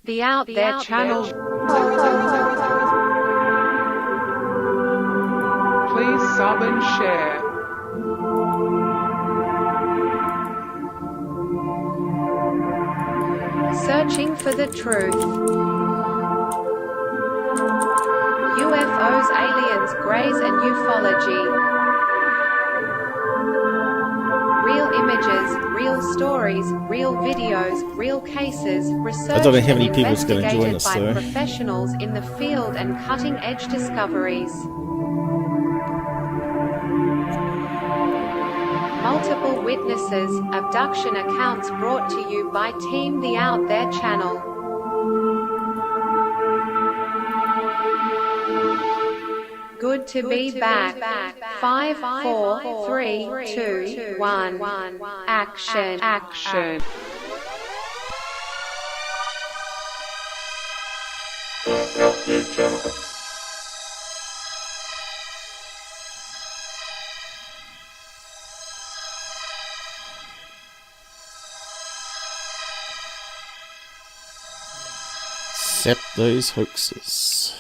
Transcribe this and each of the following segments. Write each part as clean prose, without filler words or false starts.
The Out There channel. Please sub and share. Searching for the truth. UFOs, aliens, greys and ufology. Real images, real stories, real videos, real cases, researched I don't know how many and people's going to join investigated us by though. professionals in the field and cutting-edge discoveries. Multiple witnesses, abduction accounts brought to you by Team The Out There channel. Good to be back. 5, 4, 3, 2, 1. Action. Accept those hoaxes.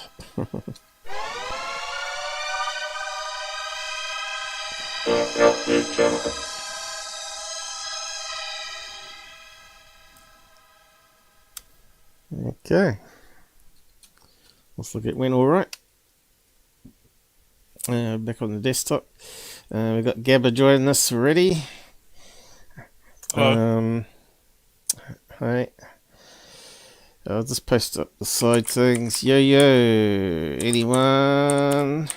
Okay. Looks like it went alright. Back on the desktop. We've got Gabba joining us already. Hello. Hi. I'll just post up the side things. Yo, anyone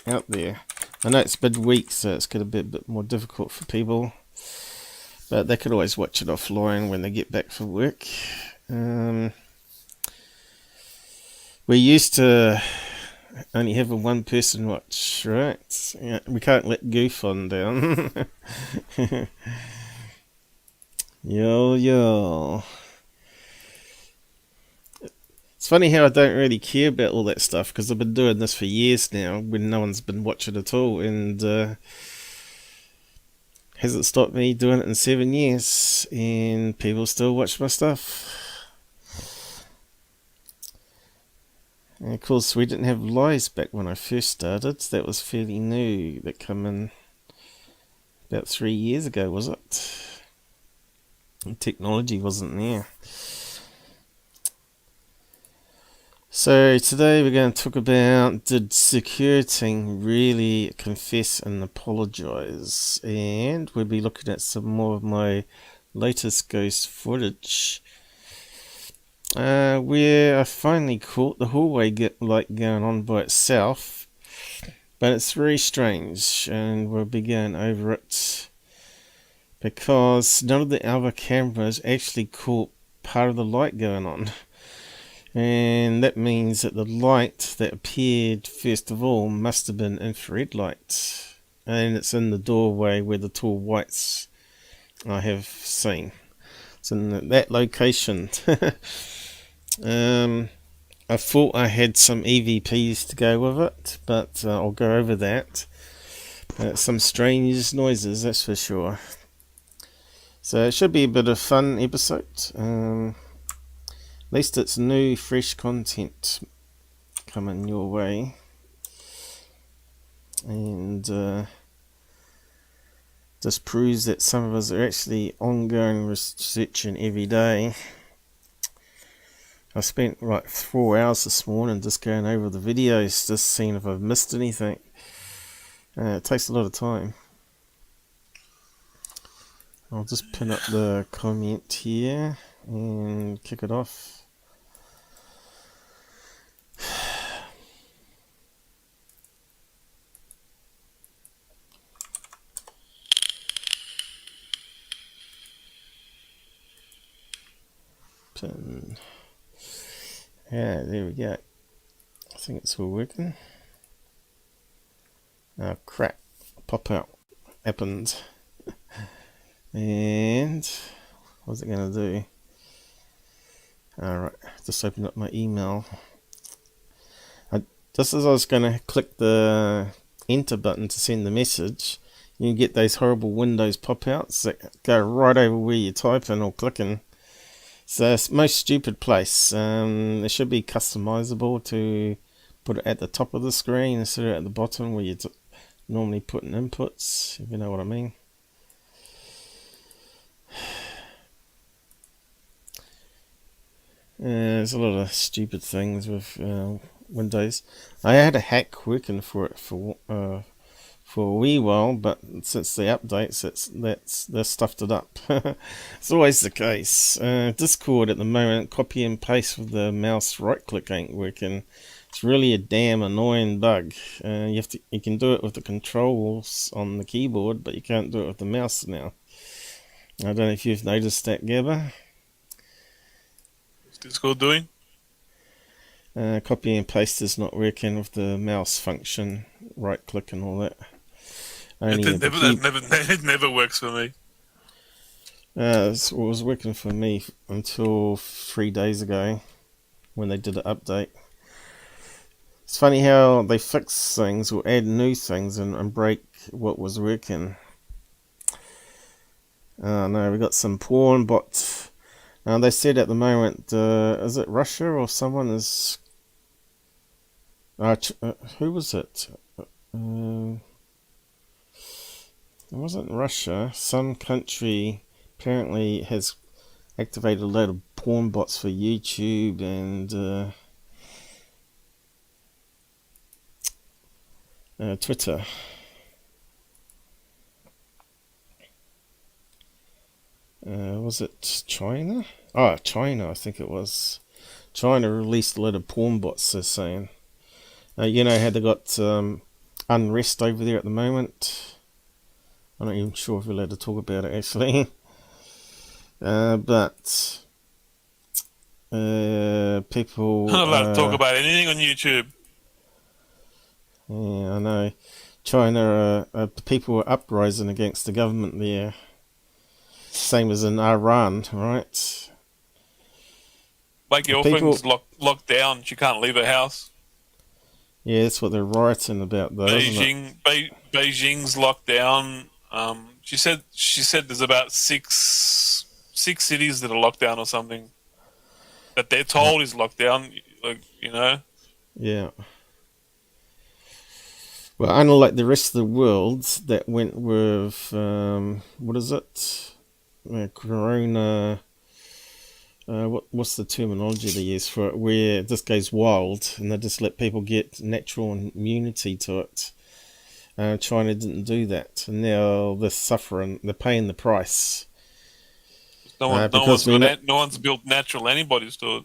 out there? I know it's midweek, so it's going to be a bit more difficult for people, but they could always watch it offline when they get back from work. We used to only have a one person watch, right? Yeah, we can't let Goof on down. Yo. It's funny how I don't really care about all that stuff, because I've been doing this for years now when no one's been watching at all, and hasn't stopped me doing it in 7 years, and people still watch my stuff. And of course, we didn't have lies back when I first started. That was fairly new. That came in about 3 years ago, was it? And technology wasn't there. So today we're going to talk about, did Secureteam really confess and apologise? And we'll be looking at some more of my latest ghost footage, where I finally caught the hallway light going on by itself, but it's very strange, and we'll be going over it because none of the other cameras actually caught part of the light going on. And that means that the light that appeared first of all must have been infrared light. And it's in the doorway where the tall whites I have seen. It's in that location. I thought I had some EVPs to go with it, but I'll go over that. Some strange noises, that's for sure. So it should be a bit of fun episode. At least it's new, fresh content coming your way, and just proves that some of us are actually ongoing researching every day. I spent like 4 hours this morning just going over the videos, just seeing if I've missed anything. It takes a lot of time. I'll just pin up the comment here and kick it off. Yeah, there we go. I think it's all working. Oh crap, pop out happened. And what's it gonna do? Alright, just open up my email. Just as I was gonna click the enter button to send the message, you get those horrible Windows pop outs that go right over where you're typing or clicking. It's the most stupid place. It should be customizable to put it at the top of the screen instead of at the bottom where you normally put in inputs, if you know what I mean. There's a lot of stupid things with Windows. I had a hack working for it for a wee while, but since the updates, they've stuffed it up. It's always the case. Discord at the moment, copy and paste with the mouse right click ain't working. It's really a damn annoying bug. You can do it with the controls on the keyboard, but you can't do it with the mouse now. I don't know if you've noticed that, Gabba. What's Discord doing? Copy and paste is not working with the mouse function, right click and all that. It never works for me. It was working for me until 3 days ago when they did the update. It's funny how they fix things or add new things and break what was working. No, we got some porn bots. They said at the moment, is it Russia or someone is... who was it? It wasn't Russia. Some country apparently has activated a load of porn bots for YouTube and Twitter. Was it China? Oh, China, I think it was. China released a load of porn bots, they're saying. You know how they got unrest over there at the moment? I'm not even sure if we're allowed to talk about it, actually. But people... I'm not allowed to talk about anything on YouTube. Yeah, I know. China, people were uprising against the government there. Same as in Iran, right? My girlfriend's locked down. She can't leave her house. Yeah, that's what they're rioting about, though, isn't it? Beijing's locked down. She said there's about six cities that are locked down or something. That they're told is locked down, like, you know. Yeah. Well, unlike the rest of the world that went with what is it? Corona. What's the terminology they use for it? Where this goes wild and they just let people get natural immunity to it. China didn't do that, and now they're suffering. They're paying the price. No one's built natural antibodies to it.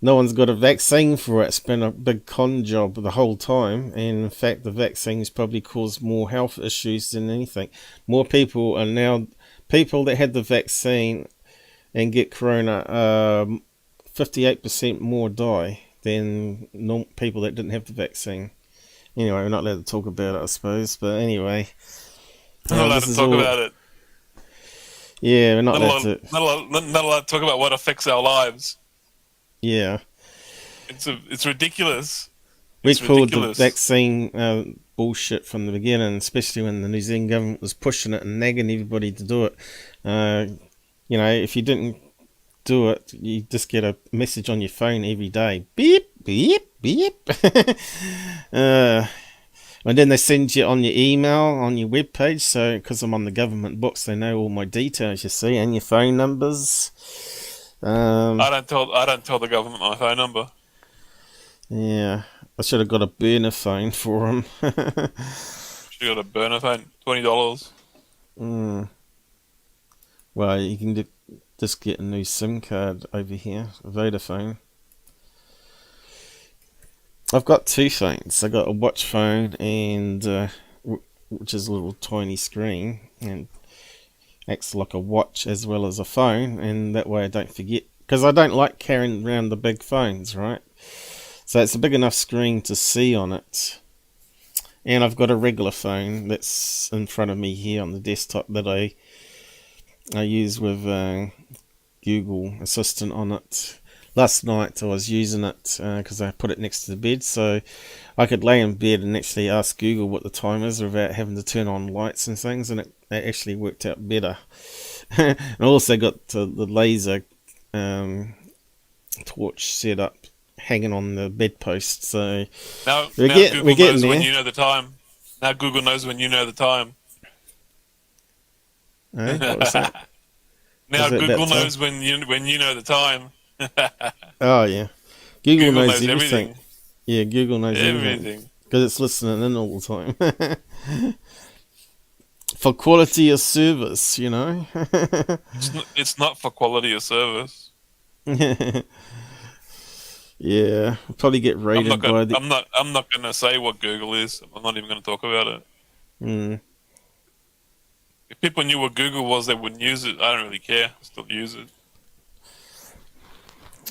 No one's got a vaccine for it. It's been a big con job the whole time, and in fact, the vaccines probably caused more health issues than anything. More people are now people that had the vaccine and get corona. 58% more die than people that didn't have the vaccine. Anyway, we're not allowed to talk about it, I suppose. But anyway, we're not allowed to talk about it. Yeah, we're not allowed to. Not allowed to talk about what affects our lives. Yeah, it's ridiculous. We called the vaccine bullshit from the beginning, especially when the New Zealand government was pushing it and nagging everybody to do it. You know, if you didn't do it, you just get a message on your phone every day. Beep, beep, beep. And then they send you on your email, on your webpage. So, because I'm on the government books, they know all my details, you see, and your phone numbers. I don't tell the government my phone number. Yeah, I should have got a burner phone for them. Should have got a burner phone, $20. Well, you can just get a new SIM card over here, a Vodafone. I've got two phones. I got a watch phone and which is a little tiny screen and acts like a watch as well as a phone, and that way I don't forget, because I don't like carrying around the big phones, right? So it's a big enough screen to see on it. And I've got a regular phone that's in front of me here on the desktop that I use with Google Assistant on it. Last night I was using it because I put it next to the bed, so I could lay in bed and actually ask Google what the time is without having to turn on lights and things, and it actually worked out better. And I also got the laser torch set up, hanging on the bedpost. So Now we're Google getting knows when there. you know the time. Now Google knows when you know the time. Eh? What was that? Now Was it Google about time? knows when you know the time. Oh yeah, Google Google knows knows everything. everything. Yeah, Google knows everything Everything. because it's listening in all the time. For quality of service, you know. It's not for quality of service. Yeah, we'll probably get raided by the. I'm not gonna say what Google is. I'm not even gonna talk about it. Mm, If people knew what Google was, they wouldn't use it. I don't really care. I still use it.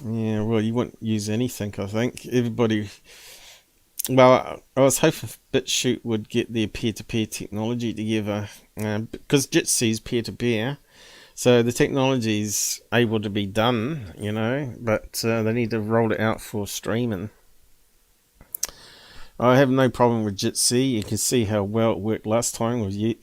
yeah, well, you wouldn't use anything. I think everybody. Well, I was hoping BitChute would get their peer-to-peer technology together, because Jitsi's peer-to-peer, so the technology's able to be done, you know, but they need to roll it out for streaming. I have no problem with Jitsi. You can see how well it worked last time with you,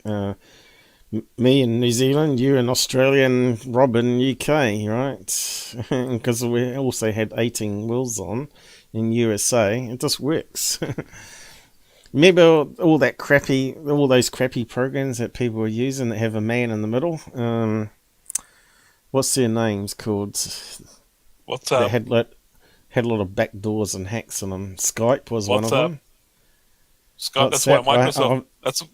me in New Zealand, you in Australia, and Rob in UK, right? Because we also had 18 wheels on in USA. It just works. Remember all those crappy programs that people were using that have a man in the middle? What's their names called? What's That up? had a lot of backdoors and hacks in them. Skype was one What's of up? them. Skype. That's why Microsoft.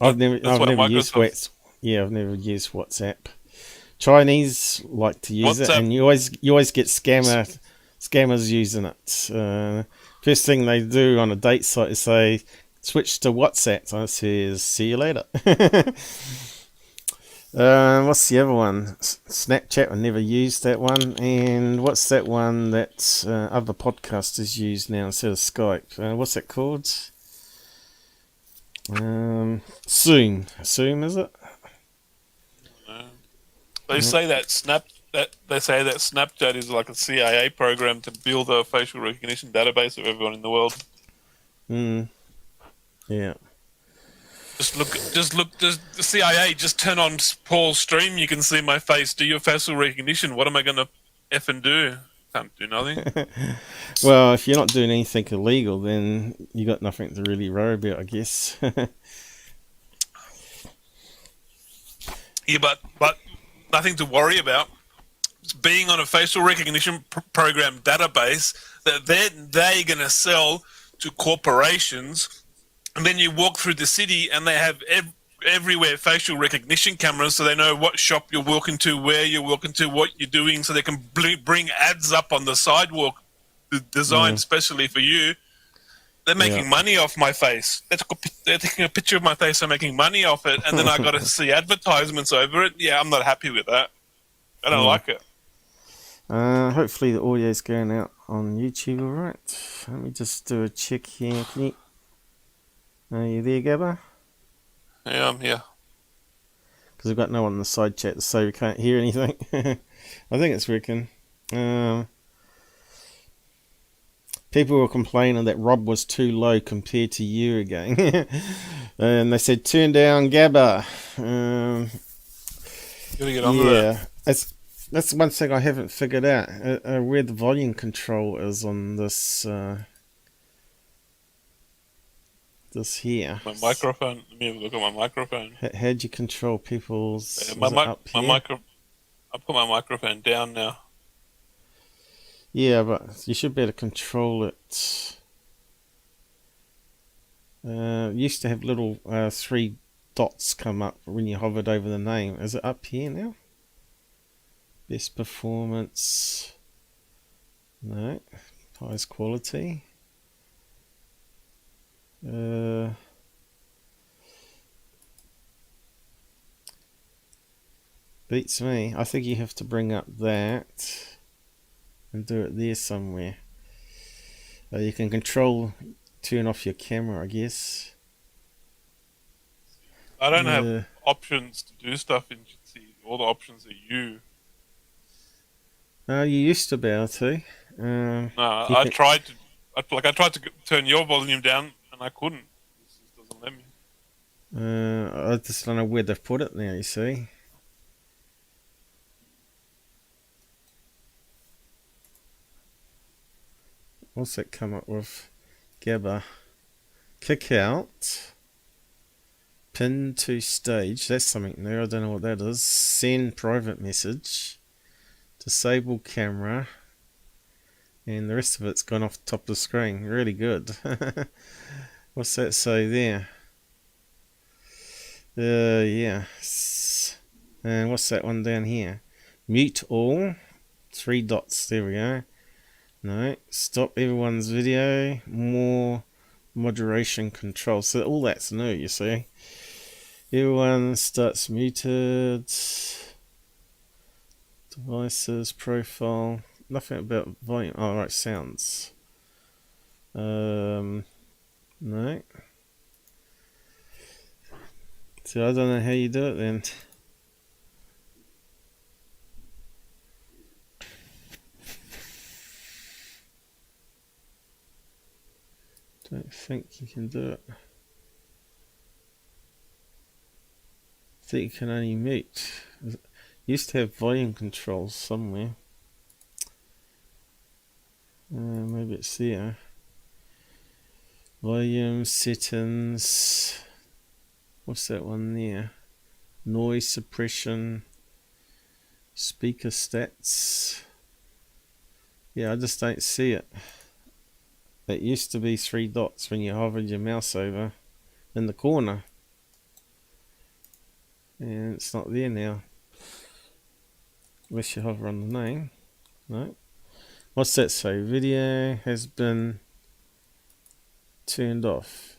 I've never Microsoft. used WhatsApp. Yeah, I've never used WhatsApp. Chinese like to use it, WhatsApp. and you always get scammers using it. First thing they do on a date site is say, switch to WhatsApp. I says, see you later. What's the other one? Snapchat. I never used that one. And what's that one that other podcasters use now instead of Skype? What's that called? Zoom. Zoom, is it? They say that Snapchat is like a CIA program to build a facial recognition database of everyone in the world. Yeah. Just look. The CIA just turn on Paul's stream. You can see my face. Do your facial recognition. What am I gonna effing do? Can't do nothing. Well, if you're not doing anything illegal, then you got nothing to really worry about, I guess. Yeah, but nothing to worry about. It's being on a facial recognition program database that they're going to sell to corporations, and then you walk through the city and they have everywhere facial recognition cameras, so they know what shop you're walking to, where you're walking to, what you're doing, so they can bring ads up on the sidewalk designed specially for you. They're making money off my face. They're taking a picture of my face and making money off it, and then I got to see advertisements over it. Yeah, I'm not happy with that. I don't like it. Hopefully the audio's going out on YouTube all right. Let me just do a check here. Are you there, Gabba? Yeah, I'm here. Because we've got no one in the side chat, so we can't hear anything. I think it's working. People were complaining that Rob was too low compared to you again. And they said, turn down Gabba. Gotta get on that. That's one thing I haven't figured out. Where the volume control is on this this here. My microphone. Let me have a look at my microphone. How'd you control people's... I put my microphone down now. Yeah, but you should be able to control it. Used to have little 3 dots come up when you hovered over the name. Is it up here now? Best performance. No. Highest quality. Beats me. I think you have to bring up that and do it there somewhere. You can turn off your camera, I guess. I don't have options to do stuff in Jitsi. All the options are you. You used to be able to. No, I tried to turn your volume down and I couldn't. It just doesn't let me. I just don't know where they've put it now, you see. what's that come up with? Gabba. Kick out. Pin to stage. That's something new. I don't know what that is. Send private message. Disable camera. And the rest of it's gone off the top of the screen. Really good. What's that say there? Yeah. And what's that one down here? Mute all. 3 dots. There we go. No. Stop everyone's video. More moderation control. So all that's new, you see. Everyone starts muted. Devices, profile. Nothing about volume. Oh, right, sounds. No. So I don't know how you do it then. Don't think you can do it. I think you can only mute. Used to have volume controls somewhere. Maybe it's there. Volume settings. What's that one there? Noise suppression. Speaker stats. Yeah, I just don't see it. It used to be 3 dots when you hovered your mouse over in the corner. And it's not there now. Unless you hover on the name. No. What's that say? Video has been turned off.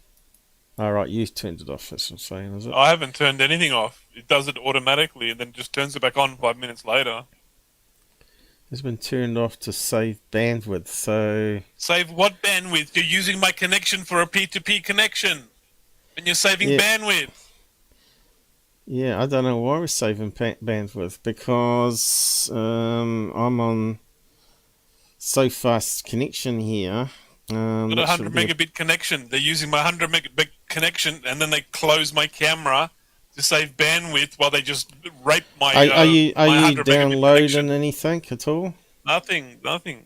Alright, you turned it off, that's what I'm saying, is it? I haven't turned anything off. It does it automatically and then just turns it back on 5 minutes later. It's been turned off to save bandwidth, so... Save what bandwidth? You're using my connection for a P2P connection. And you're saving bandwidth. Yeah, I don't know why we're saving bandwidth, because I'm on so fast connection here. Got a 100 megabit connection. They're using my 100 megabit connection, and then they close my camera to save bandwidth while they just rape my. Are you downloading anything at all? Nothing. Nothing.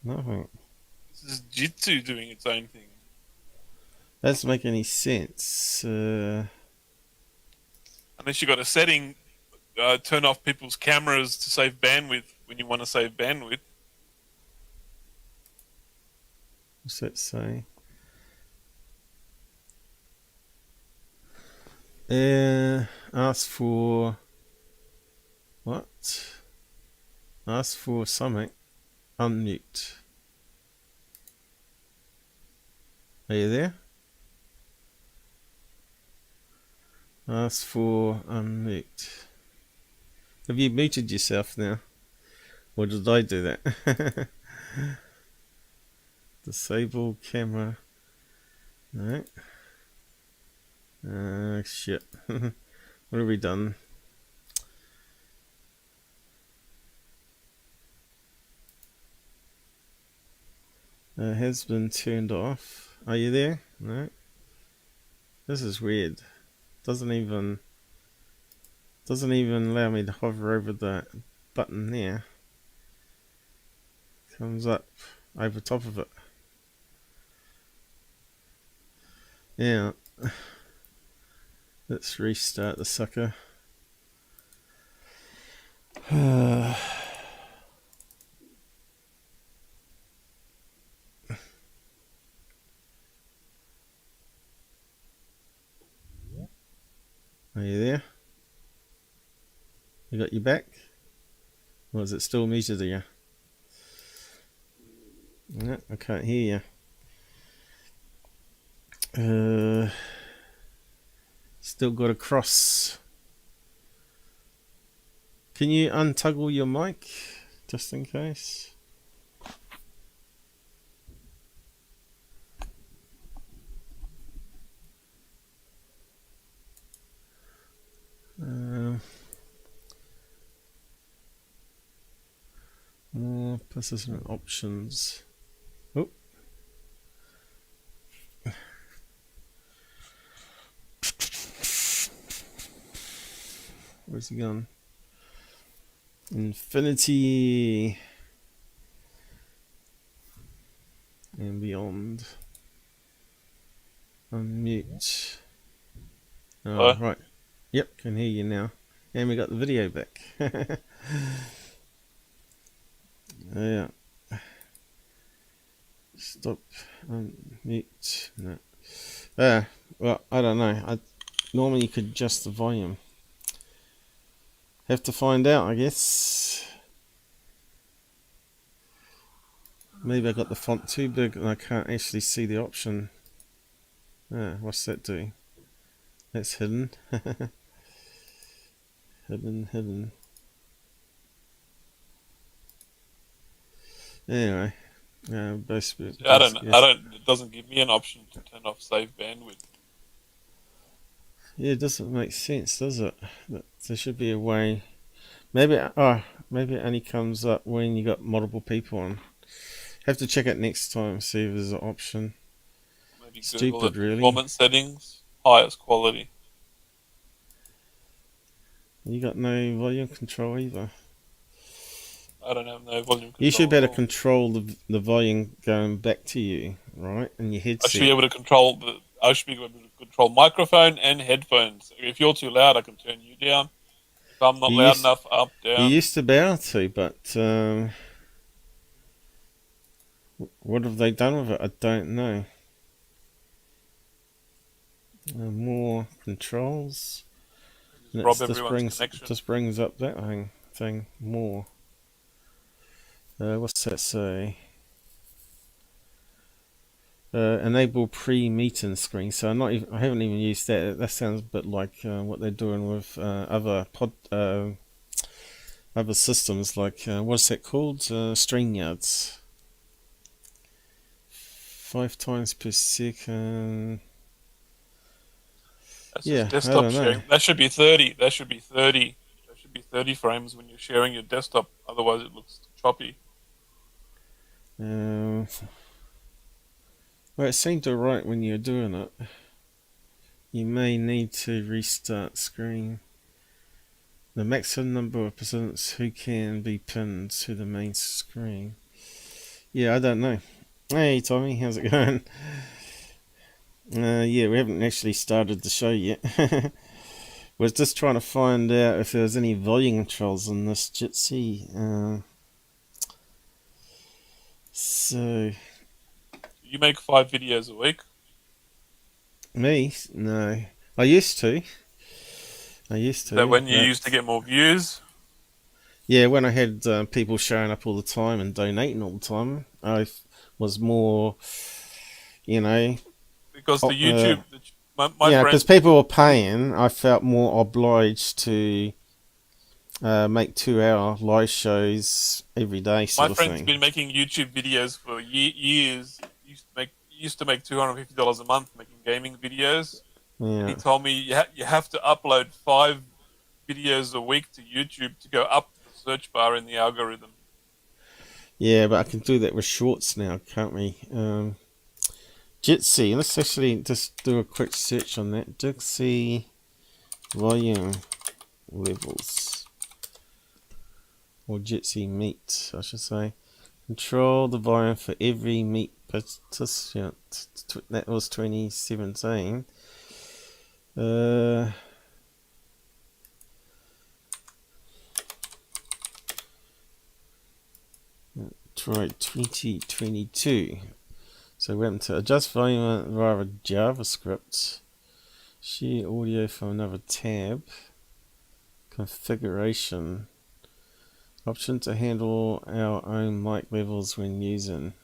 This is Jitsi doing its own thing. That doesn't make any sense. Unless you got a setting, turn off people's cameras to save bandwidth when you want to save bandwidth. What's that say? Ask for what? Ask for something. Unmute. Are you there? Ask for unmute. Have you muted yourself now? Or did I do that? Disable camera. No. Shit. What have we done? Has been turned off. Are you there? No. This is weird. Doesn't even allow me to hover over the button there. Comes up over top of it. Yeah. Let's restart the sucker. Are you there? You got your back? Or is it still muted here? No, I can't hear you. Still got a cross. Can you untoggle your mic just in case? More persistent options. Oh. Where's he gone? Infinity. and beyond. Unmute. Oh, right. Yep, can hear you now. And we got the video back. Yeah. Stop. Unmute. No. Well, I don't know. Normally you could adjust the volume. Have to find out, I guess. Maybe I got the font too big and I can't actually see the option. What's that do? That's hidden. Hidden. Anyway, basically, I don't. It doesn't give me an option to turn off save bandwidth. Yeah, it doesn't make sense, does it? There should be a way. Maybe it only comes up when you got multiple people on. Have to check it next time, see if there's an option. Maybe Stupid, Google it. really. Performance settings, highest quality. You got no volume control either. I don't have no volume control. You should be able to control the volume going back to you, right? And your headset. I should be able to control microphone and headphones. If you're too loud, I can turn you down. If I'm not loud enough, up, down. You used to be able to, but what have they done with it? I don't know. More controls. Rob everyone's connection. Just brings up that thing more. What's that say? Enable pre-meeting screen. So I haven't even used that. That sounds a bit like what they're doing with other systems, like what's that called? StreamYards. 5 times per second. That's yeah, just desktop sharing. That should be 30. That should be 30. That should be 30 frames when you're sharing your desktop. Otherwise, it looks choppy. Well, it seemed alright when you're doing it. You may need to restart screen. The maximum number of participants who can be pinned to the main screen. Yeah, I don't know. Hey Tommy, how's it going? Yeah, we haven't actually started the show yet. We're just trying to find out if there's any volume controls in this Jitsi. So... You make 5 videos a week? Me? No. I used to. That when you used to get more views? Yeah, when I had people showing up all the time and donating all the time, I was more, Because the YouTube... because people were paying, I felt more obliged to make 2-hour live shows every day sort of thing. My friend's been making YouTube videos for years. Used to make $250 a month making gaming videos. Yeah. And he told me you have to upload 5 videos a week to YouTube to go up the search bar in the algorithm. Yeah, but I can do that with shorts now, can't we? Jitsi, let's actually just do a quick search on that. Jitsi volume levels. Or Jitsi meet, I should say. Control the volume for every meet participant. That was 2017. Try 2022. So we went to adjust volume via JavaScript. Share audio from another tab. Configuration. Option to handle our own mic levels when using.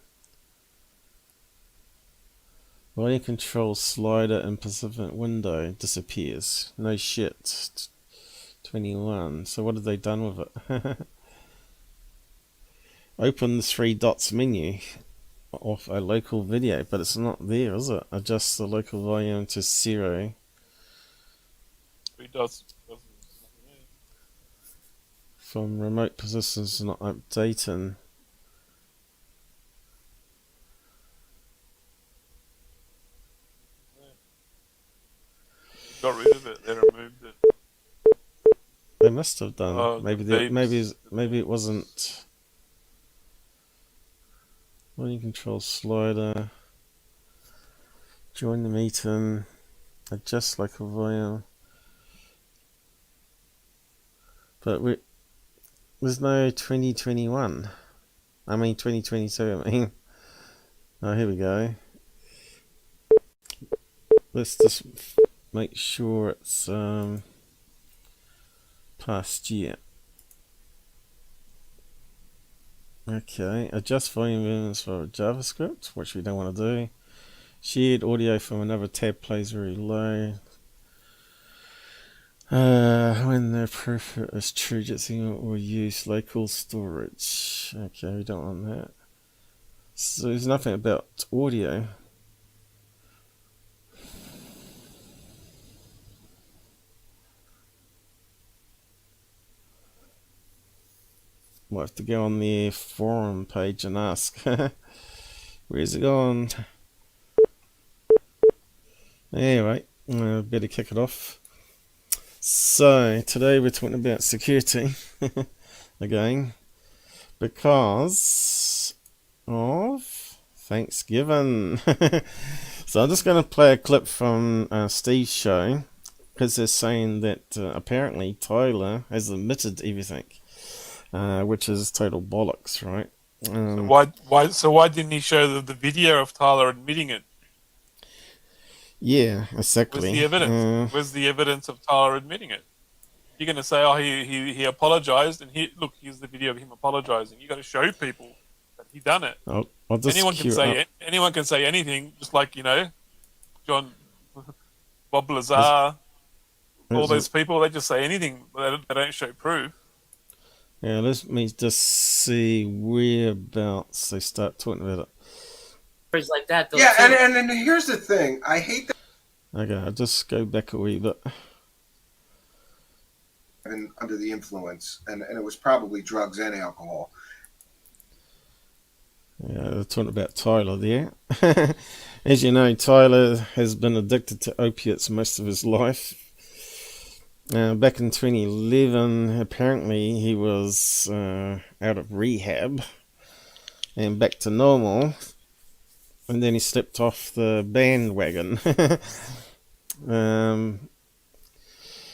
Volume control slider in participant window disappears. No shit. 21. So what have they done with it? Open the 3 dots menu of a local video, but it's not there, is it? Adjust the local volume to 0. 3 dots. From remote positions not updating. Got rid of it. They removed it. They must have done. Oh, maybe it wasn't. Volume control slider. Join the meeting. Adjust local volume. But there's no 2021. I mean 2022. I mean. Oh, here we go. Let's just make sure it's past year. Okay, adjust volume movements for JavaScript, which we don't want to do. Shared audio from another tab plays very low. When the proof is true, Jitsi will use local storage. Okay, we don't want that. So there's nothing about audio. We'll have to go on the forum page and ask. Where's it gone? Anyway, better kick it off. So, today we're talking about security again, because of Thanksgiving. So I'm just going to play a clip from Steve's show, because they're saying that apparently Tyler has admitted everything. Which is total bollocks, right? So why didn't he show the video of Tyler admitting it? Yeah, exactly. Where's the evidence? Where's the evidence of Tyler admitting it? You're going to say, oh, he apologized, and here's the video of him apologizing. You got to show people that he done it. I'll just anyone can say anything, just like John, Bob Lazar, all those people. They just say anything, but they don't show proof. Yeah, let me just see whereabouts they start talking about it. Like that, though, yeah, and here's the thing. I hate that. Okay, I'll just go back a wee bit. And under the influence, and it was probably drugs and alcohol. Yeah, they're talking about Tyler there. As you know, Tyler has been addicted to opiates most of his life. Back in 2011, apparently he was out of rehab and back to normal, and then he slipped off the bandwagon. And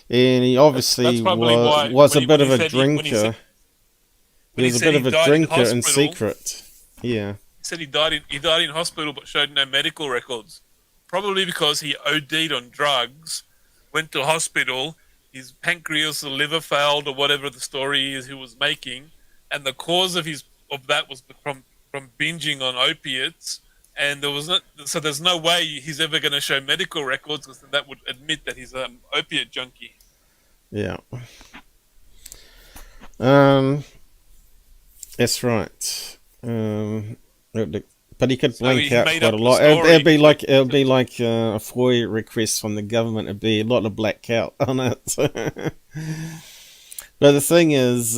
he obviously was a bit of a drinker. He was a bit of a drinker in secret. Yeah. He said he died in hospital but showed no medical records. Probably because he OD'd on drugs, went to hospital. His pancreas or liver failed, or whatever the story is he was making, and the cause of that was from binging on opiates. And there's no way he's ever going to show medical records, because that would admit that he's an opiate junkie. Yeah. That's right. But he could blank out quite a lot. It'd be like a FOIA request from the government. It'd be a lot of black out on it. But the thing is,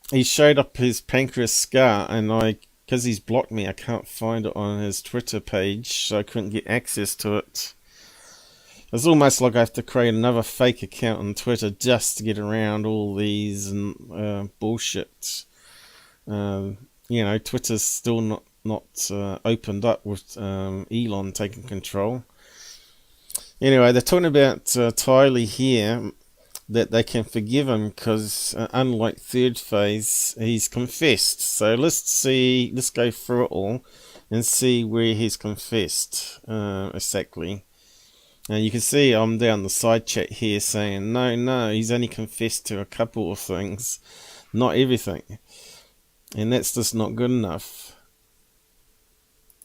he showed up his pancreas scar, and because he's blocked me, I can't find it on his Twitter page, so I couldn't get access to it. It's almost like I have to create another fake account on Twitter just to get around all these bullshit. Twitter's still not opened up with Elon taking control. Anyway, they're talking about Tyler here, that they can forgive him because unlike third phase, he's confessed. So let's go through it all and see where he's confessed exactly. And you can see I'm down the side chat here saying no, he's only confessed to a couple of things, not everything, and that's just not good enough.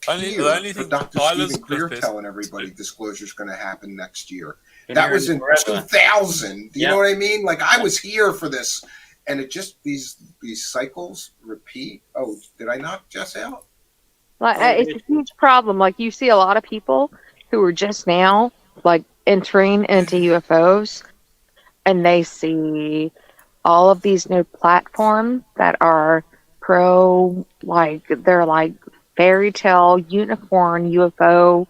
The only thing Dr. Stephen Greer telling everybody disclosure's going to happen next year. That was in 2000. Do you know what I mean? Like, I was here for this, and it just these cycles repeat. Oh, did I knock Jess out? It's a huge problem. Like, you see a lot of people who are just now entering into UFOs, and they see all of these new platforms that are pro, they're fairy tale, unicorn, UFO,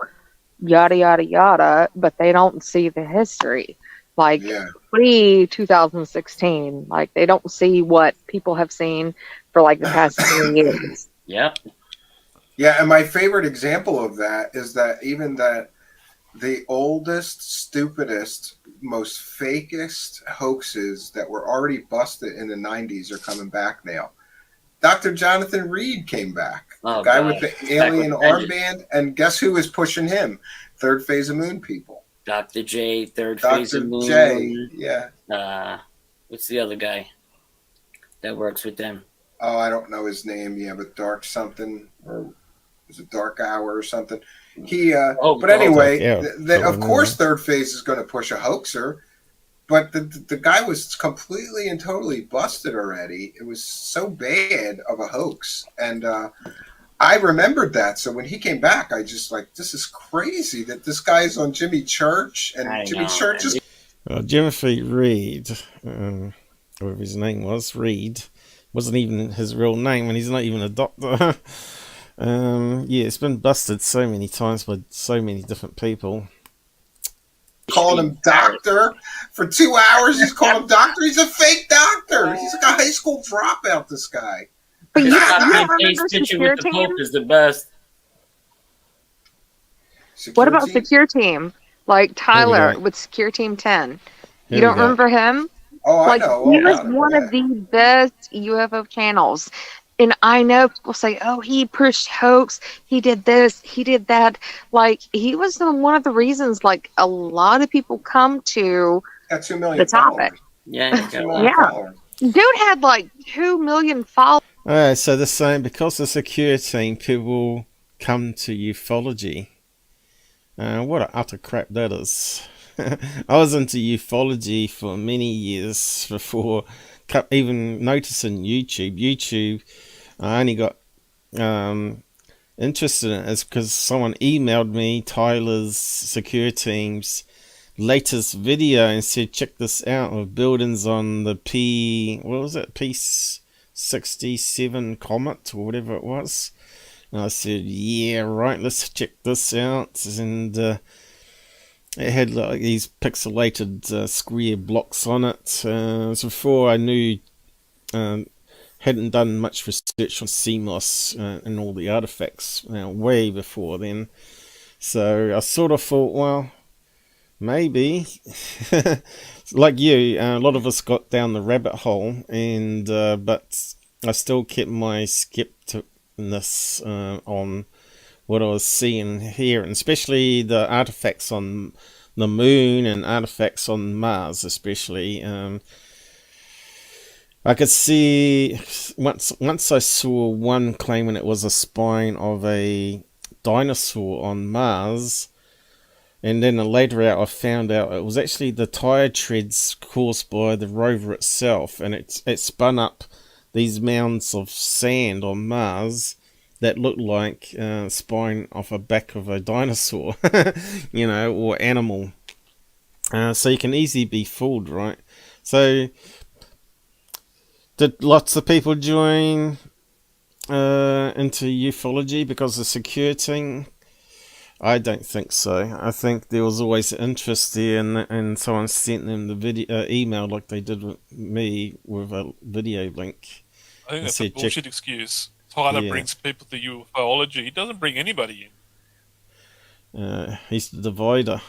yada, yada, yada, but they don't see the history. Pre-2016. They don't see what people have seen for the past 20 years. Yeah. Yeah, and my favorite example of that is that even that the oldest, stupidest, most fakest hoaxes that were already busted in the 90s are coming back now. Dr. Jonathan Reed came back. The guy with the alien armband, and guess who is pushing him? Third Phase of Moon people. Dr. J, Third Phase of Moon. Dr. J, yeah. What's the other guy that works with them? Oh, I don't know his name. Yeah, but Dark something, or is it Dark Hour or something? But anyway, of course, Third Phase is going to push a hoaxer. But the guy was completely and totally busted already. It was so bad of a hoax. And I remembered that. So when he came back, I just this is crazy that this guy's on Jimmy Church. And Jimmy Church is... Timothy Reed, whatever his name was, Reed, wasn't even his real name, and he's not even a doctor. Yeah, it's been busted so many times by so many different people. Calling him doctor for 2 hours. He's calling him doctor. He's a fake doctor. He's like a high school dropout, this guy. But you remember picture with the Pope is the best. What about Secureteam? Like Tyler with Secureteam 10. You don't remember him? Oh, I know. He was one of the best UFO channels. And I know people say, oh, he pushed hoax, he did this, he did that. Like, he was one of the reasons, like, a lot of people come to the topic. Yeah. Dude had, like, 2 million followers. Alright, so they're saying because of Secureteam, people come to ufology. What an utter crap that is. I was into ufology for many years before even noticing YouTube. I only got interested in it because someone emailed me Tyler's Secureteam's latest video and said, check this out, of buildings on the P67 Comet or whatever it was. And I said, yeah, right, let's check this out. And it had like these pixelated square blocks on it. So before I knew, hadn't done much research on CMOS and all the artifacts way before then. So I sort of thought, well, maybe, like you, a lot of us got down the rabbit hole, and but I still kept my skepticness on what I was seeing here, and especially the artifacts on the moon and artifacts on Mars, especially. I could see once I saw one claiming it was a spine of a dinosaur on Mars, and then later out I found out it was actually the tire treads caused by the rover itself, and it spun up these mounds of sand on Mars that looked like spine off a back of a dinosaur, or animal. So you can easily be fooled, right? So did lots of people join into ufology because of Secureteam? I don't think so. I think there was always interest there, and someone sent them the video email like they did with me with a video link. I think that's a bullshit excuse. Tyler brings people to ufology. He doesn't bring anybody in. He's the divider,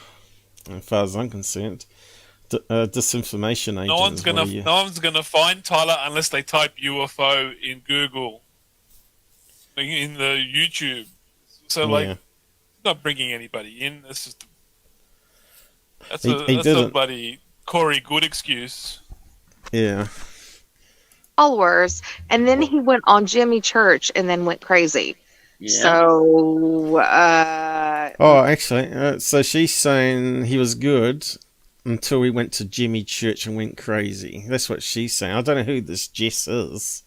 as far as I'm concerned. Disinformation agent. No one's gonna find Tyler unless they type UFO in Google, in the YouTube. So not bringing anybody in. That's a bloody Corey Good excuse. Yeah. Followers, and then he went on Jimmy Church and then went crazy. Yeah. So actually, so she's saying he was good until he went to Jimmy Church and went crazy. That's what she's saying. I don't know who this Jess is.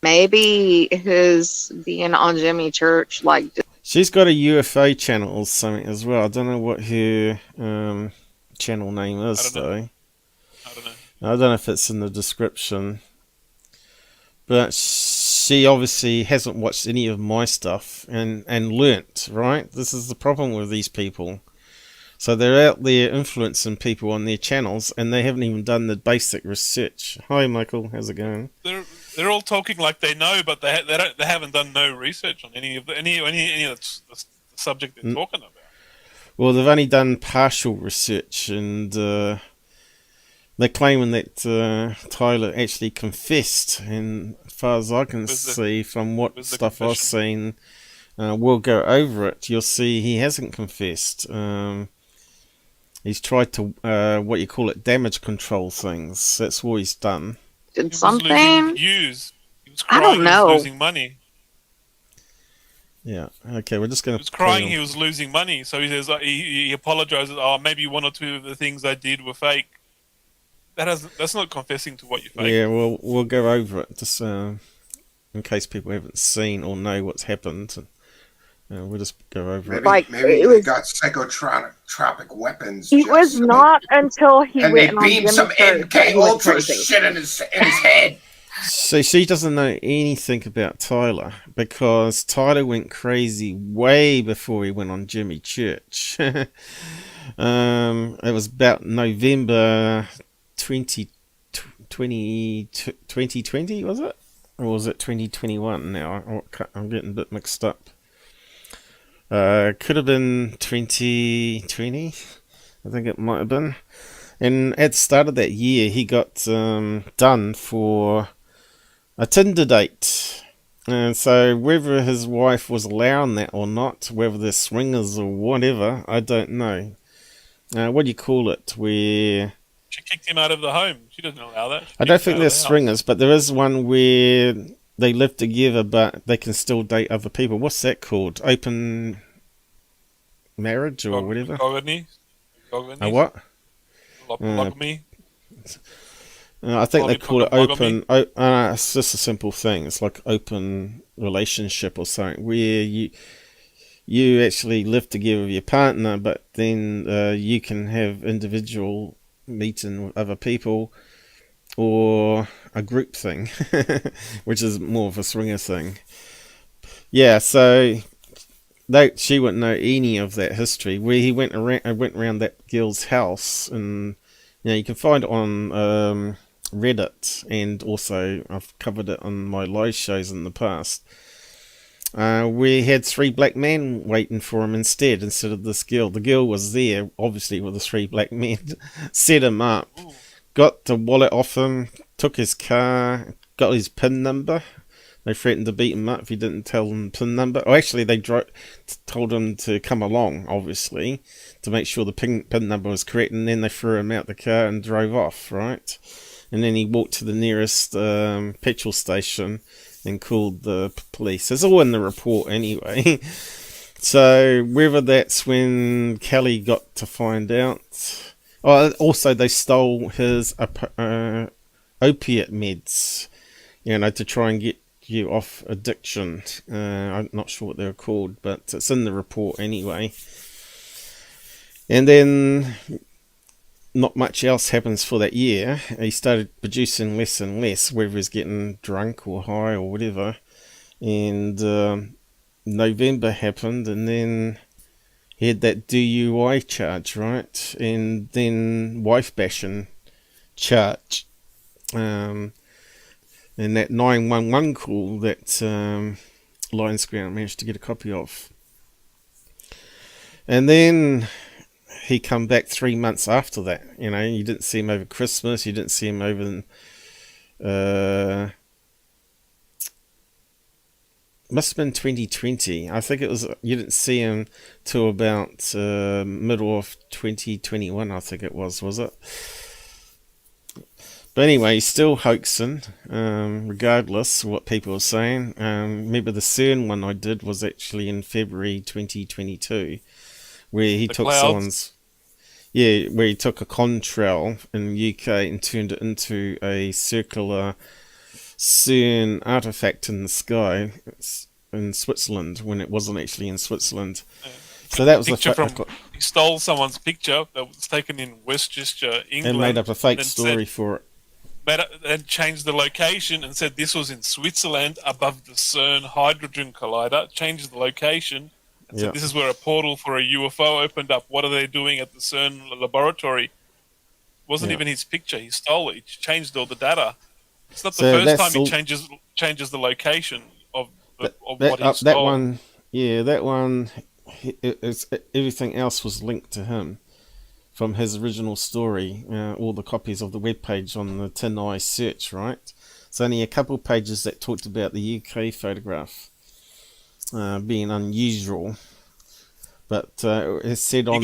Maybe his being on Jimmy Church, like, she's got a UFO channel or something as well. I don't know what her channel name is, though. I don't know. I don't know if it's in the description. But she obviously hasn't watched any of my stuff and learnt, right? This is the problem with these people. So they're out there influencing people on their channels, and they haven't even done the basic research. Hi, Michael. How's it going? They're all talking like they know, but they haven't done no research on any of the subject they're talking about. Well, they've only done partial research, and they're claiming that Tyler actually confessed. And as far as I can see from what stuff I've seen, we'll go over it. You'll see he hasn't confessed. He's tried to what you call it, damage control things. That's what he's done. Did He something? was losing views. He was crying I don't know. He was losing money. Yeah. Okay, we're just going to. He was crying. He was losing money. So he says he apologizes. Oh, maybe one or two of the things I did were fake. That's not confessing to what you fake. Yeah. Well, we'll go over it just in case people haven't seen or know what's happened. We'll just go over it. Maybe they got psychotropic weapons. It was not until he and went they on beamed some Jimmy MK Ultra shit in his head. So she doesn't know anything about Tyler because Tyler went crazy way before he went on Jimmy Church. It was about November 2020, was it? Or was it 2021 now? I'm getting a bit mixed up. Could have been 2020. I think it might have been. And at the start of that year, he got done for a Tinder date. And so whether his wife was allowing that or not, whether they're swingers or whatever, I don't know. What do you call it? Where She kicked him out of the home. She doesn't allow that. I don't think they're swingers, but there is one where they live together, but they can still date other people. What's that called? Open marriage or whatever? Monogamy? A what? Monogamy? I think they call it open. It's just a simple thing. It's like open relationship or something, where you actually live together with your partner, but then you can have individual meeting with other people, or a group thing, which is more of a swinger thing. Yeah, so she wouldn't know any of that history. Where he went around that girl's house, and you can find it on Reddit, and also I've covered it on my live shows in the past. We had 3 black men waiting for him instead of this girl. The girl was there, obviously, with the 3 black men, set him up, got the wallet off him, took his car, got his PIN number. They threatened to beat him up if he didn't tell them the PIN number. Oh, actually, they told him to come along, obviously, to make sure the PIN number was correct, and then they threw him out the car and drove off, right? And then he walked to the nearest petrol station and called the police. It's all in the report anyway. So whether that's when Kelly got to find out. Oh, also they stole his opiate meds, to try and get you off addiction. I'm not sure what they're called, but it's in the report anyway. And then not much else happens for that year. He started producing less and less, whether he's getting drunk or high or whatever. And November happened, and then he had that DUI charge, right? And then wife bashing charge. And that 911 call that Lions Ground managed to get a copy of. And then he come back 3 months after that. You didn't see him over Christmas. You didn't see him over must have been 2020. I think it was. You didn't see him till about middle of 2021. I think it was it? But anyway, he's still hoaxing, regardless of what people are saying. Remember the CERN one I did was actually in February 2022. Where he took someone's, where he took a contrail in the UK and turned it into a circular CERN artifact in the sky in Switzerland when it wasn't actually in Switzerland. So that was he stole someone's picture that was taken in Westchester, England, and made up a fake story for it. And changed the location and said this was in Switzerland above the CERN Hydrogen Collider. Changed the location. So this is where a portal for a UFO opened up. What are they doing at the CERN laboratory? Wasn't even his picture. He stole it. He changed all the data. It's not the first time he changes the location of what he stole. That one, that one. Everything else was linked to him from his original story. All the copies of the webpage on the Tin Eye search, right? It's only a couple of pages that talked about the UK photograph being unusual. But it said on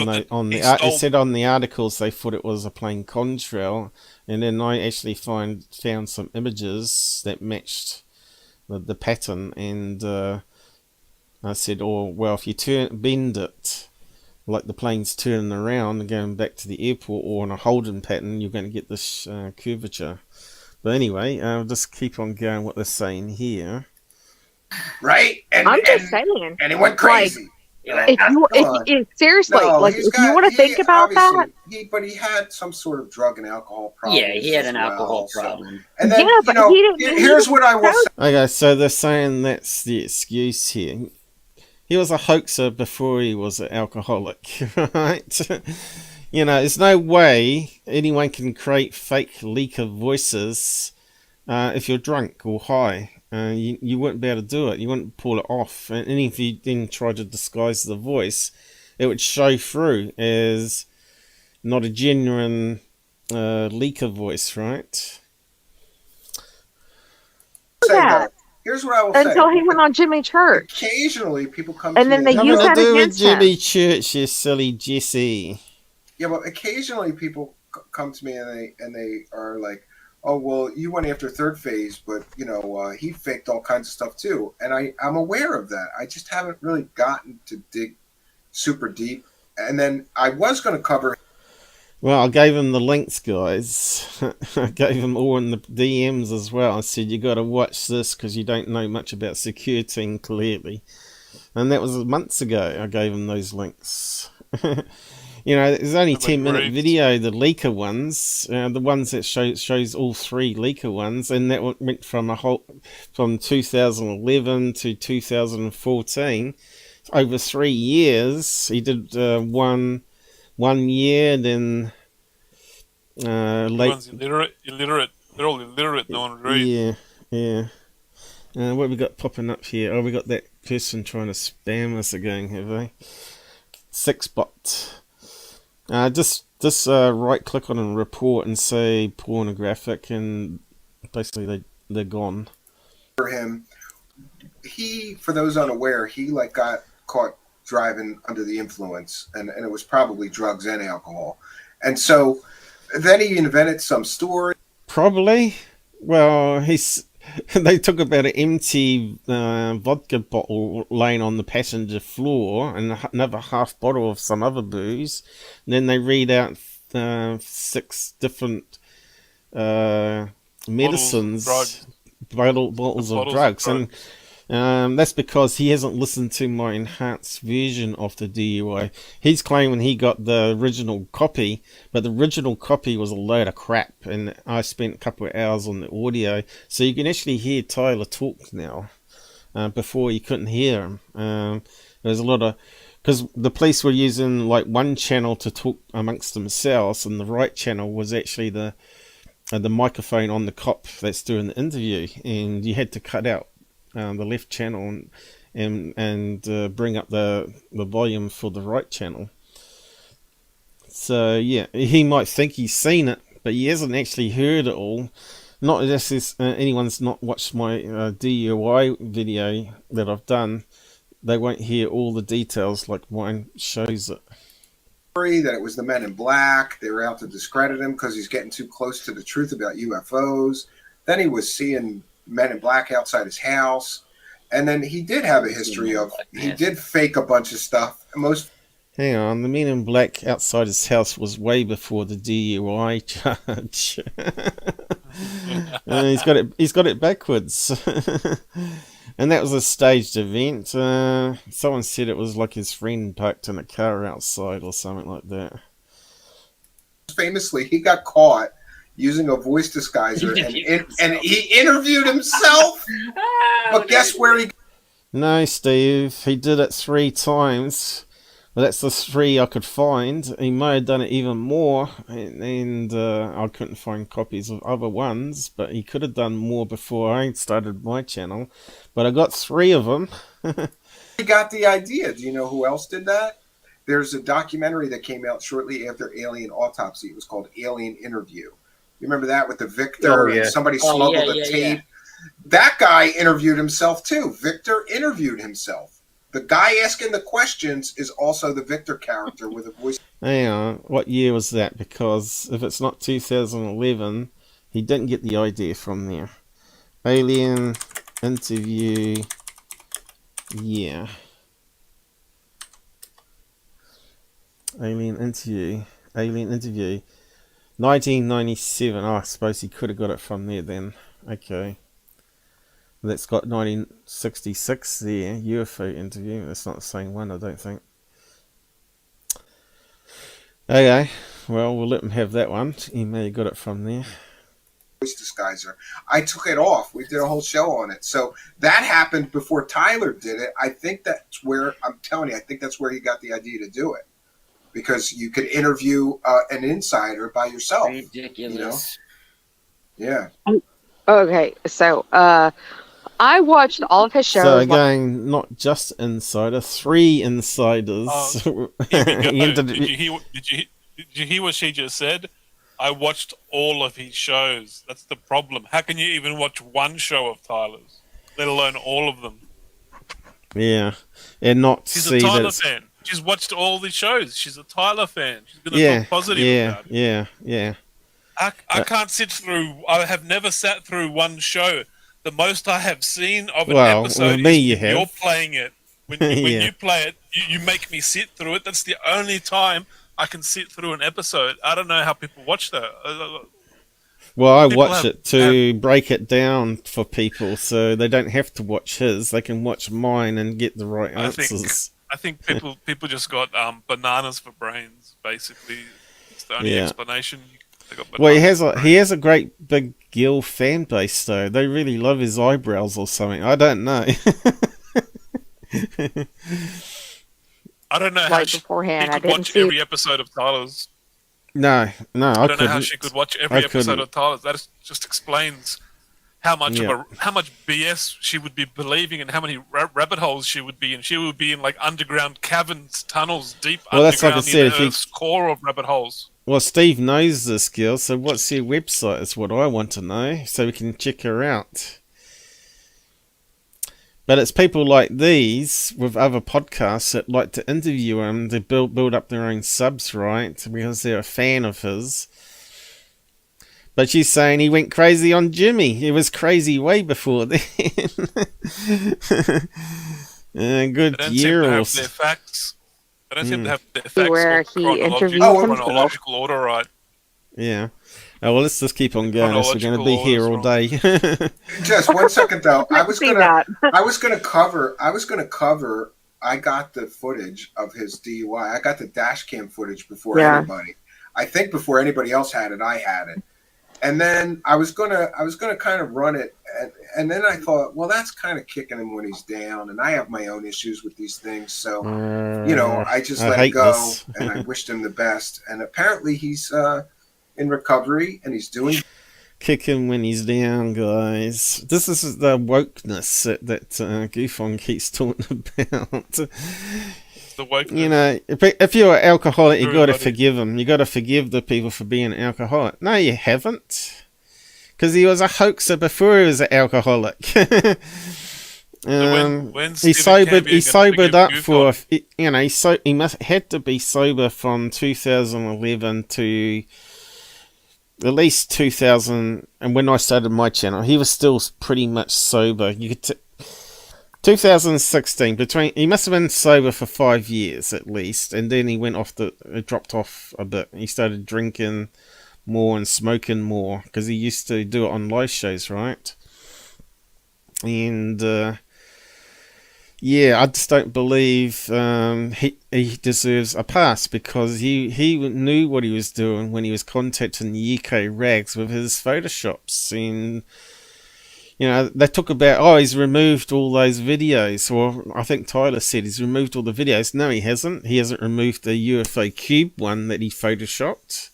the articles they thought it was a plain contrail, and then I actually found some images that matched the pattern, and I said, "Oh well, if you bend it like the plane's turning around and going back to the airport, or on a Holden pattern, you're going to get this curvature." But anyway, I'll just keep on going what they're saying here. Right? And I'm just saying, and it went crazy. Seriously, if you want to think about that, but he had some sort of drug and alcohol problem. Yeah, he had an alcohol problem. And then, here's what I will say. Okay, so they're saying that's the excuse here. He was a hoaxer before he was an alcoholic, right? There's no way anyone can create fake leaker voices if you're drunk or high. You wouldn't be able to do it. You wouldn't pull it off. And if you then try to disguise the voice, it would show through as not a genuine leaker voice, right? Yeah. Here's what I will say. Until he went on Jimmy Church. Occasionally, people come and then they use that against him. Jimmy Church, you silly Jesse. Yeah, but occasionally people come to me and they are like, "Oh, well, you went after third phase, but he faked all kinds of stuff too." And I'm aware of that. I just haven't really gotten to dig super deep. And then I was going to cover. Well, I gave him the links, guys. I gave him all in the DMs as well. I said, you got to watch this because you don't know much about Secureteam, clearly. And that was months ago I gave him those links. There's only 10-minute video, the leaker ones, the ones that shows all three leaker ones, and that went from 2011 to 2014, over 3 years. He did one year, then Everyone's illiterate. They're all illiterate. No one reads. Yeah. What have we got popping up here? Oh, we got that person trying to spam us again, have we? Sexbot. Just right click on a report and say pornographic, and basically they're gone. For him, for those unaware, he got caught driving under the influence, and it was probably drugs and alcohol. And so then he invented some story. Probably. Well, they took about an empty vodka bottle laying on the passenger floor and another half bottle of some other booze. And then they read out 6 different medicines, bottles of drugs. And that's because he hasn't listened to my enhanced version of the DUI. He's claiming he got the original copy, but the original copy was a load of crap, and I spent a couple of hours on the audio, so you can actually hear Tyler talk now. Before you couldn't hear him. There's a lot of... Because the police were using one channel to talk amongst themselves, and the right channel was actually the microphone on the cop that's doing the interview, and you had to cut out the left channel and bring up the volume for the right channel. So yeah, he might think he's seen it, but he hasn't actually heard it all. Not unless anyone's not watched my DUI video that I've done, they won't hear all the details like mine shows it. That it was the men in black. They were out to discredit him because he's getting too close to the truth about UFOs. Then he was seeing men in black outside his house, and then he did have a history of he did fake a bunch of stuff. Hang on, the men in black outside his house was way before the DUI charge. He's got it backwards. And that was a staged event. Someone said it was like his friend parked in a car outside or something like that. Famously, he got caught using a voice disguiser, and he interviewed himself. But guess where he... No, Steve, he did it 3 times. Well, that's the 3 I could find. He may have done it even more, and I couldn't find copies of other ones, but he could have done more before I started my channel. But I got 3 of them. He got the idea. Do you know who else did that? There's a documentary that came out shortly after Alien Autopsy. It was called Alien Interview. You remember that with the Victor and somebody smuggled a tape? That guy interviewed himself too. Victor interviewed himself. The guy asking the questions is also the Victor character with a voice. Hang on, what year was that? Because if it's not 2011, he didn't get the idea from there. Alien Interview. Yeah. Alien Interview. 1997. Oh, I suppose he could have got it from there then. Okay. That's got 1966 there. UFO Interview. That's not the same one, I don't think. Okay. Well, we'll let him have that one. He may have got it from there. Voice disguiser. I took it off. We did a whole show on it. So that happened before Tyler did it. I think that's where, I'm telling you, I think that's where he got the idea to do it. Because you could interview an insider by yourself. Ridiculous. You know? Yeah. Okay, so I watched all of his shows. So again, not just insider, 3 insiders. Did you hear what she just said? I watched all of his shows. That's the problem. How can you even watch one show of Tyler's, let alone all of them? Yeah, and not She's see a Tyler that. fan. She's watched all the shows. She's a Tyler fan. She's going to talk positive about it. Yeah. I can't sit through. I have never sat through one show. The most I have seen of an episode me is you when have. you're playing it. When you play it, you make me sit through it. That's the only time I can sit through an episode. I don't know how people watch that. Well, I watch it to break it down for people so they don't have to watch his. They can watch mine and get the right answers. I think people just got bananas for brains, basically. It's the only explanation. Well, he has a great big Gil fan base though. They really love his eyebrows or something. I don't know. I don't know how she could watch every episode of Tyler's. No, I don't know how she could watch every episode of Tyler's. That just explains how much how much BS she would be believing and how many rabbit holes she would be in. She would be in like underground caverns, tunnels, deep underground in the Earth's core of rabbit holes. Well, Steve knows this girl, so what's her website is what I want to know, so we can check her out. But it's people like these with other podcasts that like to interview him to build up their own subs, right? Because they're a fan of his. But she's saying he went crazy on Jimmy. He was crazy way before then. Good year or so. I don't seem to have their facts where he interviewed chronological order right. Yeah. Oh, well, let's just keep on going. We're going to be here all day. Just 1 second though. I was gonna cover. I got the footage of his DUI. I got the dash cam footage before anybody. I think before anybody else had it, I had it. And then I was gonna kind of run it, and then I thought, well, that's kind of kicking him when he's down, and I have my own issues with these things, so I just let it go, and I wished him the best. And apparently, he's in recovery, and he's doing. Kick him when he's down, guys. This is the wokeness that Goofon keeps talking about. You know, if you're an alcoholic, you got to forgive him. You got to forgive the people for being an alcoholic. No, you haven't, because he was a hoaxer before he was an alcoholic. He sobered up for he had to be sober from 2011 to at least 2000. And when I started my channel, he was still pretty much sober. You could. 2016, he must have been sober for 5 years at least, and then he dropped off a bit. He started drinking more and smoking more, because he used to do it on live shows, right? And I just don't believe he deserves a pass, because he knew what he was doing when he was contacting the UK rags with his photoshops, and You know, they talk about, oh, he's removed all those videos, or I think Tyler said he's removed all the videos. No, he hasn't. He hasn't removed the UFO cube one that he photoshopped,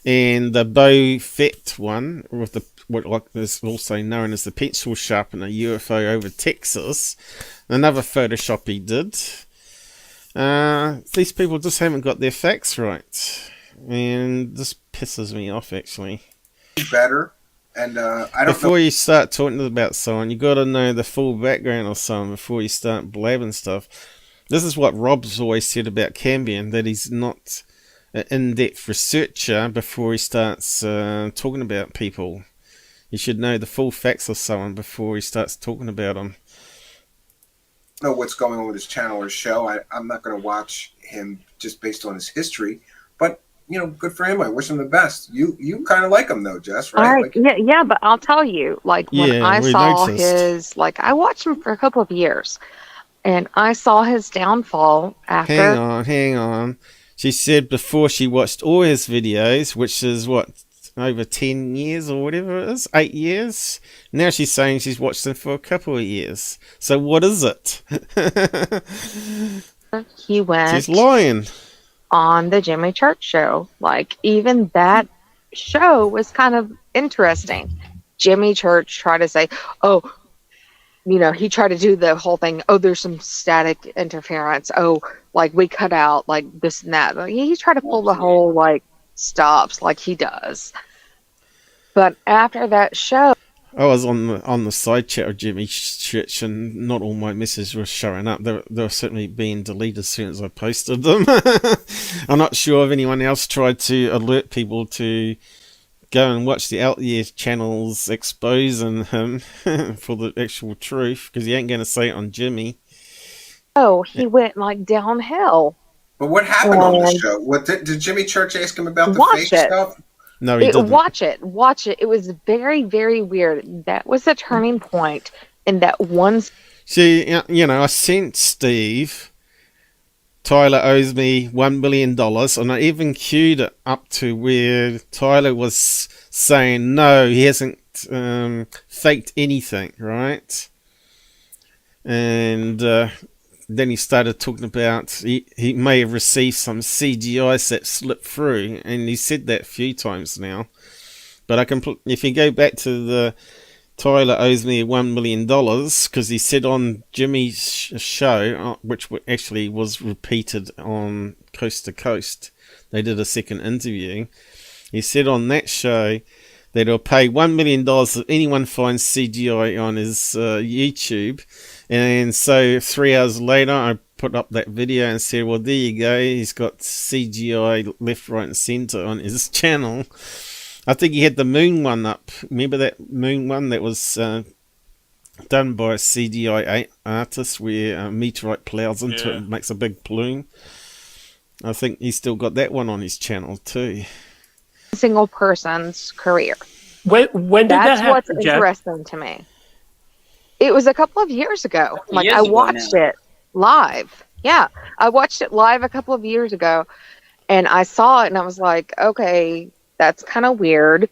and the Bo Fett one with the what like is also known as the pencil sharpener UFO over Texas. Another Photoshop he did. These people just haven't got their facts right, and this pisses me off actually. Better. And I don't before you start talking about someone, you got to know the full background of someone before you start blabbing stuff. This is what Rob's always said about Cambian, that he's not an in-depth researcher before he starts talking about people. You should know the full facts of someone before he starts talking about them. know what's going on with his channel or show. I'm not going to watch him just based on his history, but you know, good for him. I wish him the best. You kind of like him though, Jess, right? All right. Like, Yeah, but I'll tell you, like when I saw his, like I watched him for a couple of years, and I saw his downfall after. Hang on. She said before she watched all his videos, which is what, over 10 years or whatever it is, 8 years. Now she's saying she's watched them for a couple of years. So what is it? He went. She's lying. On the Jimmy Church show. Like, even that show was kind of interesting. Jimmy Church tried to say, oh, you know, he tried to do the whole thing, oh, there's some static interference. Oh, like, we cut out, like, this and that. Like, he tried to pull the whole, like, stops like he does. But after that show... I was on the side chat of Jimmy Church, and not all my messages were showing up. They were certainly being deleted as soon as I posted them. I'm not sure if anyone else tried to alert people to go and watch the Out There channels exposing him for the actual truth, because he ain't going to say it on Jimmy. Oh, he went like downhill. But what happened on the show? What did Jimmy Church ask him about the fake stuff? No, he didn't. Watch it. It was very, very weird. That was a turning point in that one. See, you know, I sent Steve, Tyler owes me $1 million, and I even queued it up to where Tyler was saying, no, he hasn't faked anything, right? And then he started talking about he may have received some CGIs that slipped through, and he said that a few times now. But I can, if you go back to the Tyler owes me $1 million, because he said on Jimmy's show, which actually was repeated on Coast to Coast, they did a second interview. He said on that show that he'll pay $1 million if anyone finds CGI on his YouTube. And so 3 hours later, I put up that video and said, well, there you go. He's got CGI left, right, and center on his channel. I think he had the moon one up. Remember that moon one that was done by a CGI artist where a meteorite plows into it and makes a big plume? I think he's still got that one on his channel too. Single person's career. When did that happen, That's what's interesting to me. It was a couple of years ago. Like, I watched it live. Yeah, I watched it live a couple of years ago, and I saw it, and I was like, okay, that's kind of weird.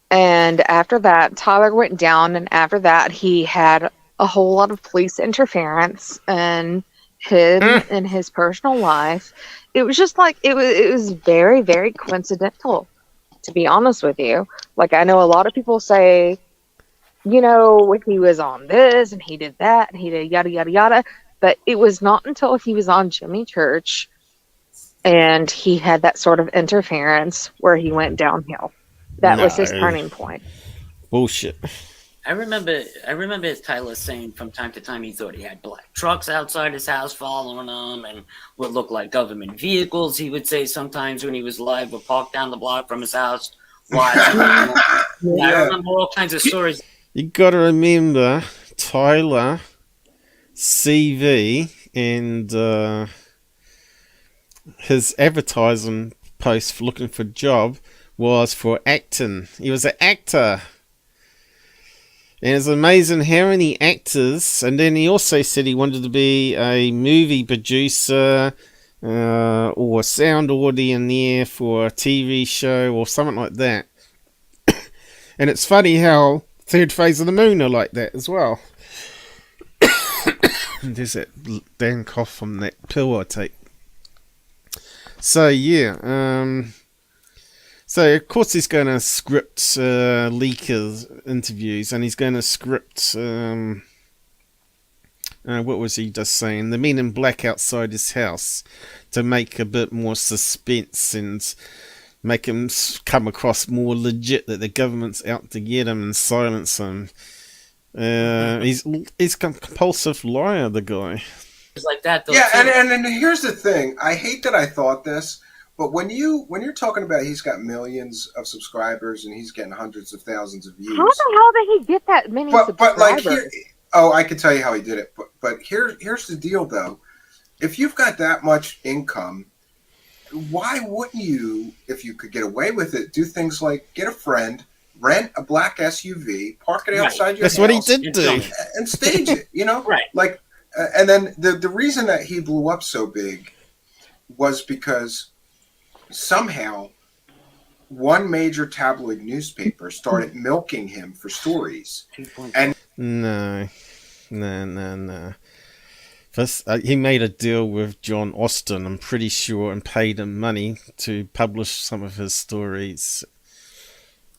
And after that, Tyler went down, and after that, he had a whole lot of police interference and him in his personal life. It was just like, it was very, very coincidental, to be honest with you. Like, I know a lot of people say, you know, he was on this and he did that and he did yada, yada, yada. But it was not until he was on Jimmy Church and he had that sort of interference where he went downhill. That was his turning point. Bullshit. I remember as Tyler saying from time to time he thought he had black trucks outside his house following him and what looked like government vehicles. He would say sometimes when he was live were parked down the block from his house. I remember all kinds of stories. You got to remember, Tyler, CV, and his advertising post for looking for a job was for acting. He was an actor. And it's amazing how many actors, and then he also said he wanted to be a movie producer or sound auditor for a TV show or something like that. And it's funny how third phase of the moon are like that as well. There's that damn cough from that pill I take. So yeah, so of course he's going to script leakers interviews, and he's going to script what was he just saying? The men in black outside his house, to make a bit more suspense and make him come across more legit, that the government's out to get him and silence him. He's a compulsive liar, the guy. It's like that, though. Yeah, and here's the thing. I hate that I thought this, but when you're talking about he's got millions of subscribers and he's getting hundreds of thousands of views. How the hell did he get that many subscribers? But like I can tell you how he did it. But here's the deal, though. If you've got that much income, why wouldn't you, if you could get away with it, do things like get a friend, rent a black SUV, park it outside your house. That's what he did do. And stage it, you know? Right. Like, and then the reason that he blew up so big was because somehow one major tabloid newspaper started milking him for stories. And No. First, he made a deal with John Austin, I'm pretty sure, and paid him money to publish some of his stories.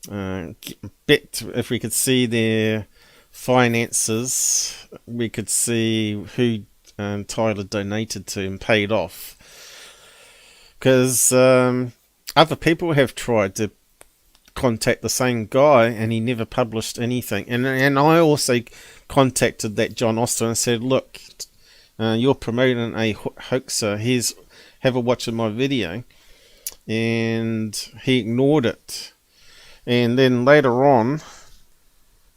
Bet if we could see their finances, we could see who Tyler donated to and paid off. Because other people have tried to contact the same guy and he never published anything. And I also contacted that John Austin and said, look, you're promoting a hoaxer. Have a watch of my video. And he ignored it. And then later on,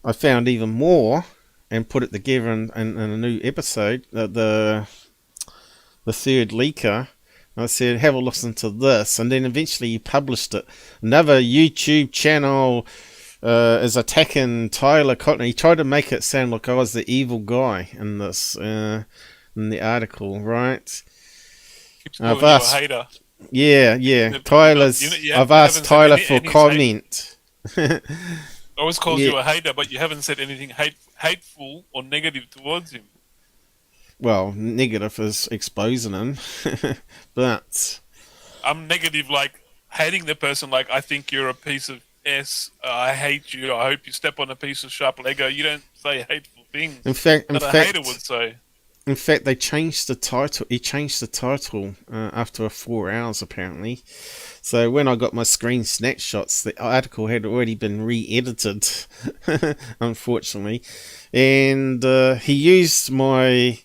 I found even more and put it together in a new episode, the third leaker. I said, have a listen to this. And then eventually he published it. Another YouTube channel is attacking Tyler Cotton. He tried to make it sound like I was the evil guy in this, in the article, right? I've asked, you a hater. Yeah. Tyler's. I've asked Tyler for comment. Always calls you a hater, but you haven't said anything hateful or negative towards him. Well, negative is exposing him, but I'm negative, like hating the person. Like, I think you're a piece of S. I hate you. I hope you step on a piece of sharp Lego. You don't say hateful things. In fact, a hater would say. In fact, they changed the title. He changed the title after 4 hours, apparently. So when I got my screen snapshots, the article had already been re-edited, unfortunately. And he used my...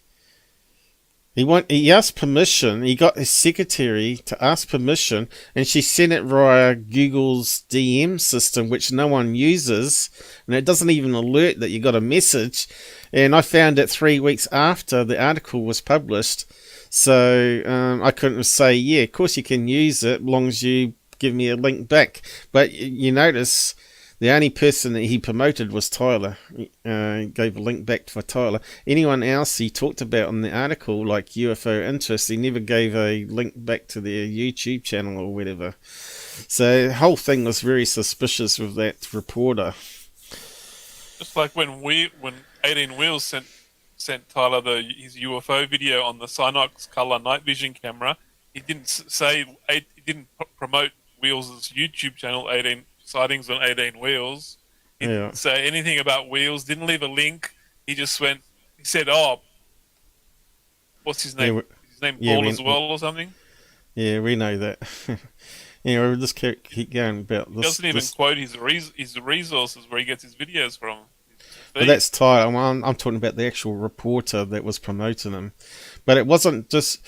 He asked permission. He got his secretary to ask permission, and she sent it via Google's DM system, which no one uses, and it doesn't even alert that you got a message. And I found it 3 weeks after the article was published, so I couldn't say, yeah, of course you can use it, as long as you give me a link back. But you notice the only person that he promoted was Tyler. Gave a link back for Tyler. Anyone else he talked about in the article, like UFOofInterest, he never gave a link back to their YouTube channel or whatever. So the whole thing was very suspicious with that reporter. Just like when 18 Wheels sent Tyler his UFO video on the Synox Color night vision camera, he didn't promote Wheels' YouTube channel 18 Sightings on 18 Wheels. He didn't say anything about Wheels, didn't leave a link. He just he said, oh, what's his name? His name Paul as well or something? Yeah, we know that. We'll just keep going about this. He doesn't even quote his resources where he gets his videos from. But that's Tyler. I'm talking about the actual reporter that was promoting him. But it wasn't just...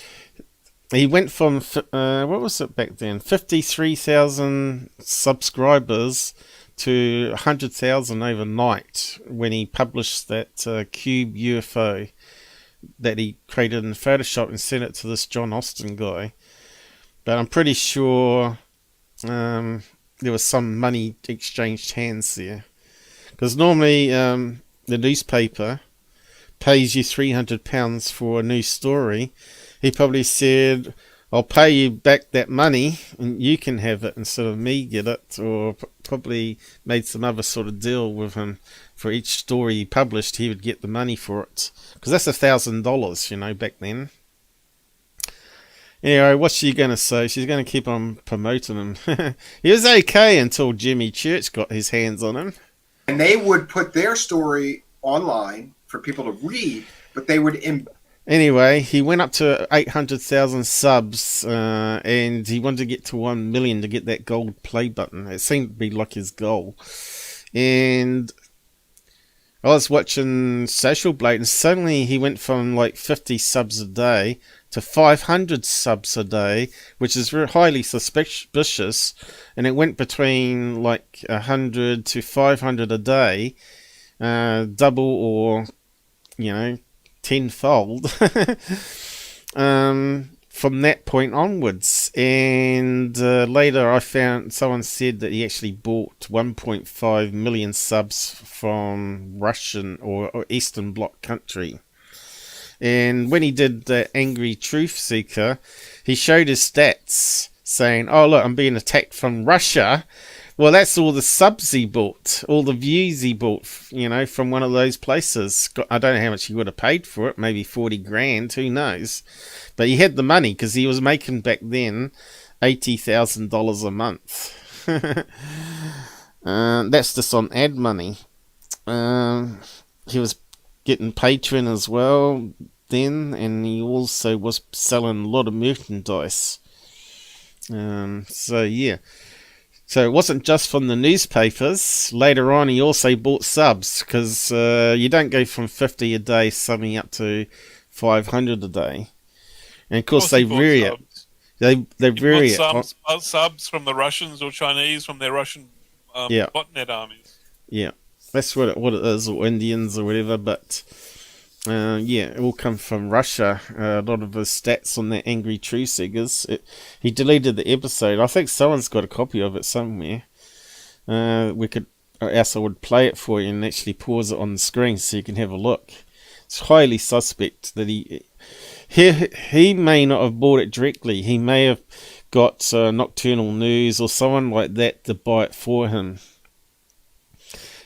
He went from, what was it back then, 53,000 subscribers to 100,000 overnight when he published that cube UFO that he created in Photoshop and sent it to this John Austin guy. But I'm pretty sure there was some money exchanged hands there. Because normally the newspaper pays you £300 for a new story. He probably said, I'll pay you back that money and you can have it instead of me get it, or probably made some other sort of deal with him. For each story he published, he would get the money for it, because that's $1,000, you know, back then. Anyway, what's she going to say? She's going to keep on promoting him. He was okay until Jimmy Church got his hands on him. And they would put their story online for people to read, but they would... Anyway, he went up to 800,000 subs, and he wanted to get to 1 million to get that gold play button. It seemed to be like his goal. And I was watching Social Blade, and suddenly he went from like 50 subs a day to 500 subs a day, which is very highly suspicious. And it went between like 100 to 500 a day, double or, you know, tenfold from that point onwards. And later I found someone said that he actually bought 1.5 million subs from Russian or Eastern Bloc country. And when he did the Angry Truth Seeker, he showed his stats saying, oh look, I'm being attacked from Russia. Well, that's all the subs he bought, all the views he bought, you know, from one of those places. I don't know how much he would have paid for it, maybe 40 grand, who knows. But he had the money because he was making back then $80,000 a month. That's just on ad money. He was getting Patreon as well then, and he also was selling a lot of merchandise. So, yeah. So it wasn't just from the newspapers. Later on, he also bought subs, because you don't go from 50 a day summing up to 500 a day. And of course they vary it. They vary it. Subs from the Russians or Chinese from their Russian botnet armies. Yeah, that's what it is, or Indians or whatever. But it all come from Russia. A lot of his stats on that Angry True Seekers. He deleted the episode. I think someone's got a copy of it somewhere. Else I would play it for you and actually pause it on the screen so you can have a look. It's highly suspect that he may not have bought it directly. He may have got Nocturnal News or someone like that to buy it for him.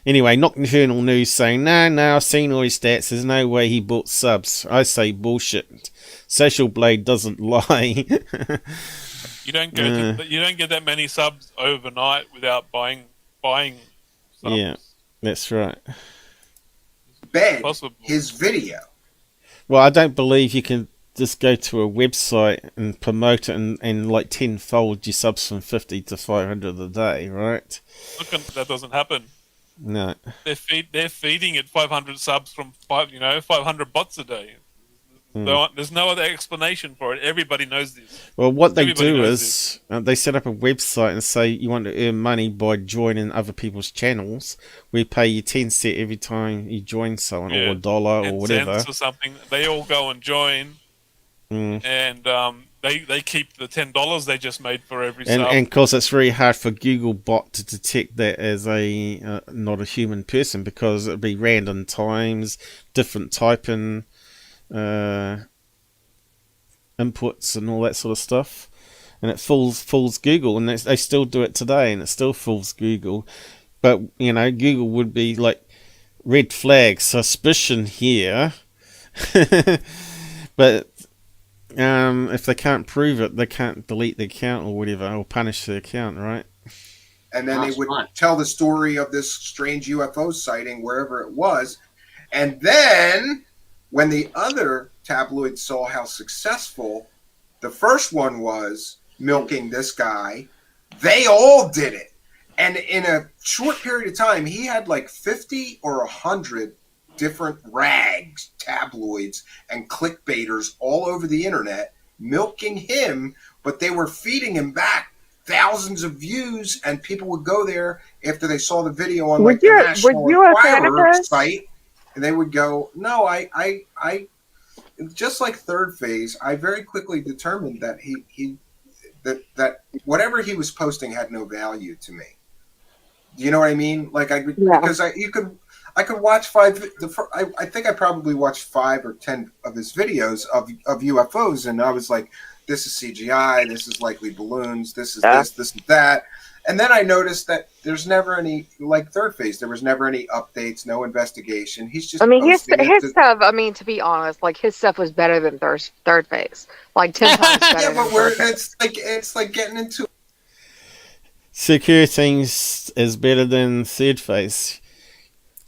Anyway, Nocturnal News saying, no, I've seen all his stats. There's no way he bought subs. I say bullshit. Social Blade doesn't lie. You don't get that many subs overnight without buying subs. Yeah, that's right. Bed his video. Well, I don't believe you can just go to a website and promote it and like tenfold your subs from 50 to 500 a day, right? That doesn't happen. No. They're feeding it 500 subs from 500 bots a day. There's no other explanation for it. Everybody knows this. Well, what they do is they set up a website and say you want to earn money by joining other people's channels. We pay you 10 cents every time you join someone, or $1 or whatever. Or something. They all go and join, and they keep the $10 they just made for every sub. And of course, it's very hard for Google bot to detect that as a not a human person, because it'd be random times, different typing. Inputs and all that sort of stuff, and it fools Google, and they still do it today, and it still fools Google. But Google would be like, red flag, suspicion here. But if they can't prove it, they can't delete the account or whatever, or punish the account, right? And then they would tell the story of this strange UFO sighting wherever it was, and then when the other tabloids saw how successful the first one was milking this guy, they all did it. And in a short period of time, he had like 50 or 100 different rags, tabloids, and clickbaiters all over the internet milking him, but they were feeding him back thousands of views, and people would go there after they saw the video on the National Enquirer site. And they would go, no, I just like Third Phase, I very quickly determined that that whatever he was posting had no value to me. Do you know what I mean? Like because I could watch I think I probably watched 5 or 10 of his videos of UFOs, and I was like, this is CGI, this is likely balloons, this is this is that. And then I noticed that there's never any, like Third Phase, there was never any updates, no investigation. He's just his stuff, to be honest, like his stuff was better than Third Phase. Like 10 times better. Yeah, but it's like getting into Secureteam is better than Third Phase.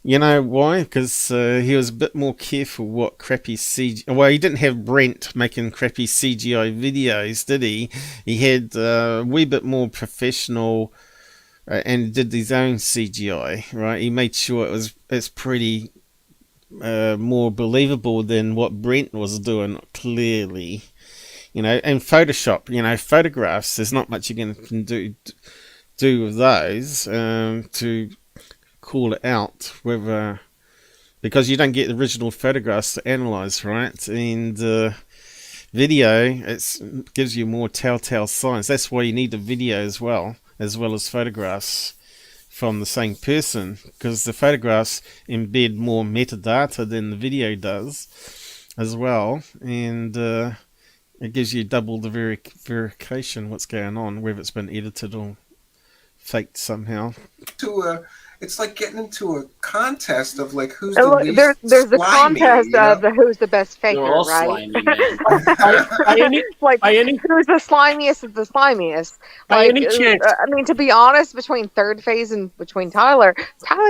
You know why? Because he was a bit more careful what crappy CGI... Well, he didn't have Brent making crappy CGI videos, did he? He had a wee bit more professional and did his own CGI, right? He made sure it's pretty more believable than what Brent was doing, clearly. You know, and Photoshop, photographs, there's not much you can do with those to call it out, whether because you don't get the original photographs to analyze, right? And video, it gives you more telltale signs. That's why you need the video as well as photographs from the same person, because the photographs embed more metadata than the video does as well, and it gives you double the verification what's going on, whether it's been edited or faked somehow. It's like getting into a contest of like who's the least there's a slimy, contest of who's the best faker, They're all right? slimy, man. Who's the slimiest of the slimiest? By any chance, to be honest, between Third Phase and between Tyler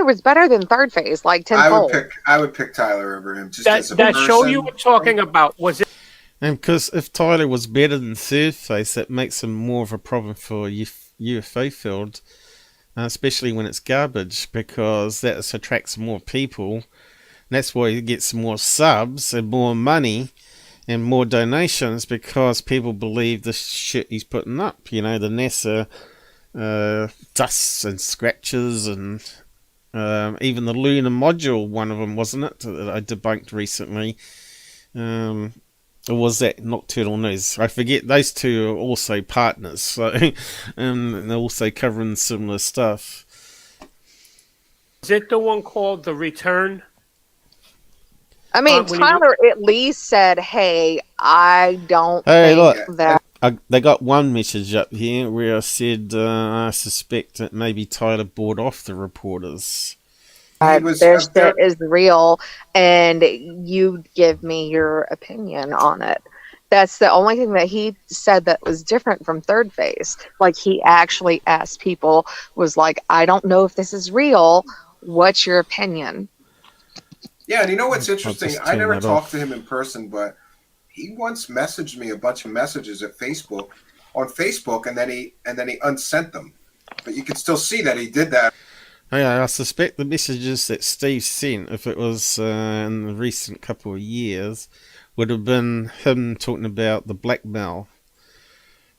was better than Third Phase, like tenfold. I would pick Tyler over him. Just as a that person. show you were talking about, was it? And because if Tyler was better than Third Phase, that makes him more of a problem for UFO field. Especially when it's garbage, because that attracts more people. And that's why he gets more subs and more money and more donations, because people believe the shit he's putting up. The NASA dusts and scratches, and even the lunar module, one of them, wasn't it, that I debunked recently? Or was that Nocturnal News? I forget. Those two are also partners, so they're also covering similar stuff. Is it the one called The Return? Tyler at least said, "Hey, I don't think that." They got one message up here where I said I suspect that maybe Tyler bought off the reporters. Their shit is real, and you give me your opinion on it. That's the only thing that he said that was different from Third Phase. Like, he actually asked people, was like, I don't know if this is real. What's your opinion? Yeah, and you know what's interesting? I never talked to him in person, but he once messaged me a bunch of messages on Facebook, and then he unsent them. But you can still see that he did that. Yeah, I suspect the messages that Steve sent, if it was in the recent couple of years, would have been him talking about the blackmail.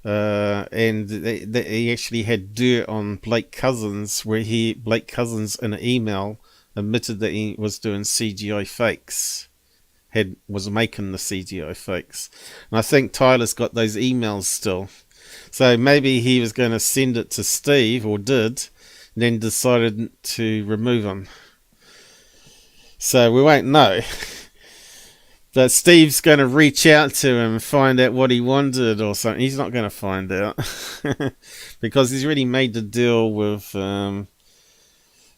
And that he actually had dirt on Blake Cousins, where Blake Cousins in an email admitted that he was doing CGI fakes. Was making the CGI fakes. And I think Tyler's got those emails still. So maybe he was going to send it to Steve, or did, then decided to remove him. So we won't know. But Steve's going to reach out to him and find out what he wanted or something. He's not going to find out. Because he's already made the deal with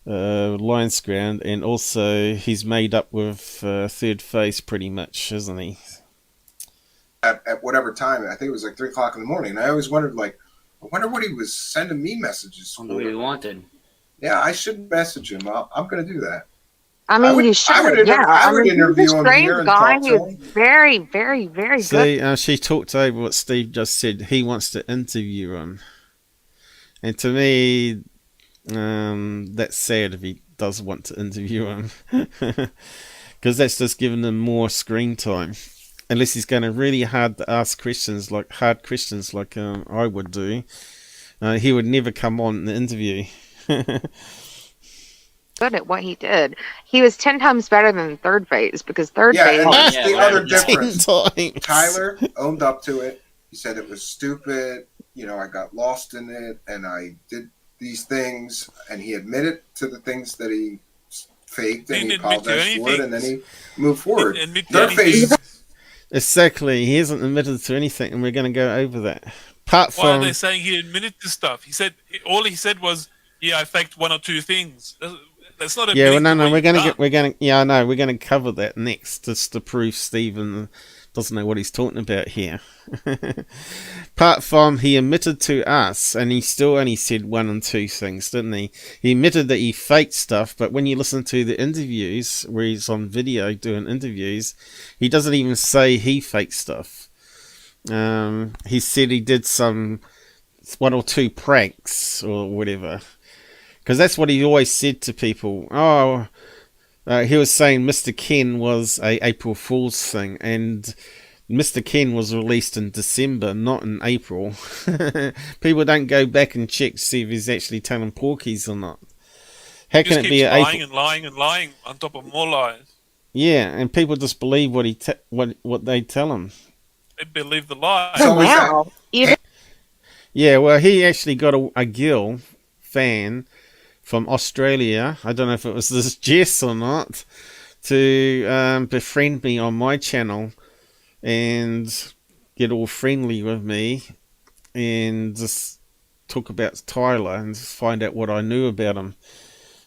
Lions Ground, and also he's made up with Third Phase pretty much, isn't he? At whatever time. I think it was like 3 o'clock in the morning. And I always wondered, like, I wonder what he was sending me messages for. What he wanted. Yeah, I should message him. I'm going to do that. You should. I would interview him here and talk to him. Very, very, very good. She talked over what Steve just said. He wants to interview him. And to me, that's sad if he does want to interview him. Because that's just giving him more screen time. Unless he's going to really hard questions like I would do. He would never come on the interview. Good at what he did. He was 10 times better than Third Phase, because Third Phase. And that's the other difference. 10 times. Tyler owned up to it. He said it was stupid. I got lost in it, and I did these things, and he admitted to the things that he faked, and he apologized for it, and then he moved forward. Third Phase. Exactly. He hasn't admitted to anything, and we're going to go over that. Apart Why are from they saying he admitted to stuff? He said all he said was, "Yeah, I faked one or two things." That's not yeah, well, admitting to what we're going to yeah, I know we're going to cover that next, just to prove Stephen doesn't know what he's talking about here. Apart from he admitted to us, and he still only said one and two things, didn't he? He admitted that he faked stuff, but when you listen to the interviews where he's on video doing interviews, he doesn't even say he faked stuff. He said he did some one or two pranks or whatever, because that's what he always said to people. He was saying Mr. Ken was a April Fool's thing, and Mr. Ken was released in December, not in April. People don't go back and check to see if he's actually telling porkies or not. How can it be lying and lying and lying on top of more lies? Yeah, and people just believe what they tell him. They believe the lie. Wow. Yeah, well, he actually got a girl fan from Australia, I don't know if it was this Jess or not, to befriend me on my channel and get all friendly with me and just talk about Tyler and find out what I knew about him.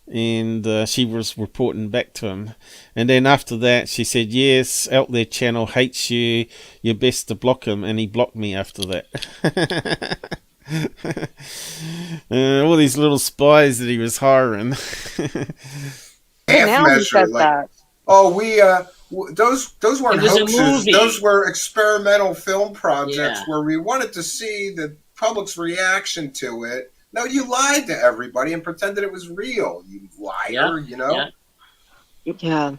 And she was reporting back to him. And then after that, she said, yes, out there channel hates you, you're best to block him. And he blocked me after that. All these little spies that he was hiring. Half measure, like, those weren't hoaxes. Those were experimental film projects where we wanted to see the public's reaction to it. No, you lied to everybody and pretended it was real. You liar, you know? Yeah.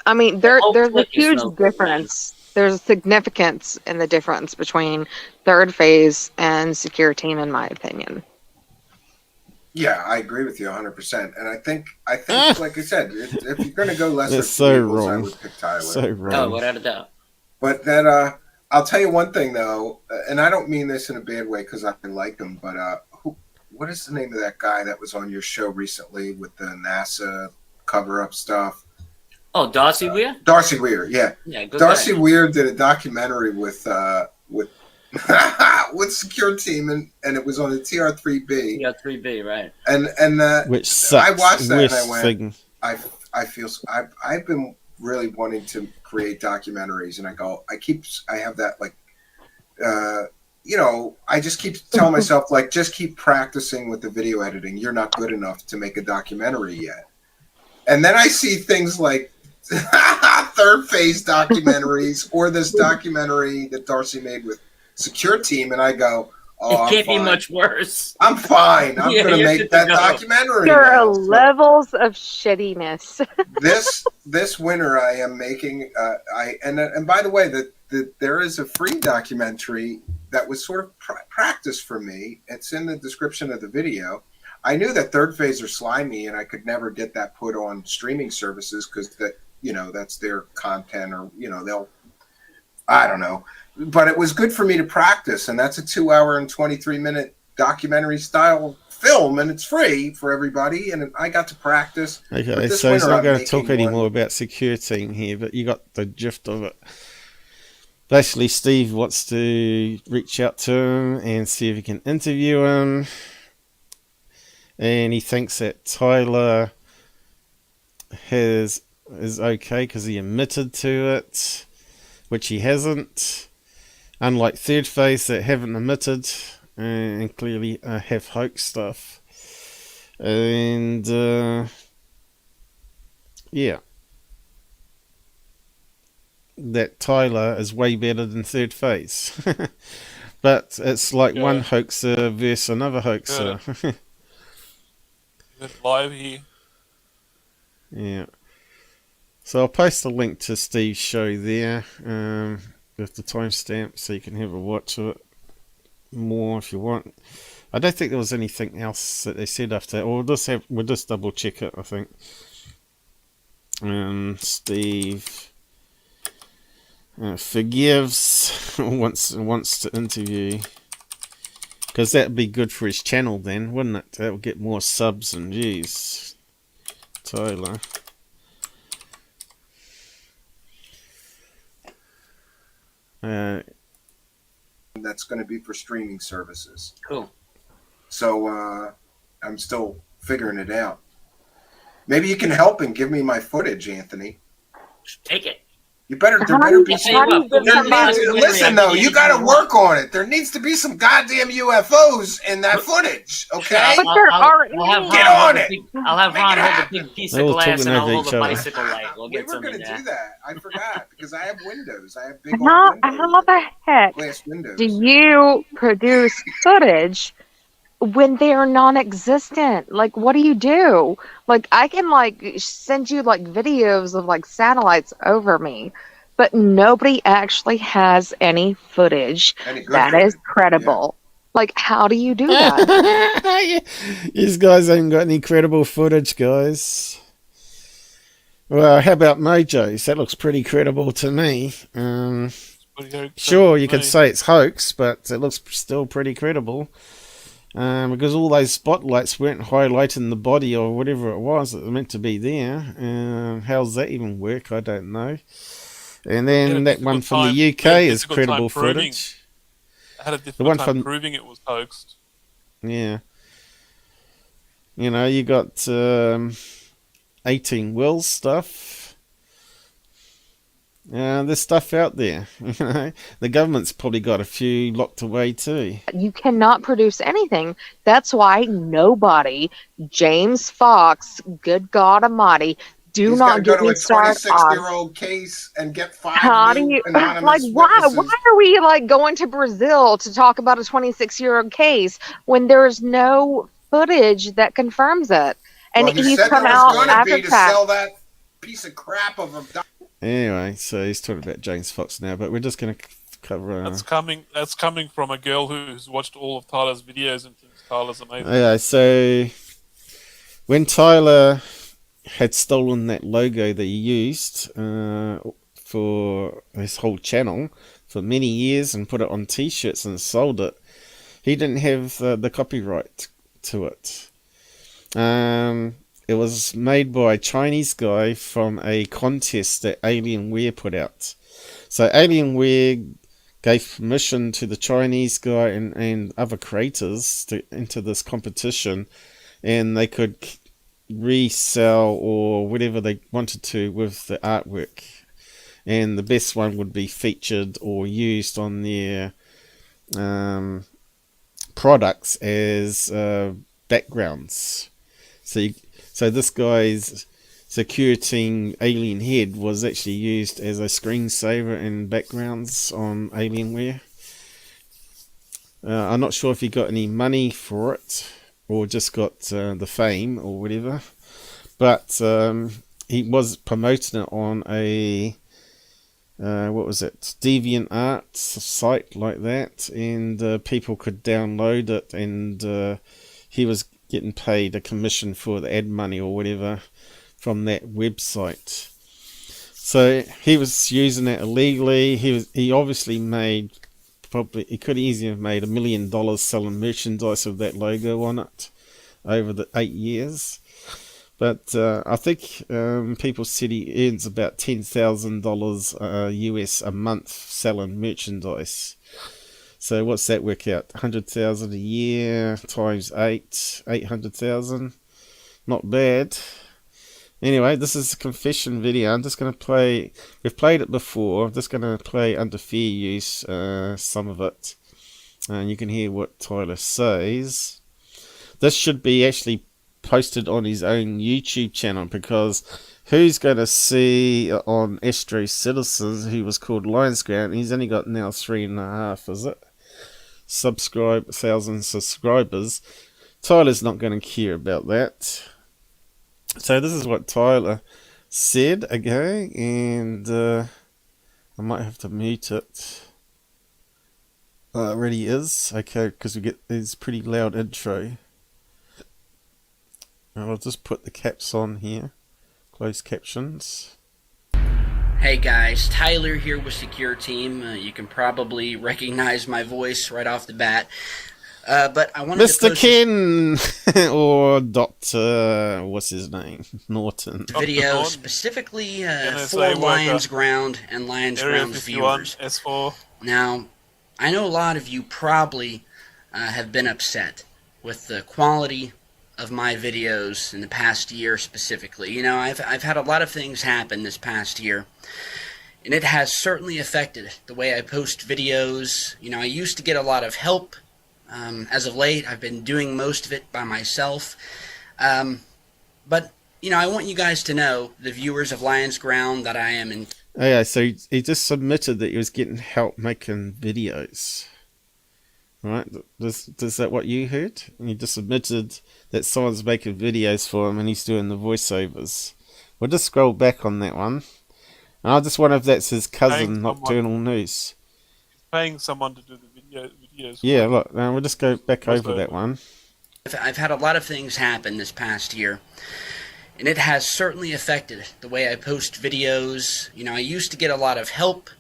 I mean, there's a huge difference. There's a significance in the difference between Third Phase and Secureteam, in my opinion. Yeah, I agree with you 100%. And I think, like I said, if you're going to go lesser that's so evils, wrong. I would pick Tyler. So wrong. Oh, without a doubt. But then, I'll tell you one thing though, and I don't mean this in a bad way because I like him, but what is the name of that guy that was on your show recently with the NASA cover-up stuff? Oh, Darcy Weir? Darcy Weir, yeah. Darcy Weir did a documentary with Secureteam, and it was on the TR3B. TR3B, right. And which sucks. I watched that and I went, thing. I've been really wanting to create documentaries, and I have that, like, I just keep telling myself, like, just keep practicing with the video editing. You're not good enough to make a documentary yet. And then I see things like Third Phase documentaries or this documentary that Darcy made with Secureteam, and I go, it can't be much worse. I'm fine. I'm going to make that documentary. There are levels of shittiness. this winter I am making, and by the way, there is a free documentary that was sort of practice for me. It's in the description of the video. I knew that Third Phase are slimy, and I could never get that put on streaming services because that's their content, or I don't know. But it was good for me to practice, and that's a 2-hour and 23-minute documentary style film, and it's free for everybody. And I got to practice. Okay, so he's not going to talk anymore about Secureteam here, but you got the gist of it. Basically, Steve wants to reach out to him and see if he can interview him. And he thinks that Tyler is okay because he admitted to it, which he hasn't. Unlike Third Phase that haven't admitted and clearly have hoax stuff. And that Tyler is way better than Third Phase. But it's like one hoaxer versus another hoaxer. Live here. Yeah. So I'll post a link to Steve's show there with the timestamp so you can have a watch of it more if you want. I don't think there was anything else that they said after that. We'll just double check it, I think. Steve forgives wants to interview, because that'd be good for his channel then, wouldn't it? That would get more subs, and geez, Tyler. That's going to be for streaming services. Cool. So I'm still figuring it out. Maybe you can help and give me my footage, Anthony. Take it. You better. There better be. Listen, though, you got to work on it. There needs to be some goddamn UFOs in that footage, okay? But there are. Get on it. I'll have Ron hold a big piece of glass and I'll hold a bicycle light. We'll We get were some going in to there. do that. I forgot because I have windows. I have big old windows. How the heck Glass windows. do you produce footage when they are non-existent? Like, what do you do? Like, I can like send you like videos of like satellites over me, but nobody actually has any footage that is credible. Like, how do you do that? These guys ain't got any credible footage, guys. Well, how about Mojo's? That looks pretty credible to me. Sure, you could say it's hoax, but it looks still pretty credible. Because all those spotlights weren't highlighting the body or whatever it was that were meant to be there. How's that even work? I don't know. And then that one from the UK is credible footage. I had a difficult time proving it was hoaxed. Yeah. You know, you got 18 Wells stuff. There's stuff out there. You know, the government's probably got a few locked away too. You cannot produce anything. That's why nobody, James Fox, good God Almighty, do He's not get me started on. 26-year-old case and get 5 How do you like? Why are we like going to Brazil to talk about a 26-year-old case when there's no footage that confirms it? And well, he's come out after to sell that piece of crap of a. Anyway, so he's talking about James Fox now, but we're just going to cover. That's coming from a girl who's watched all of Tyler's videos and thinks Tyler's amazing. Yeah, so when Tyler had stolen that logo that he used for his whole channel for many years and put it on t-shirts and sold it, he didn't have the copyright to it. It was made by a Chinese guy from a contest that Alienware put out. So Alienware gave permission to the Chinese guy and other creators to enter this competition, and they could resell or whatever they wanted to with the artwork. And the best one would be featured or used on their products as backgrounds. So this guy's Secureteam alien head was actually used as a screensaver in backgrounds on Alienware. I'm not sure if he got any money for it or just got the fame or whatever, but he was promoting it on a DeviantArt site like that, and people could download it, and he was getting paid a commission for the ad money or whatever from that website. So he was using it illegally. He obviously made he could easily have made $1 million selling merchandise with that logo on it over the 8 years. But I think people said he earns about $10,000 US a month selling merchandise. So what's that work out? 100,000 a year times 800,000. Not bad. Anyway, this is a confession video. I'm just going to play. We've played it before. I'm just going to play under fair use some of it, and you can hear what Tyler says. This should be actually posted on his own YouTube channel, because who's going to see on Astro Citizens, who was called Lionsground, he's only got now 3.5, is it? 1,000 subscribers. Tyler's not going to care about that. So this is what Tyler said, okay, and I might have to mute it. It already is, okay, because we get this pretty loud intro. And I'll just put the caps on here, closed captions. Hey guys, Tyler here with Secureteam. You can probably recognize my voice right off the bat. But I wanted Mr. Ken or Dr. what's his name? Norton. Video specifically for Lions Ground and Lions Ground's viewers. S4. Now, I know a lot of you probably have been upset with the quality of my videos in the past year specifically. You know, I've had a lot of things happen this past year, and it has certainly affected the way I post videos. You know, I used to get a lot of help. As of late, I've been doing most of it by myself. But, you know, I want you guys to know, the viewers of Lion's Ground, that I am in... Oh yeah, so he just submitted that he was getting help making videos. Right? Is that what you heard? He just admitted that someone's making videos for him and he's doing the voiceovers. We'll just scroll back on that one. And I just wonder if that's his cousin, Nocturnal News. Paying someone to do the videos. Yeah, look, we'll just go back over that one. I've had a lot of things happen this past year, and it has certainly affected the way I post videos. You know, I used to get a lot of help.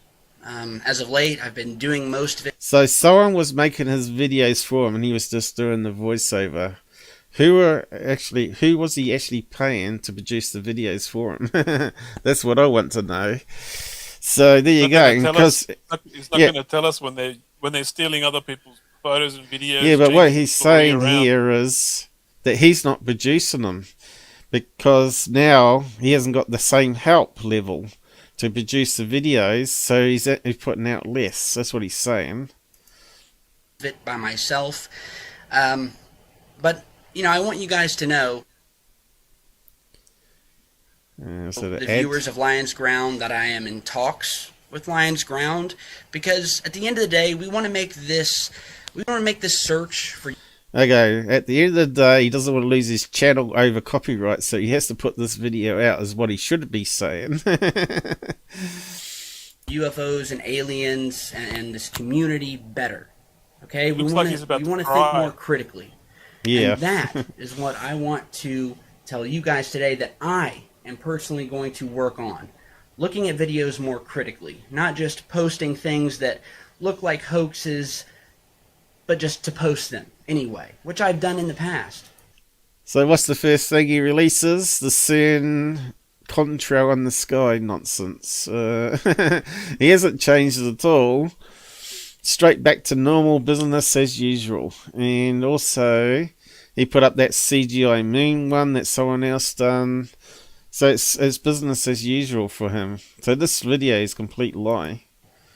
As of late, I've been doing most of it. So someone was making his videos for him and he was just doing the voiceover. Who was he actually paying to produce the videos for him? That's what I want to know. So there you go. Because it's not going to tell us when they're stealing other people's photos and videos. Yeah, but what he's saying here is that he's not producing them because now he hasn't got the same help level to produce the videos, so he's putting out less. That's what he's saying. It by myself, but you know, I want you guys to know, the viewers of Lion's Ground, that I am in talks with Lion's Ground, because at the end of the day, we want to make this search for. Okay, at the end of the day, he doesn't want to lose his channel over copyright, so he has to put this video out as what he should be saying. UFOs and aliens and this community better. Okay, we Looks want like he's about to to think cry. more critically. Yeah. And that is what I want to tell you guys today, that I am personally going to work on. Looking at videos more critically, not just posting things that look like hoaxes, but just to post them anyway, which I've done in the past. So what's the first thing he releases? The CERN contrail in the sky nonsense. He hasn't changed it at all. Straight back to normal business as usual. And also, he put up that CGI moon one that someone else done. So it's business as usual for him. So this video is a complete lie.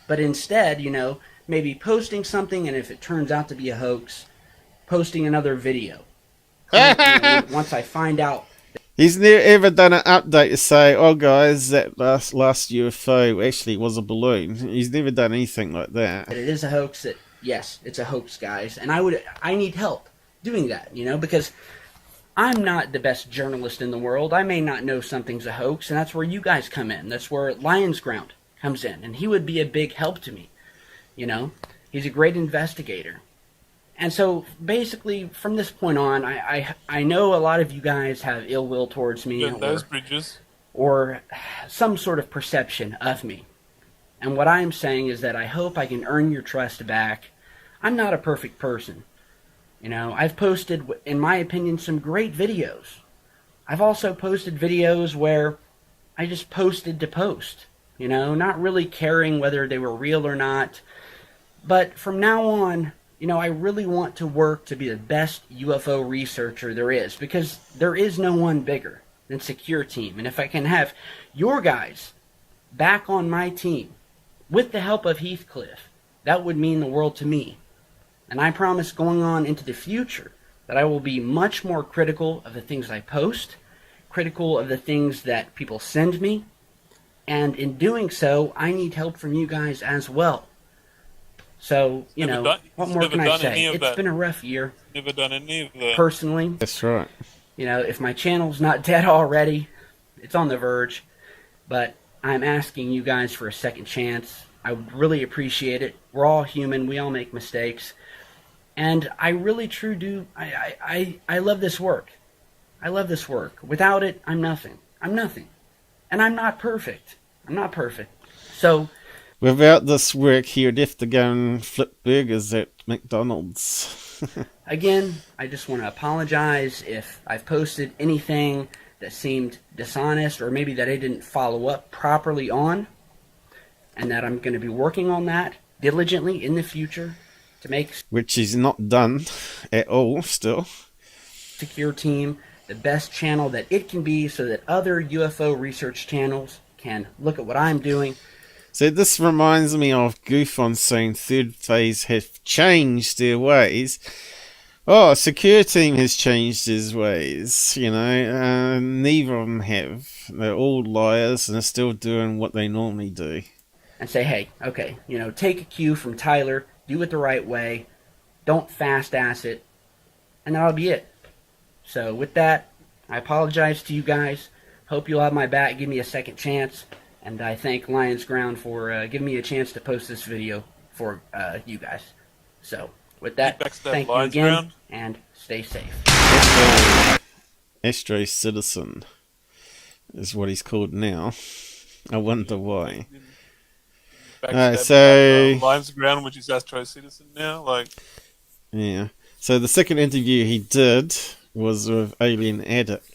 But instead, you know, maybe posting something, and if it turns out to be a hoax, posting another video. Once I find out. He's never ever done an update to say, oh guys, that last UFO actually was a balloon. He's never done anything like that. It is a hoax. Yes, it's a hoax, guys. And I need help doing that, you know, because I'm not the best journalist in the world. I may not know something's a hoax, and that's where you guys come in. That's where Lion's Ground comes in, and he would be a big help to me. You know, he's a great investigator. And so basically from this point on, I know a lot of you guys have ill will towards me, or some sort of perception of me. And what I'm saying is that I hope I can earn your trust back. I'm not a perfect person. You know, I've posted, in my opinion, some great videos. I've also posted videos where I just posted to post, you know, not really caring whether they were real or not. But from now on, you know, I really want to work to be the best UFO researcher there is, because there is no one bigger than Secureteam. And if I can have your guys back on my team with the help of Heathcliff, that would mean the world to me. And I promise going on into the future that I will be much more critical of the things I post, critical of the things that people send me, and in doing so, I need help from you guys as well. So, you know, what more can I say? It's been a rough year. Never done any of that. Personally. That's right. You know, if my channel's not dead already, it's on the verge. But I'm asking you guys for a second chance. I would really appreciate it. We're all human. We all make mistakes. And I really true do. I love this work. I love this work. Without it, I'm nothing. I'm nothing. And I'm not perfect. I'm not perfect. So... without this work, he would have to go and flip burgers at McDonald's. Again, I just want to apologize if I've posted anything that seemed dishonest, or maybe that I didn't follow up properly on, and that I'm going to be working on that. diligently in the future to make which he's not done at all still. Secureteam the best channel that it can be, so that other UFO research channels can look at what I'm doing. So this reminds me of Goof on saying third phase have changed their ways. Oh, Secureteam has changed his ways, you know. Neither of them have. They're all liars and are still doing what they normally do. And say, hey, okay, you know, take a cue from Tyler, do it the right way, don't fast-ass it, and that'll be it. So with that, I apologize to you guys. Hope you'll have my back, give me a second chance, and I thank Lions Ground for giving me a chance to post this video for you guys. So with that, thank you again, and stay safe. Astro Citizen is what he's called now. I wonder why. So Lions Ground, which is Astro Citizen now, like. Yeah. So the second interview he did was with Alien Addict,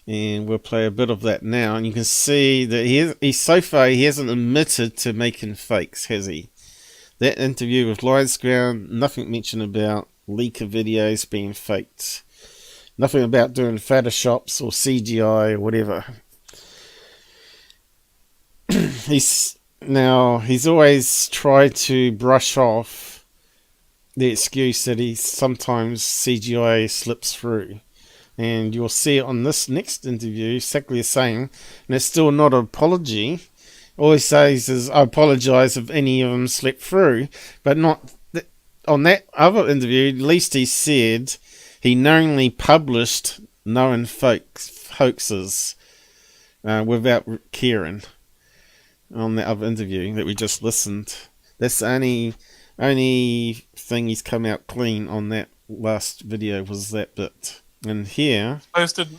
and we'll play a bit of that now. And you can see that he so far he hasn't admitted to making fakes, has he? That interview with Lions Ground, nothing mentioned about leaker videos being faked. Nothing about doing Photoshops or CGI or whatever. He's always tried to brush off the excuse that sometimes CGI slips through. And you'll see it on this next interview, exactly the same. And it's still not an apology. All he says is, I apologise if any of them slipped through. But not on that other interview, at least he said he knowingly published known hoaxes without caring. On that other interview that we just listened. That's the only thing he's come out clean on that last video was that bit. And here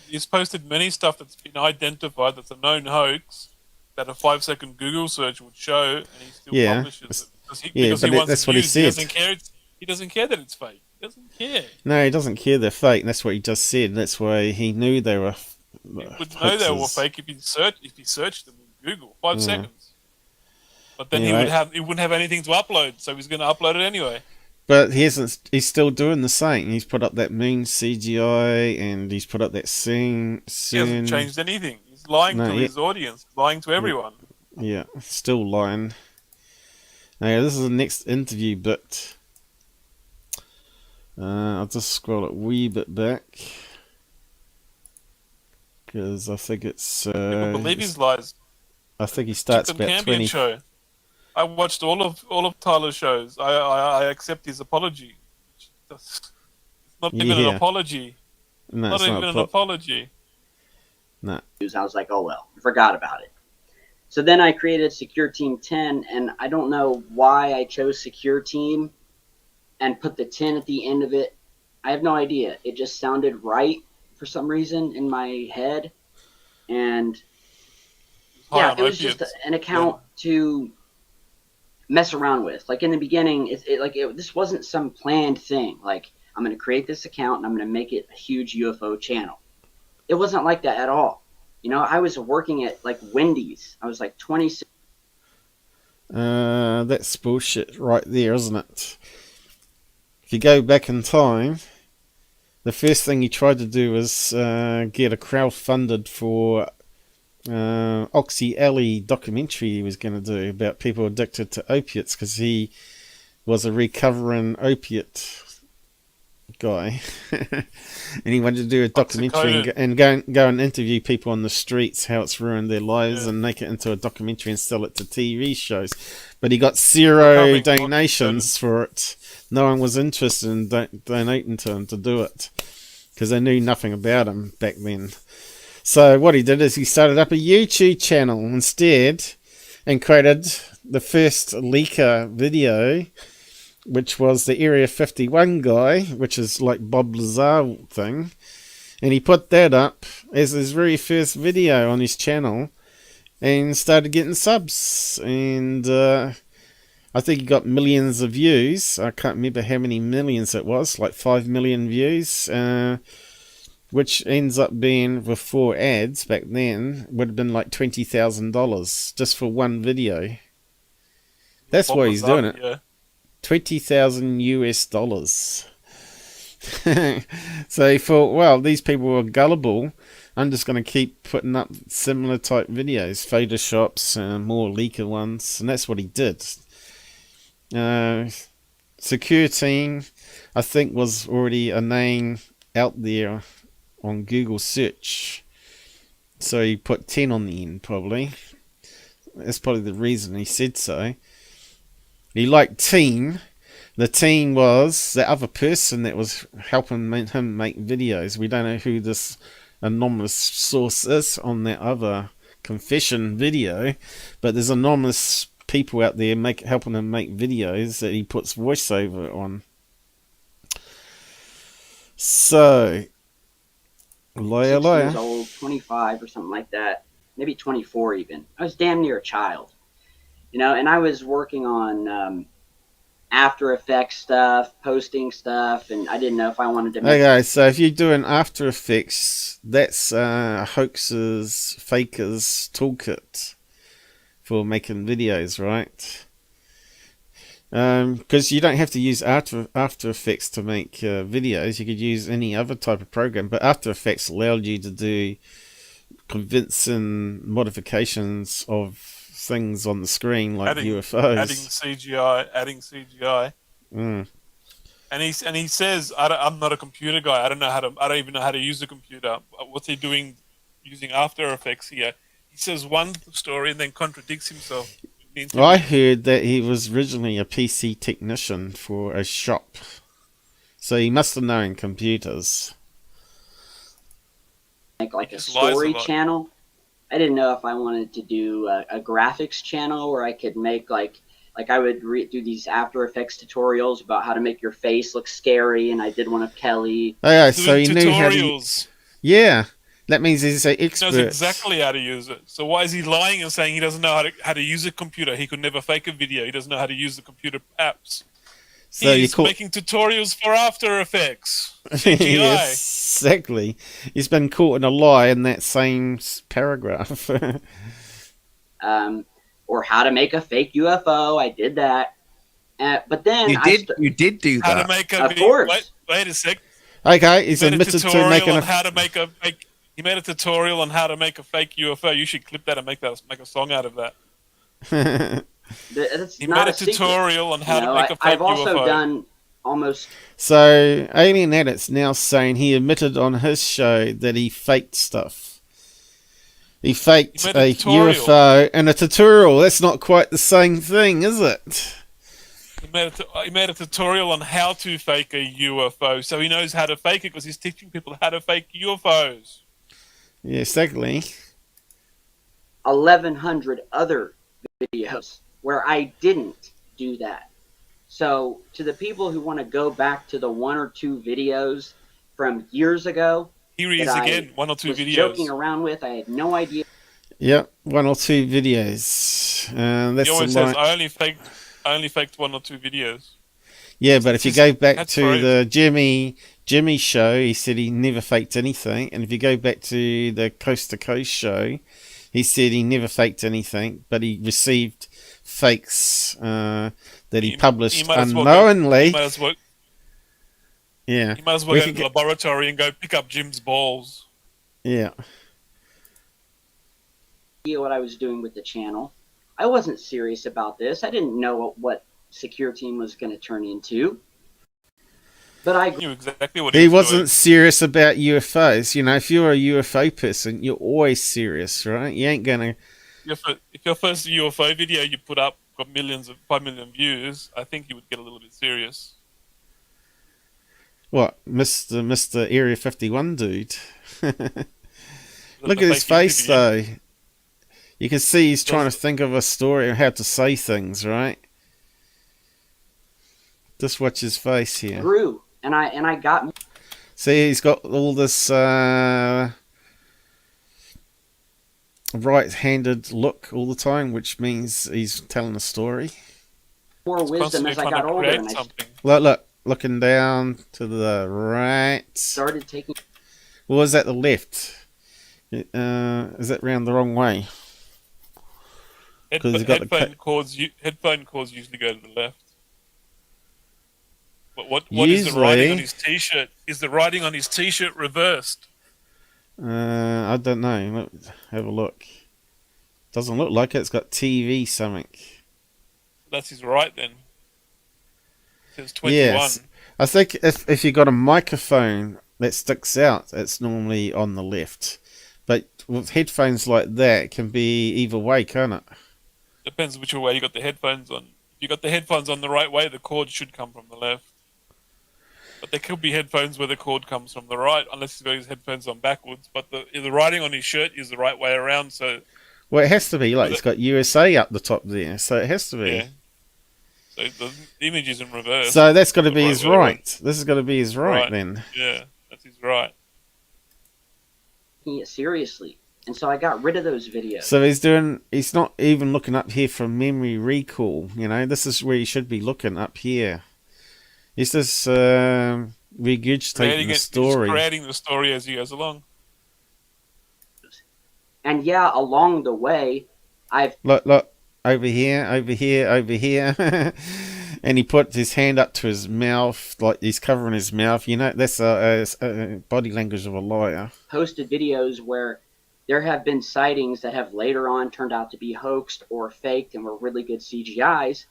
he's posted many stuff that's been identified that's a known hoax that a 5-second Google search would show, and he still publishes it because he wants that's what he said. He doesn't care that it's fake. He doesn't care. No, he doesn't care they're fake. And that's what he just said. That's why he knew they were. He would know they were fake if he searched them in Google 5 seconds. But then anyway, he wouldn't have anything to upload, so he's going to upload it anyway. But he's still doing the same. He's put up that mean CGI, and he's put up that scene. He hasn't changed anything. He's lying to his audience, lying to everyone. Yeah, still lying. Now, this is the next interview bit. I'll just scroll it a wee bit back. Because I think it's... People believe his lies. I think he starts about Cambian 20... show. I watched all of Tyler's shows. I accept his apology. It's not even an apology. No, not even an apology. No. I was like, oh well, I forgot about it. So then I created Secureteam 10, and I don't know why I chose Secureteam and put the 10 at the end of it. I have no idea. It just sounded right for some reason in my head. And yeah, it was just an account to mess around with. Like in the beginning, this wasn't some planned thing. Like, I'm going to create this account and I'm going to make it a huge UFO channel. It wasn't like that at all. You know, I was working at like Wendy's. I was like 26. That's bullshit right there, isn't it? If you go back in time, the first thing he tried to do was get a crowdfunded for Oxy Alley documentary he was going to do about people addicted to opiates, because he was a recovering opiate guy. And he wanted to do a documentary and go and interview people on the streets, how it's ruined their lives, and make it into a documentary and sell it to TV shows. But he got zero donations for it. No one was interested in donating to him to do it, because they knew nothing about him back then. So what he did is he started up a YouTube channel instead and created the first leaker video, which was the Area 51 guy, which is like Bob Lazar thing. And he put that up as his very first video on his channel and started getting subs. And I think he got millions of views. I can't remember how many millions it was, like 5 million views. Which ends up being, with 4 ads back then, would have been like $20,000 just for one video. That's why he's doing it. Yeah. $20,000 US. So he thought, well, these people are gullible. I'm just going to keep putting up similar type videos, Photoshops and more leaker ones, and that's what he did. Secureteam, I think, was already a name out there on Google search, so he put 10 on the end, probably. That's probably the reason he said so. He liked team. The team was the other person that was helping him make videos. We don't know who this anonymous source is on that other confession video, but there's anonymous people out there helping him make videos that he puts voiceover on. So, liar. Years old, 25 or something like that, maybe 24 even. I was damn near a child, you know, and I was working on After Effects stuff, posting stuff, and I didn't know if I wanted to make... Okay, so if you're doing After Effects, that's hoaxers, fakers toolkit for making videos, right? Because you don't have to use After Effects to make videos. You could use any other type of program, but After Effects allowed you to do convincing modifications of things on the screen, like UFOs. Adding CGI. Mm. And he says, I'm not a computer guy. I don't even know how to use a computer. What's he doing using After Effects here? He says one story and then contradicts himself. Well, I heard that he was originally a PC technician for a shop, so he must have known computers. Like a story channel. I didn't know if I wanted to do a graphics channel where I could make like I would do these After Effects tutorials about how to make your face look scary, and I did one of Kelly. Oh yeah, so he knew how to. Yeah, that means he's an expert. He knows exactly how to use it. So why is he lying and saying he doesn't know how to use a computer? He could never fake a video. He doesn't know how to use the computer apps. So he's making tutorials for After Effects. Yes, exactly. He's been caught in a lie in that same paragraph. Or how to make a fake UFO. I did that. But then you did do that. How to make a of course. Wait a sec. Okay, he's admitted to making how to make a fake. He made a tutorial on how to make a fake UFO. You should clip that and make a song out of that. He made a tutorial on how to make a fake I've also UFO. done almost... So, Alien Addict's now saying he admitted on his show that he faked stuff. He faked a UFO and a tutorial. That's not quite the same thing, is it? He made a tutorial on how to fake a UFO, so he knows how to fake it because he's teaching people how to fake UFOs. Yeah, exactly. 1,100 other videos where I didn't do that. So to the people who want to go back to the one or two videos from years ago, here he is again, one or two was videos. Joking around with, I had no idea. Yep, one or two videos. That's he always says, I only faked one or two videos. Yeah, but if you go back to the Jimmy show, he said he never faked anything. And if you go back to the Coast to Coast show, he said he never faked anything, but he received fakes that he published unknowingly. He might as well go to the laboratory and go pick up Jim's balls. Yeah. What I was doing with the channel. I wasn't serious about this. I didn't know what Secureteam was going to turn into. But I knew exactly what he wasn't serious about UFOs. You know, if you're a UFO person, you're always serious, right? You ain't gonna. If your first UFO video you put up got 5 million views, I think you would get a little bit serious. What, Mr. Area 51 dude? Look at his face, though. You can see he's trying to think of a story or how to say things, right? Just watch his face here. Grew, and I got. See, he's got all this right-handed look all the time, which means he's telling a story. More wisdom as I got older. And looking down to the right. Started taking. Or is that the left? Is that round the wrong way? Headphone cords usually go to the left. But what is the Usually- writing on his T-shirt? Is the writing on his T-shirt reversed? I don't know. Have a look. Doesn't look like it. It's got TV something. That's his right then. It says 21. Yes. I think if you got a microphone that sticks out, it's normally on the left. But with headphones like that, it can be either way, can't it? Depends which way you got the headphones on. If you got the headphones on the right way, the cord should come from the left. But there could be headphones where the cord comes from the right, unless he's got his headphones on backwards. But the writing on his shirt is the right way around, so... Well, it has to be. Like, it's got USA up the top there, so it has to be. Yeah. So the image is in reverse. So that's got to be right his right. This has got to be his right then. Yeah, that's his right. Yeah, seriously. And so I got rid of those videos. So he's not even looking up here for memory recall, you know. This is where he should be looking, up here. He's just regurgitating the story. He's creating the story as he goes along. And yeah, along the way, I've... Look, over here, over here, over here. And he put his hand up to his mouth, like he's covering his mouth. You know, that's a body language of a liar. Posted videos where there have been sightings that have later on turned out to be hoaxed or faked and were really good CGIs.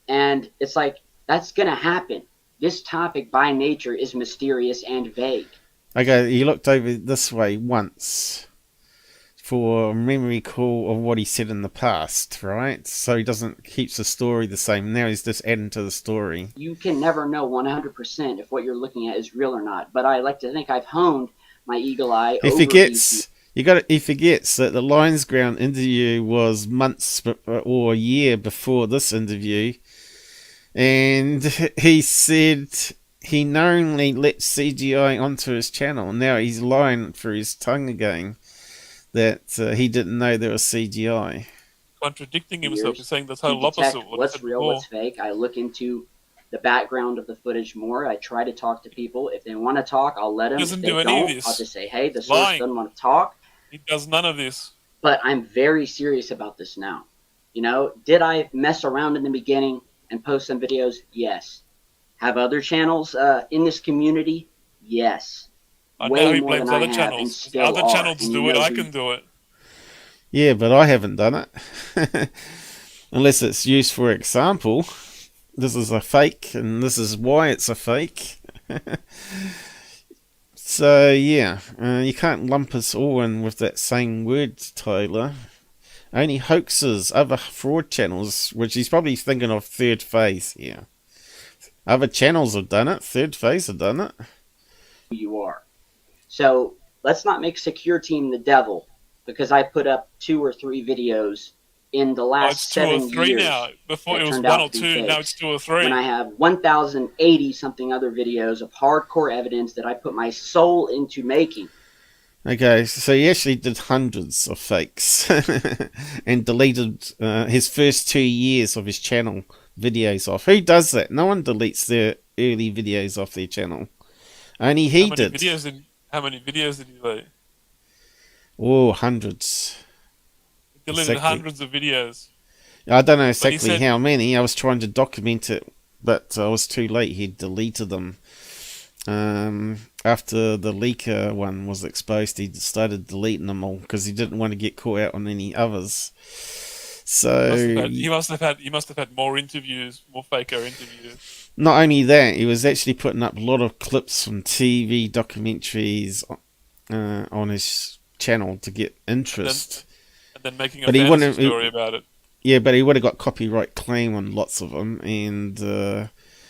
And it's like, that's going to happen. This topic by nature is mysterious and vague. Okay, he looked over this way once for memory call of what he said in the past, right? So he keeps the story the same. Now he's just adding to the story. You can never know 100% if what you're looking at is real or not. But I like to think I've honed my eagle eye. He forgets that the Lions Ground interview was months or a year before this interview. And he said he knowingly let CGI onto his channel. Now he's lying through his tongue again that he didn't know there was CGI. Contradicting himself. He's saying the total opposite of what what's real, what's fake. I look into the background of the footage more. I try to talk to people. If they want to talk, I'll let them. Doesn't if they do any of this. I'll just say, hey, the source doesn't want to talk. He does none of this. But I'm very serious about this now. You know, did I mess around in the beginning and post some videos? Yes. Have other channels in this community? Yes. I know he blames other channels. Other channels do it, I can do it. Yeah, but I haven't done it. Unless it's used for example. This is a fake, and this is why it's a fake. So, yeah. You can't lump us all in with that same word, Tyler. Only hoaxes, other fraud channels, which he's probably thinking of Third Phase here. Other channels have done it. Third Phase have done it. You are. So let's not make Secureteam the devil, because I put up 2 or 3 videos in the last 7 years. It's 2 or 3 now. Before it was 1 or 2, now it's 2 or 3. When I have 1,080 something other videos of hardcore evidence that I put my soul into making. Okay, so he actually did hundreds of fakes and deleted his first 2 years of his channel videos off. Who does that? No one deletes their early videos off their channel. Only he did. How many videos did he delete? Oh, hundreds. He deleted hundreds of videos. I don't know exactly how many. I was trying to document it, but I was too late. He deleted them. After the leaker one was exposed, he started deleting them all because he didn't want to get caught out on any others. So he must have had more interviews, more faker interviews. Not only that, he was actually putting up a lot of clips from TV documentaries on his channel to get interest. And then making a fantasy story about it. Yeah, but he would have got copyright claim on lots of them, and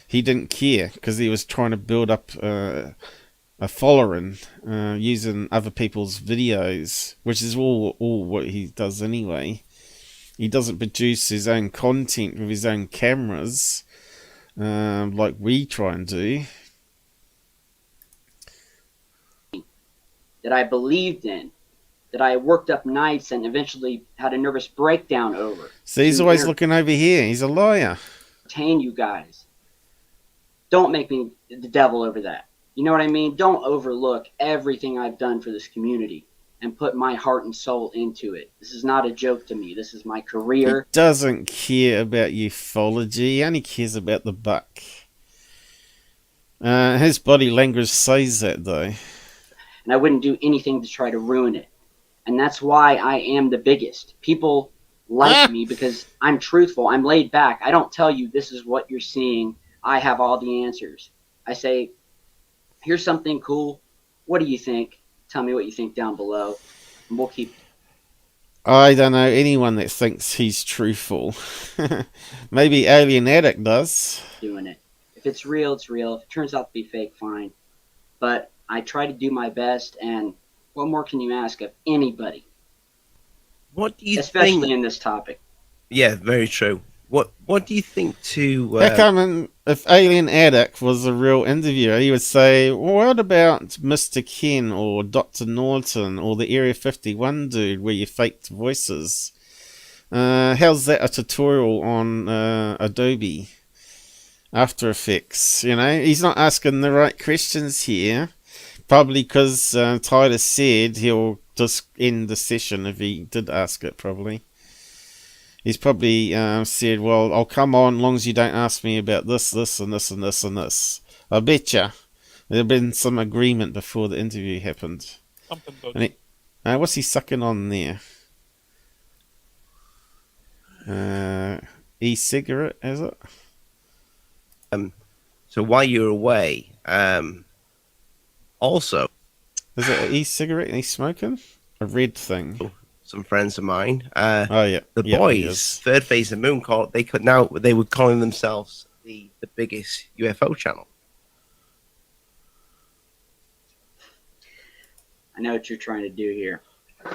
he didn't care because he was trying to build up a following using other people's videos, which is all what he does anyway. He doesn't produce his own content with his own cameras like we try and do. That I believed in, that I worked up nights and eventually had a nervous breakdown over. So he's always looking over here. He's a liar. Entertain you guys. Don't make me the devil over that. You know what I mean? Don't overlook everything I've done for this community. and put my heart and soul into it. This is not a joke to me. This is my He career. doesn't care about ufology. He only cares about the buck. His body language says that, though. And I wouldn't do anything to try to ruin it. And that's why I am the biggest. People like me because I'm truthful. I'm laid back. I don't tell you this is what you're seeing. I have all the answers. I say, here's something cool. What do you think? Tell me what you think down below. And we'll keep... I don't know anyone that thinks he's truthful. Maybe Alien Addict does. doing it. If it's real, it's real. If it turns out to be fake, fine. But I try to do my best, and what more can you ask of anybody? What do you Especially think? in this topic. Yeah, very true. What do you think to... How come if Alien Addict was a real interviewer, he would say, well, what about Mr. Ken or Dr. Norton or the Area 51 dude where you faked voices? How's that a tutorial on Adobe After Effects? You know, he's not asking the right questions here. Probably because Tyler said he'll just end the session if he did ask it, probably. He's probably said, well, I'll come on as long as you don't ask me about this, this, and this, and this, and this. I betcha. There had been some agreement before the interview happened. And what's he sucking on there? E-cigarette, is it? So while you're away, also... Is it an e-cigarette he's smoking? A red thing. Some friends of mine. Oh yeah, the boys, Third Phase of Moon, they were calling themselves the biggest UFO channel. I know what you're trying to do here.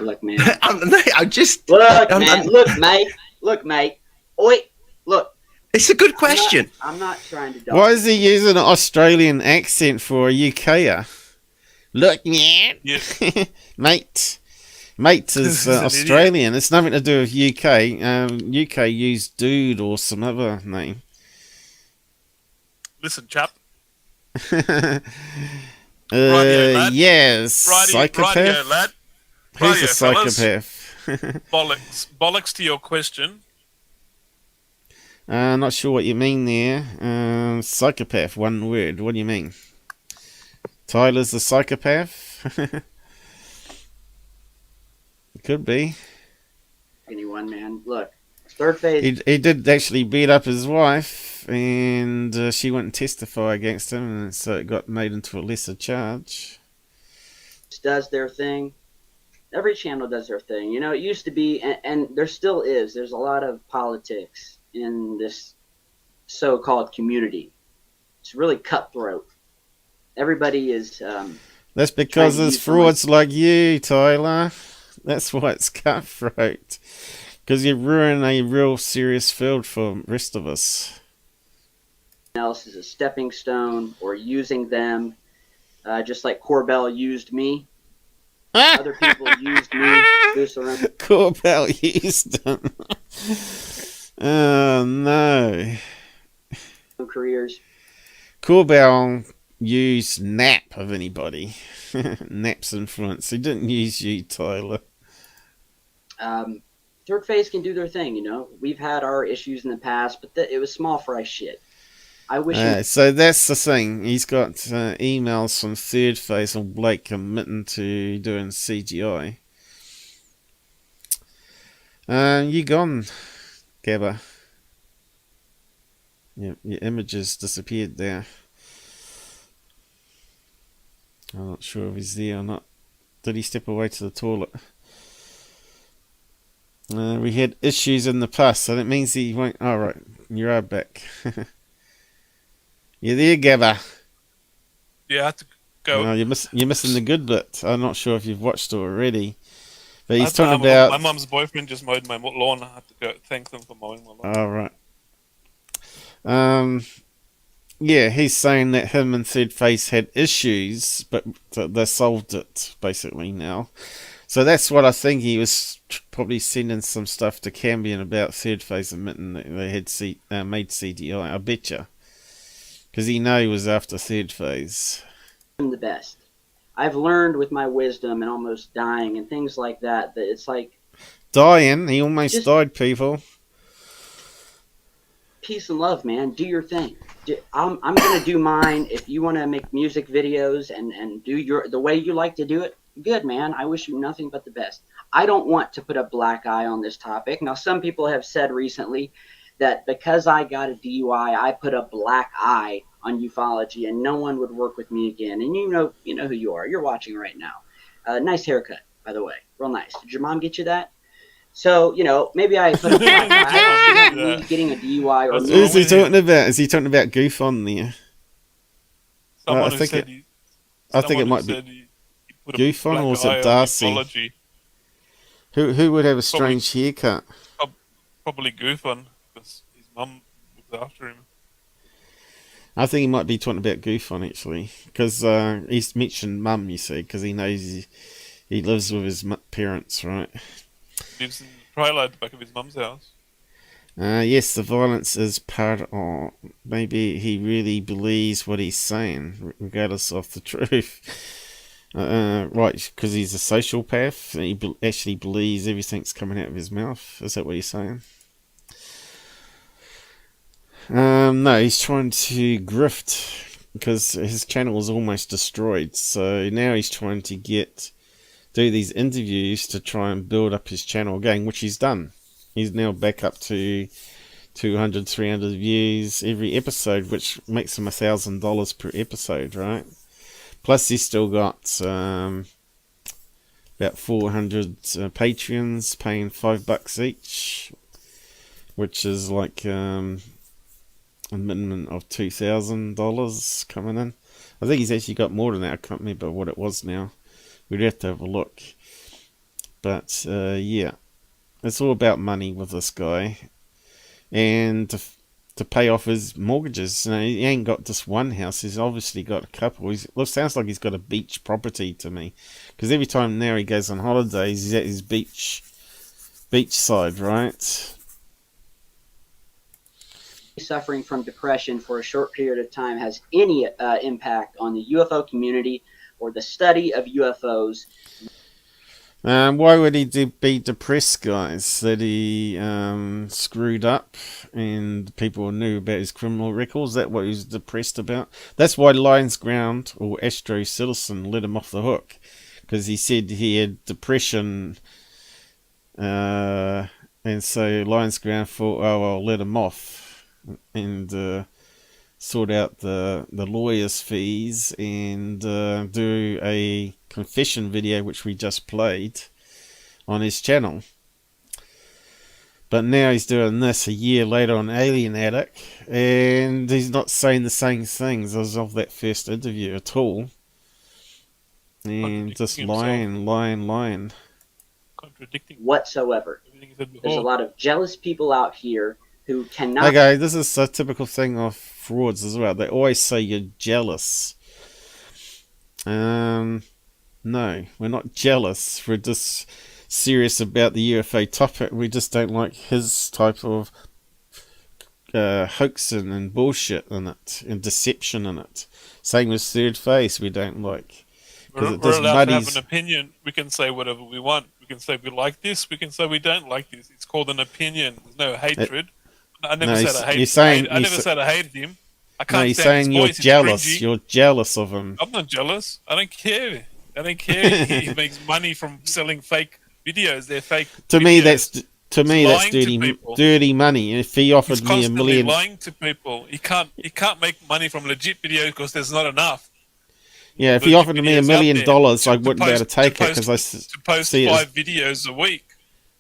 Look, man. I just Look, mate. Oi, look. It's a good question. I'm not trying to. Dog. Why is he using an Australian accent for a UKer? Look, man. Yeah. Mate is Australian. It's nothing to do with UK. UK used dude or some other name. Listen, chap. Lad. Yes. Psychopath. Radio, lad. Who's a Fellas. psychopath? Bollocks to your question. Not sure what you mean there. Psychopath, one word. What do you mean? Tyler's the psychopath? It could be. Anyone, man. Look, Third Phase. He did actually beat up his wife, and she went and testify against him, and so it got made into a lesser charge. Does their thing. Every channel does their thing. You know, it used to be, and there still is. There's a lot of politics in this so-called community. It's really cutthroat. Everybody is. That's because there's frauds like you, Tyler. That's why it's cutthroat. Because you ruin a real serious field for the rest of us. Else is a stepping stone or using them, just like Corbell used me. Other people used me. Corbell used them. Oh no. Careers. Corbell used Nap of anybody. Nap's influence. He didn't use you, Tyler. Third Phase can do their thing, you know. We've had our issues in the past, but it was small fry shit. I wish. So that's the thing. He's got emails from Third Phase and Blake committing to doing CGI. You gone, Gabba. Your images disappeared there. I'm not sure if he's there or not. Did he step away to the toilet? We had issues in the past, so that means he won't... Oh, right. You are back. You there, Gabba? Yeah, I have to go. No, you're missing the good bit. I'm not sure if you've watched it already. But he's talking about... My mum's boyfriend just mowed my lawn. I have to go thank them for mowing my lawn. Oh, right. Yeah, he's saying that him and Third Phase had issues, but they solved it, basically, now. So that's what I think he was probably sending some stuff to Cambian about Third Phase admitting that they had made CGI. I betcha. Because he know he was after Third Phase. I'm the best. I've learned with my wisdom and almost dying and things like that, that it's like... Dying? He almost died, people. Peace and love, man. Do your thing. I'm going to do mine. If you want to make music videos and do the way you like to do it, good, man. I wish you nothing but the best. I don't want to put a black eye on this topic. Now, some people have said recently that because I got a DUI, I put a black eye on ufology and no one would work with me again. And you know who you are. You're watching right now. Nice haircut, by the way. Real nice. Did your mom get you that? So, maybe I put a black eye on me getting a DUI. Or Is he talking about? Is he talking about Goof on there? I think it might be Goof on, or was it Darcy? Who would have a strange haircut? Probably Goof on, because his mum looks after him. I think he might be talking about Goof on, actually, because he's mentioned mum, you see, because he knows he lives with his parents, right? Lives in the trailer at the back of his mum's house. Yes, the violence is part of... Maybe he really believes what he's saying, regardless of the truth. Right, because he's a sociopath, and he actually believes everything's coming out of his mouth. Is that what he's saying? No, he's trying to grift, because his channel is almost destroyed. So now he's trying to do these interviews to try and build up his channel again, which he's done. He's now back up to 200, 300 views every episode, which makes him $1,000 per episode, right? Plus, he's still got about 400 Patreons paying $5 each, which is like a minimum of $2,000 coming in. I think he's actually got more than that. I can't remember what it was now. We'd have to have a look. But yeah, it's all about money with this guy, and to pay off his mortgages. He ain't got just one house. He's obviously got a couple. Sounds like he's got a beach property to me, because every time now he goes on holidays, he's at his beach side, right? Suffering from depression for a short period of time has any impact on the UFO community or the study of UFOs. Why would he be depressed, guys? That he screwed up and people knew about his criminal records? Is that what he was depressed about? That's why Lions Ground or Astro Citizen let him off the hook, because he said he had depression, and so Lions Ground thought, oh, I'll let him off and sort out the lawyer's fees and do a confession video, which we just played on his channel. But now he's doing this a year later on Alien Addict, and he's not saying the same things as of that first interview at all, and just lying. Contradicting whatsoever. There's a lot of jealous people out here who cannot... Okay, this is a typical thing of frauds as well. They always say you're jealous. No, we're not jealous. We're just serious about the UFO topic. We just don't like his type of hoaxing and bullshit in it, and deception in it. Same with Third Face, we don't like. We're allowed to have an opinion. We can say whatever we want. We can say we like this. We can say we don't like this. It's called an opinion. There's no hatred. I never said I hate. I never said I hated him. I can't. No, he's saying you're jealous. You're jealous of him. I'm not jealous. I don't care. I don't care. He makes money from selling fake videos. They're fake. To me, videos. that's dirty money. If he offered me $1 million, lying to people. He can't make money from legit videos because there's not enough. Yeah, if he offered me $1 million, I wouldn't be able to take it because I post see 5 videos a week.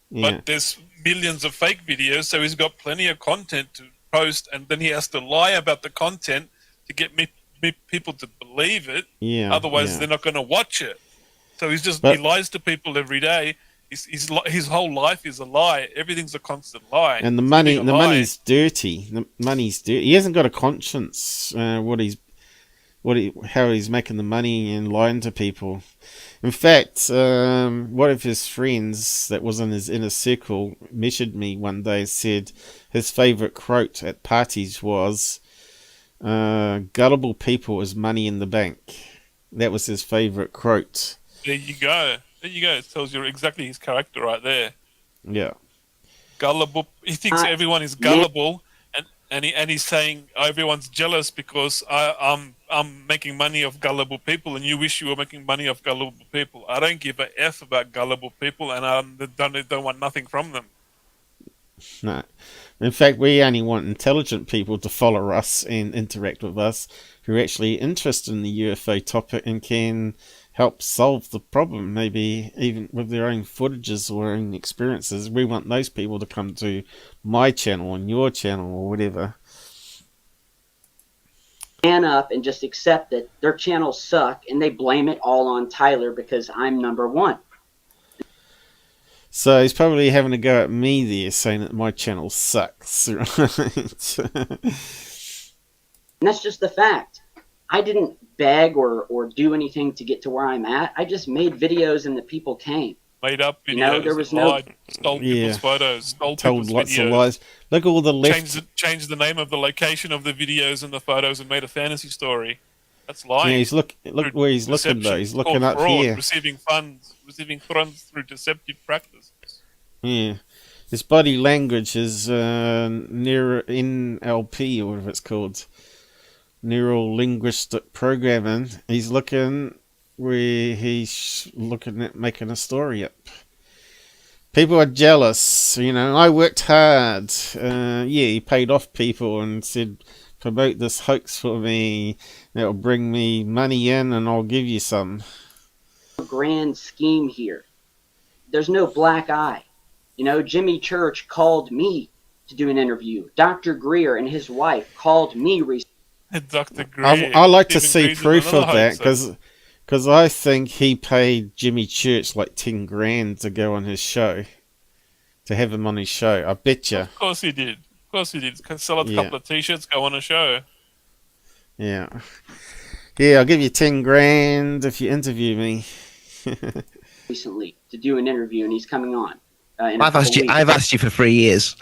Yeah. But there's millions of fake videos, so he's got plenty of content to post, and then he has to lie about the content to get people to believe it. Yeah. Otherwise, they're not going to watch it. So he lies to people every day. His whole life is a lie. Everything's a constant lie. And the money's dirty. The money's dirty. He hasn't got a conscience. How he's making the money and lying to people. In fact, one of his friends that was in his inner circle messaged me one day and said his favourite quote at parties was, "Gullible people is money in the bank." That was his favourite quote. There you go. There you go. It tells you exactly his character right there. Yeah. Gullible. He thinks everyone is gullible, and he's saying everyone's jealous because I'm making money off gullible people, and you wish you were making money off gullible people. I don't give a f about gullible people, and I don't want nothing from them. No. In fact, we only want intelligent people to follow us and interact with us who are actually interested in the UFO topic and can help solve the problem, maybe even with their own footages or own experiences. We want those people to come to my channel and your channel or whatever. Man up and just accept that their channels suck and they blame it all on Tyler because I'm number one. So he's probably having a go at me there, saying that my channel sucks, right? And that's just the fact. I didn't beg or do anything to get to where I'm at. I just made videos and the people came. Made up videos. You know, there was no... Stole people's photos. Stole Told people's lots videos. of lies. Look at all the left... Changed the name of the location of the videos and the photos and made a fantasy story. That's lying. Yeah, look where he's looking though. He's looking up fraud, here. Receiving funds through deceptive practices. Yeah. His body language is near NLP or whatever it's called. Neural linguistic programming. He's looking where he's looking at making a story up. People are jealous, you know. I worked hard. Yeah, he paid off people and said, promote this hoax for me. That'll bring me money in and I'll give you some. Grand scheme here. There's no black eye. You know, Jimmy Church called me to do an interview. Dr. Greer and his wife called me recently. Dr. Greer. I like to see proof of that because I think he paid Jimmy Church like 10 grand to go on his show, to have him on his show. I bet you. Of course he did. Of course he did. Sell a couple of t-shirts, go on a show. Yeah. Yeah, I'll give you 10 grand if you interview me. Recently to do an interview, and he's coming on. I've asked you for 3 years.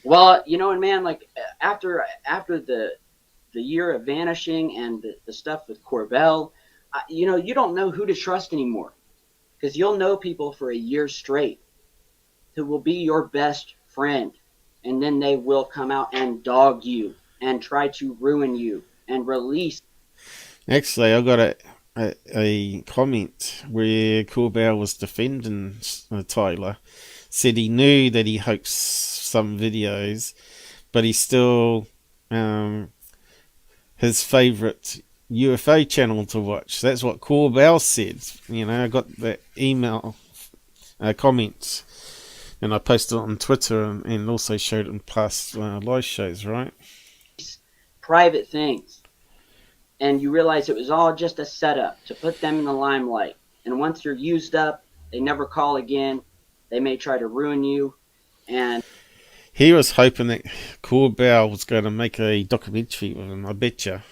Well, you know, and man, like after the year of vanishing and the stuff with Corbell, you know, you don't know who to trust anymore, because you'll know people for a year straight who will be your best friend, and then they will come out and dog you and try to ruin you and release. Actually, I got a comment where Corbell was defending Tyler, said he knew that he hoaxed some videos, but he still his favourite UFO channel to watch. That's what Corbell said. You know, I got that email comment, and I posted it on Twitter and also showed it in past live shows, right? Private things. And you realize it was all just a setup to put them in the limelight. And once you're used up, they never call again. They may try to ruin you. And he was hoping that Corbell was going to make a documentary with him, I bet you.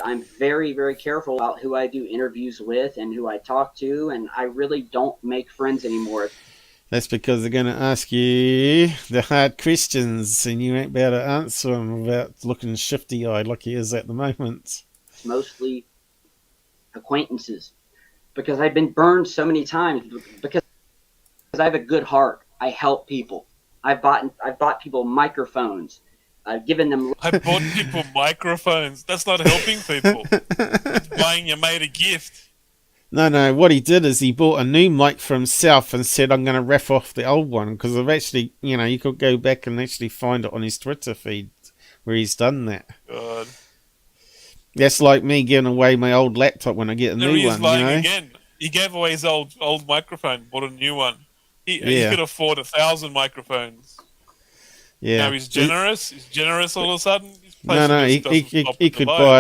I'm very, very careful about who I do interviews with and who I talk to, and I really don't make friends anymore. That's because they're going to ask you the hard questions, and you ain't be able to answer them without looking shifty-eyed like he is at the moment. It's mostly acquaintances, because I've been burned so many times, because I have a good heart. I help people. I've bought people microphones. I've given them... I bought people microphones. That's not helping people. It's buying your mate a gift. No, what he did is he bought a new mic for himself and said, I'm going to ref off the old one, because I've actually, you know, you could go back and actually find it on his Twitter feed where he's done that. God. That's like me giving away my old laptop when I get a new one, lying you know? again. He gave away his old microphone, bought a new one. He could afford 1,000 microphones. Yeah. Now he's generous. He's generous all of a sudden. He could buy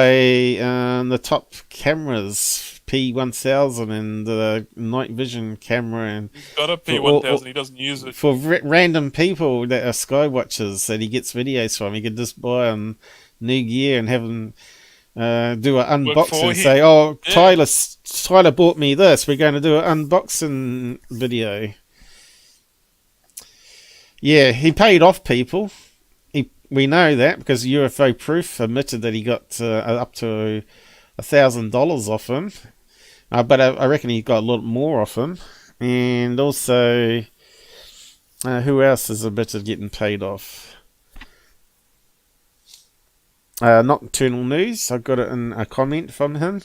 the top cameras, P1000 and the night vision camera, and he's got a P1000. He doesn't use it for random people that are sky watchers that he gets videos from. He could just buy them new gear and have them do an unboxing. Say, "Oh, yeah. Tyler bought me this. We're going to do an unboxing video." Yeah, he paid off people. We know that because UFO Proof admitted that he got up to $1,000 off him. But I reckon he got a lot more off him. And also, who else is a bit of getting paid off? Nocturnal News. I got it in a comment from him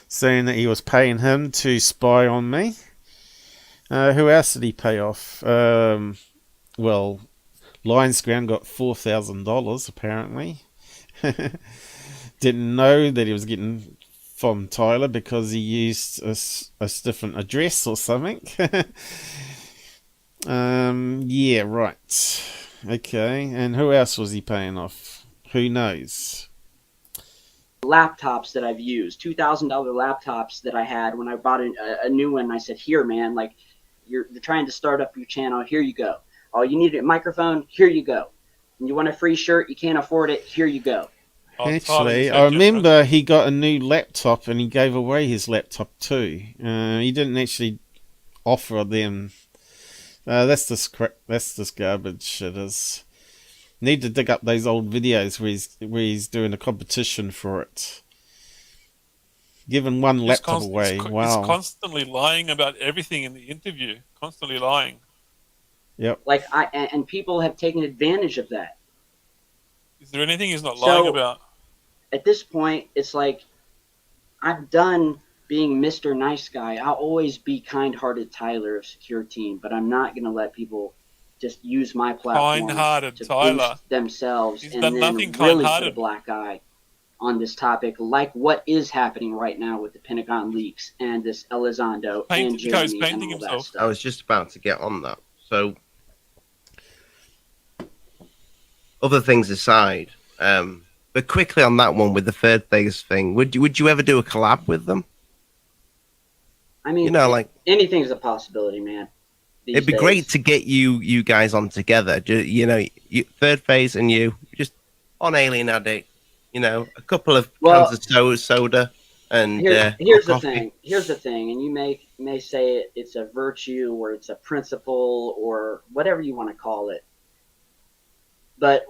saying that he was paying him to spy on me. Who else did he pay off? Well, Lions Ground got $4,000 apparently. Didn't know that he was getting from Tyler because he used a different address or something. Yeah, right. Okay, and who else was he paying off? Who knows? Laptops that I've used, $2,000 laptops that I had when I bought a new one. I said, here, man, like you're trying to start up your channel. Here you go. Oh, you need a microphone? Here you go. And you want a free shirt? You can't afford it? Here you go. Actually, I remember he got a new laptop and he gave away his laptop too. He didn't actually offer them. That's this garbage. It is. Need to dig up those old videos where he's doing a competition for it. Giving one laptop away. Wow. He's constantly lying about everything in the interview. Constantly lying. Yep. Like and people have taken advantage of that. Is there anything he's not lying about? At this point, it's like I'm done being Mr. Nice Guy. I'll always be kind-hearted Tyler of Secureteam, but I'm not going to let people just use my platform kind-hearted to Tyler boost themselves He's and done then nothing really put a kind-hearted. black eye on this topic, like what is happening right now with the Pentagon leaks and this Elizondo and Jeremy and all that stuff. I was just about to get on that. So, other things aside, but quickly on that one with the third phase thing, would you ever do a collab with them? I mean, like anything's a possibility, man. It'd be great to get you guys on together. Third phase and you just on Alien Addict. A couple of cans of soda and here's the thing. Here's the thing, and you may say it's a virtue or it's a principle or whatever you want to call it. But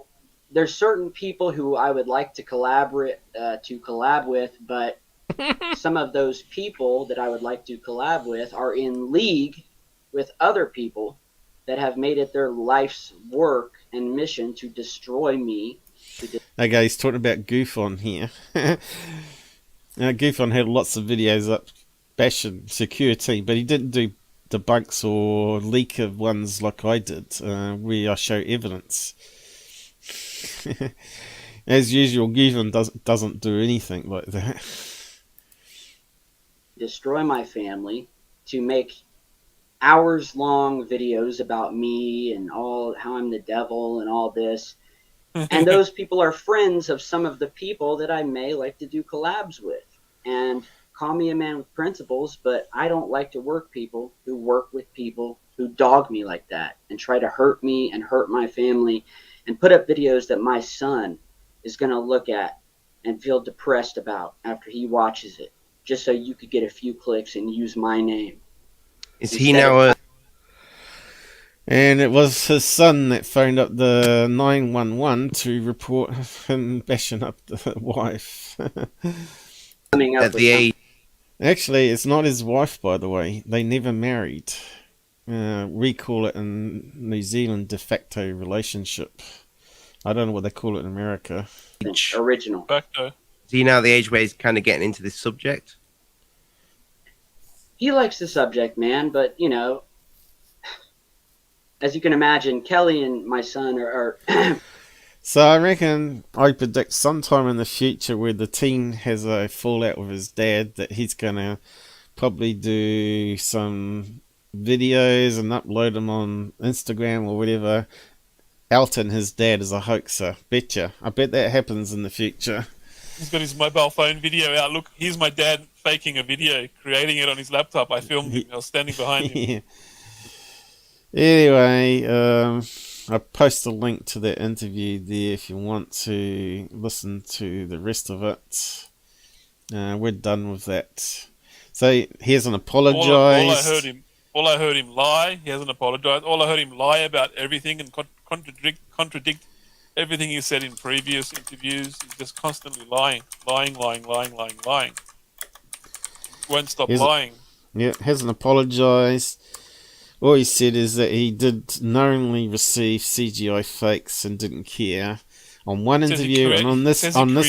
there's certain people who I would like to collab with, but some of those people that I would like to collab with are in league with other people that have made it their life's work and mission to destroy me. Okay, he's talking about Goofon here. Goofon had lots of videos up bashing Secureteam, but he didn't do debunks or leak of ones like I did, where I show evidence. As usual, Goofon doesn't do anything like that. Destroy my family, to make hours-long videos about me and all how I'm the devil and all this. And those people are friends of some of the people that I may like to do collabs with. And call me a man with principles, but I don't like to work with people who dog me like that and try to hurt me and hurt my family and put up videos that my son is going to look at and feel depressed about after he watches it, just so you could get a few clicks and use my name. Is he now And it was his son that phoned up the 911 to report him bashing up the wife. At the age. Actually, it's not his wife, by the way. They never married. We call it in New Zealand de facto relationship. I don't know what they call it in America. Original. Facto. Is he now at the age where he's kind of getting into this subject? He likes the subject, man, but, as you can imagine, Kelly and my son are So I reckon, I predict sometime in the future where the teen has a fallout with his dad, that he's going to probably do some videos and upload them on Instagram or whatever, outing his dad as a hoaxer. Betcha. I bet that happens in the future. He's got his mobile phone video out. Look, here's my dad faking a video, creating it on his laptop. I filmed him. I was standing behind him. Yeah. Anyway, I post a link to that interview there if you want to listen to the rest of it. We're done with that. So he hasn't apologized. All I heard him lie. He hasn't apologized. All I heard him lie about everything and contradict everything he said in previous interviews. He's just constantly lying. won't stop lying. Yeah, hasn't apologised. All he said is that he did knowingly receive CGI fakes and didn't care. On one interview, and on this one a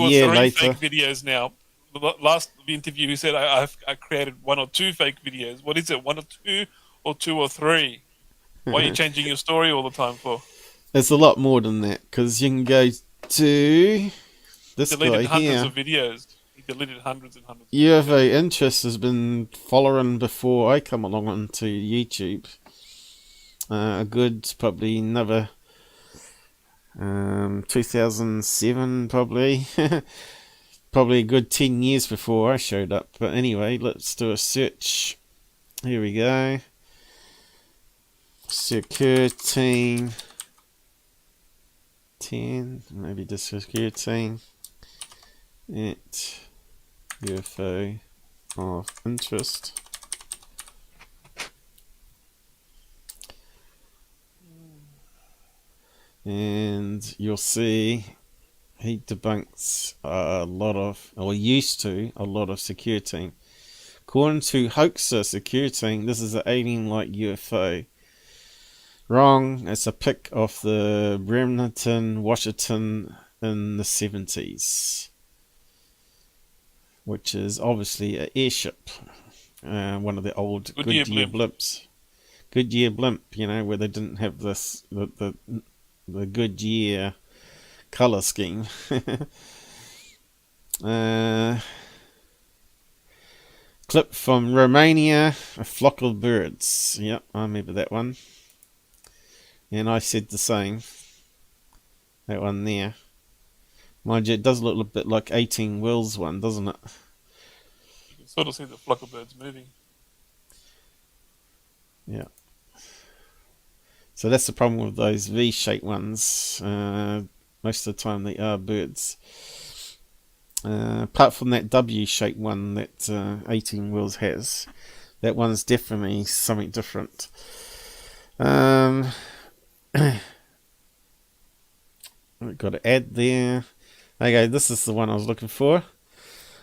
year later. Fake videos now. The last interview, he said, I created 1 or 2 fake videos. What is it? 1 or 2, or 2 or 3? Why are you changing your story all the time for? It's a lot more than that, because you can go to this guy hundreds here. Of videos. He deleted hundreds and hundreds. UFOofInterest has been following before I come along onto YouTube. A good, probably another 2007, probably. Probably a good 10 years before I showed up. But anyway, let's do a search. Here we go. Secureteam 10, maybe just Secureteam at UFO of interest. And you'll see he debunks a lot of, or used to, a lot of Secureteam. According to Hoaxer Secureteam, this is an alien-like UFO. Wrong, it's a pic of the Bremerton, Washington in the 70s. Which is obviously an airship. One of the old Goodyear blimps. Goodyear blimp, you know, where they didn't have this, the Goodyear colour scheme. Clip from Romania, a flock of birds. Yep, I remember that one. And I said the same. That one there. Mind you, it does look a bit like 18 Wheels one, doesn't it? You can sort of see the flock of birds moving. Yeah. So that's the problem with those V-shaped ones. Most of the time they are birds. Apart from that W-shaped one that 18 Wheels has. That one's definitely something different. We've got to add there. Okay, this is the one I was looking for.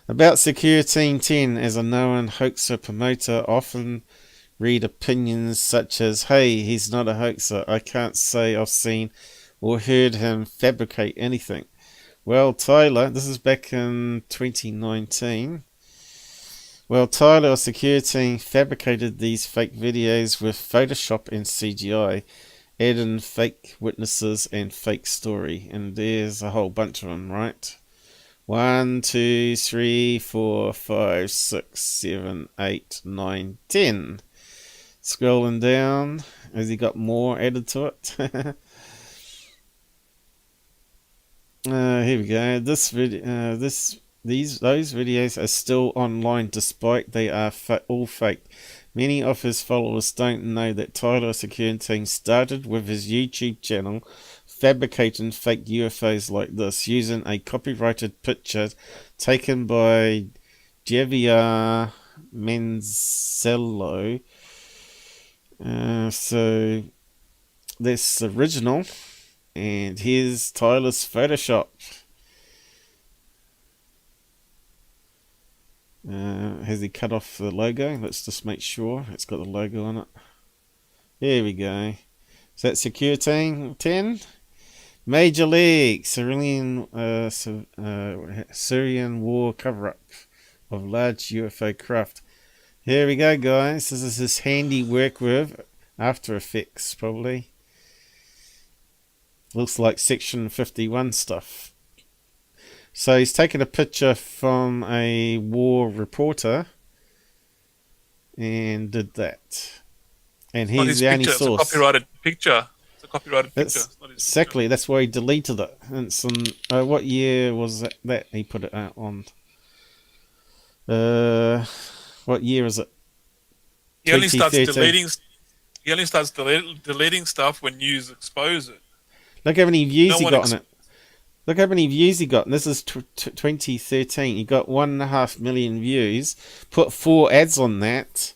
About Secureteam 10, as a known hoaxer promoter, often read opinions such as, hey, he's not a hoaxer. I can't say I've seen or heard him fabricate anything. Well, Tyler, this is back in 2019. Well, Tyler of Secureteam fabricated these fake videos with Photoshop and CGI, adding fake witnesses and fake story. And there's a whole bunch of them, right? 1, 2, 3, 4, 5, 6, 7, 8, 9, 10. Scrolling down, has he got more added to it? Here we go. This video, those videos are still online, despite they are all fake. Many of his followers don't know that Tyler of Secureteam started with his YouTube channel fabricating fake UFOs like this, using a copyrighted picture taken by Javier Manzello. So that's the original, and here's Tyler's Photoshop. Has he cut off the logo? Let's just make sure it's got the logo on it. There we go. Is that Secureteam 10? Major League Syrian war cover-up of large UFO craft. Here we go, guys. This is his handiwork with After Effects, probably. Looks like Section 51 stuff. So he's taken a picture from a war reporter and did that. And he's the only source. It's a copyrighted picture. It's a copyrighted picture. It's not his exactly. picture. That's why he deleted it. And it's on, what year was that he put it out on? What year is it? He only starts deleting stuff when news expose it. Look how many views he got on it. Look how many views he got. And this is 2013. He got 1.5 million views. Put 4 ads on that.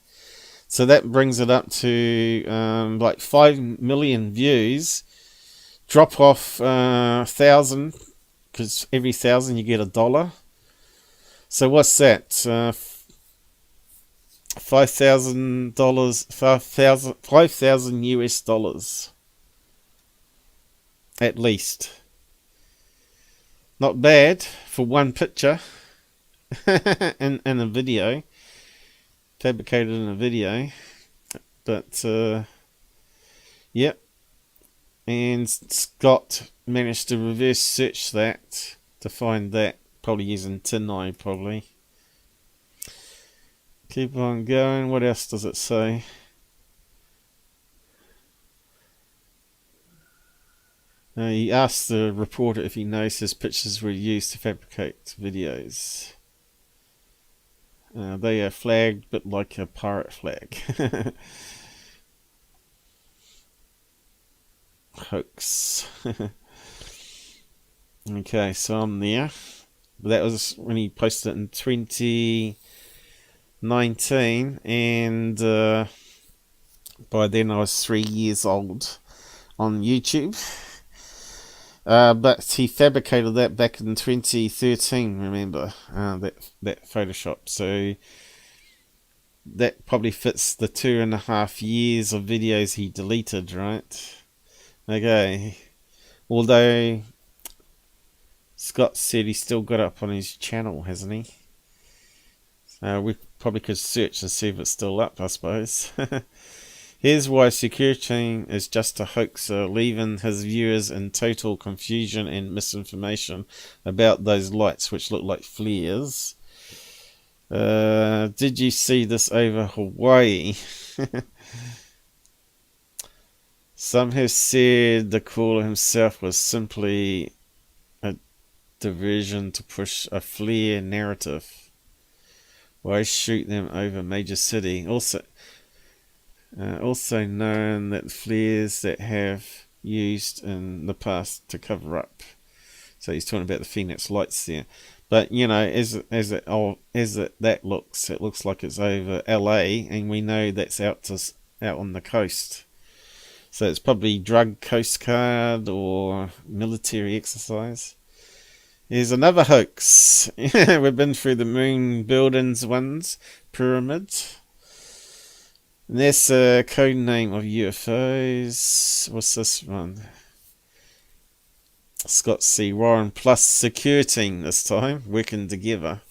So that brings it up to like 5 million views. Drop off 1,000, because every 1,000 you get $1. So what's that? $5,000, 5,000 US dollars. At least. Not bad for one picture in a video. Fabricated in a video. But, yep. And Scott managed to reverse search that to find that. Probably using TinEye, probably. Keep on going. What else does it say? He asked the reporter if he knows his pictures were used to fabricate videos. They are flagged, but like a pirate flag. Hoax. Okay, so I'm there. But that was when he posted it in 2019, and by then I was 3 years old on YouTube. But he fabricated that back in 2013, remember, that Photoshop. So that probably fits the 2.5 years of videos he deleted, right? Okay. Although Scott said he's still got it up on his channel, hasn't he? We probably could search and see if it's still up, I suppose. Here's why Secureteam is just a hoaxer, leaving his viewers in total confusion and misinformation about those lights which look like flares. Did you see this over Hawaii? Some have said the caller himself was simply a diversion to push a flare narrative. Why shoot them over major city? Also known that flares that have used in the past to cover up. So he's talking about the Phoenix lights there. But you know, as it looks, it looks like it's over LA, and we know that's out on the coast. So it's probably drug coast guard or military exercise. Here's another hoax. We've been through the moon buildings ones, pyramids. And that's a code name of UFOs. What's this one? Scott C. Warren plus Secureteam this time, working together.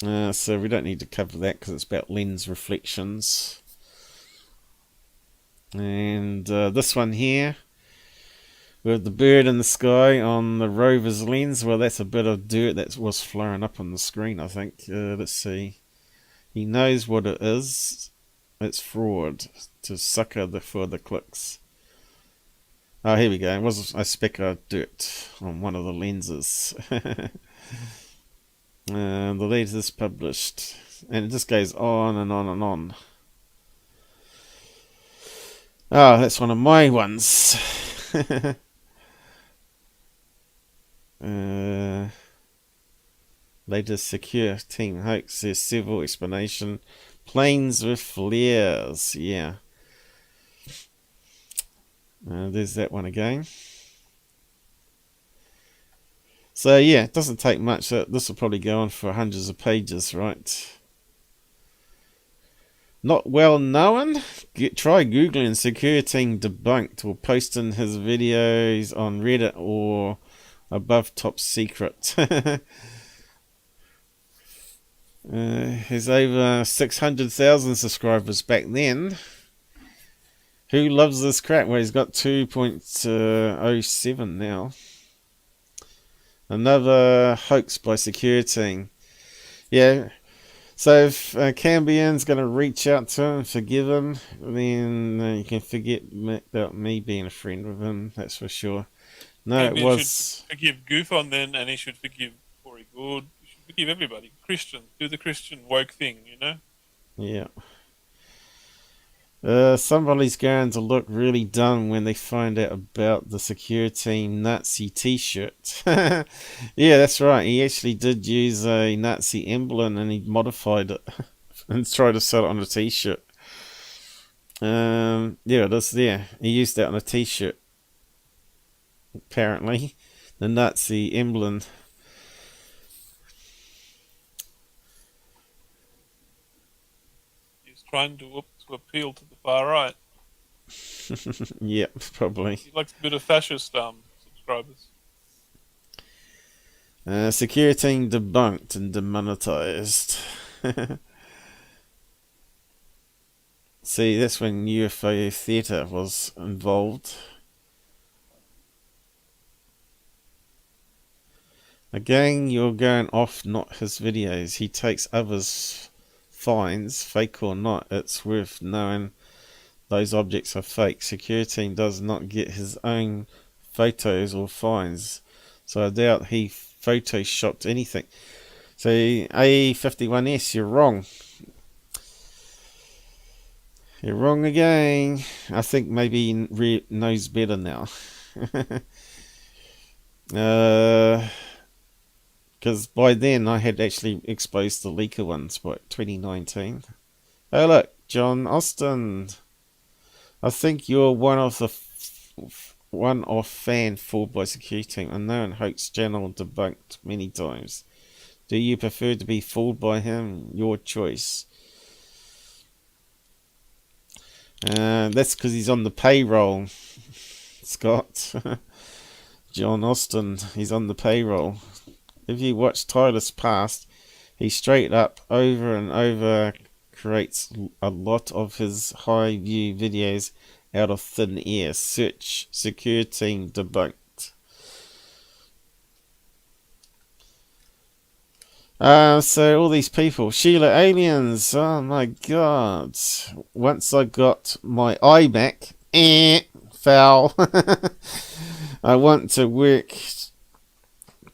So we don't need to cover that because it's about lens reflections. And this one here, with the bird in the sky on the rover's lens. Well, that's a bit of dirt that was flaring up on the screen, I think. Let's see. He knows what it is. It's fraud to sucker for the clicks. Oh, here we go. It was a speck of dirt on one of the lenses. The latest published. And it just goes on and on and on. Oh, that's one of my ones. Latest Secureteam hoax. There's several explanation. Planes with flares. Yeah. There's that one again. So yeah, it doesn't take much. This will probably go on for hundreds of pages, right? Not well known? Try googling Secureteam debunked or posting his videos on Reddit or above top secret. He's over 600,000 subscribers back then. Who loves this crap? Well, he's got 2.07 now. Another hoax by Secureteam. Yeah. So if Cambian's going to reach out to him and forgive him, then you can forget about me being a friend with him. That's for sure. No, Cambian it was. should forgive Goof on then, and he should forgive Corey Good. He should forgive everybody. Christian, do the Christian woke thing, you know. Yeah. Somebody's going to look really dumb when they find out about the Secureteam Nazi t-shirt. Yeah, that's right. He actually did use a Nazi emblem and he modified it and tried to sell it on a t-shirt. Yeah, it is there. He used that on a t-shirt. Apparently. The Nazi emblem. trying to appeal to the far right. Yep, probably. He likes a bit of fascist subscribers. Secureteam debunked and demonetized. See, that's when UFO theatre was involved. Again, you're going off not his videos. He takes others' finds, fake or not. It's worth knowing those objects are fake. Secureteam does not get his own photos or finds, so I doubt he photoshopped anything. So A51S, you're wrong. You're wrong again. I think maybe he knows better now. Because by then I had actually exposed the leaker ones by 2019. Oh look, John Austin. I think you're one-off fan fooled by Secureteam. I know on Hoax channel debunked many times. Do you prefer to be fooled by him? Your choice. That's because he's on the payroll, Scott. John Austin, he's on the payroll. If you watch Tyler's past, he straight up over and over creates a lot of his high view videos out of thin air. Search Secureteam debunked. So all these people, Sheila Aliens, oh my god. Once I got my eye back, foul. I want to work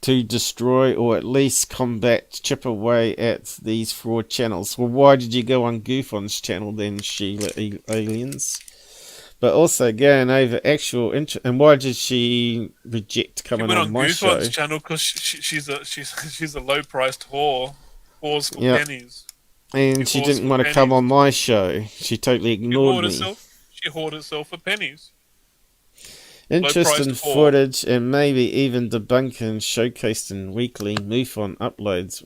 to destroy or at least combat, chip away at these fraud channels. Well, why did you go on Goofon's channel then, Sheila Aliens? But also going over actual and why did she reject coming on my show? Goofon's channel because she's a low priced whore. Whores for pennies. And she didn't want to come on my show. She totally ignored me. She whored herself for pennies. Interest in footage and maybe even debunking showcased in weekly MUFON uploads,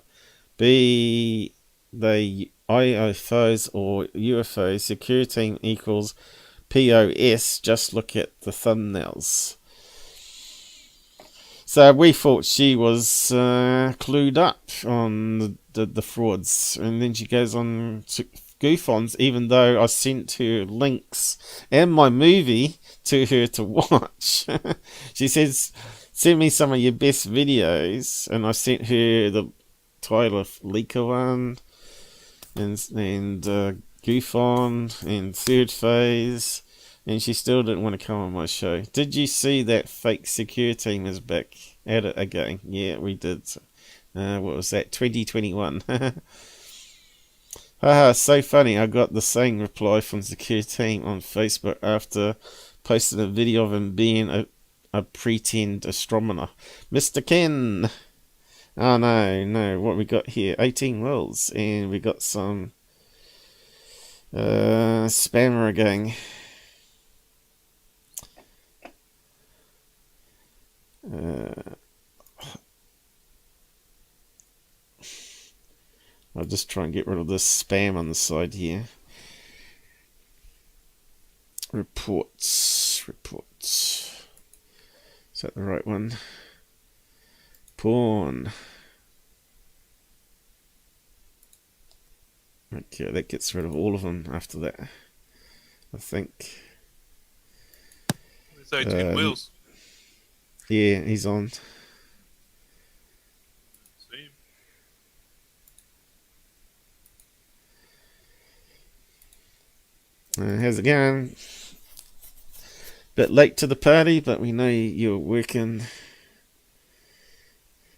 be they UFOs or UFOs. Secureteam equals POS. Just look at the thumbnails. So we thought she was clued up on the frauds, and then she goes on to Goofons, even though I sent her links and my movie to her to watch. She says, send me some of your best videos, and I sent her the Tyler leaker one, and Goofon, and Third Phase, and she still didn't want to come on my show. Did you see that fake Secureteam is back at it again? Yeah, we did. What was that? 2021. Haha, so funny. I got the same reply from Secureteam on Facebook after posting a video of him being a pretend astronomer. Mr. Ken! Oh no, what we got here? 18 wells, and we got some spammer again. I'll just try and get rid of this spam on the side here. Reports. Is that the right one? Porn. Okay, that gets rid of all of them after that, I think. There's 18 wheels. Yeah, he's on. How's it going? Bit late to the party, but we know you're working.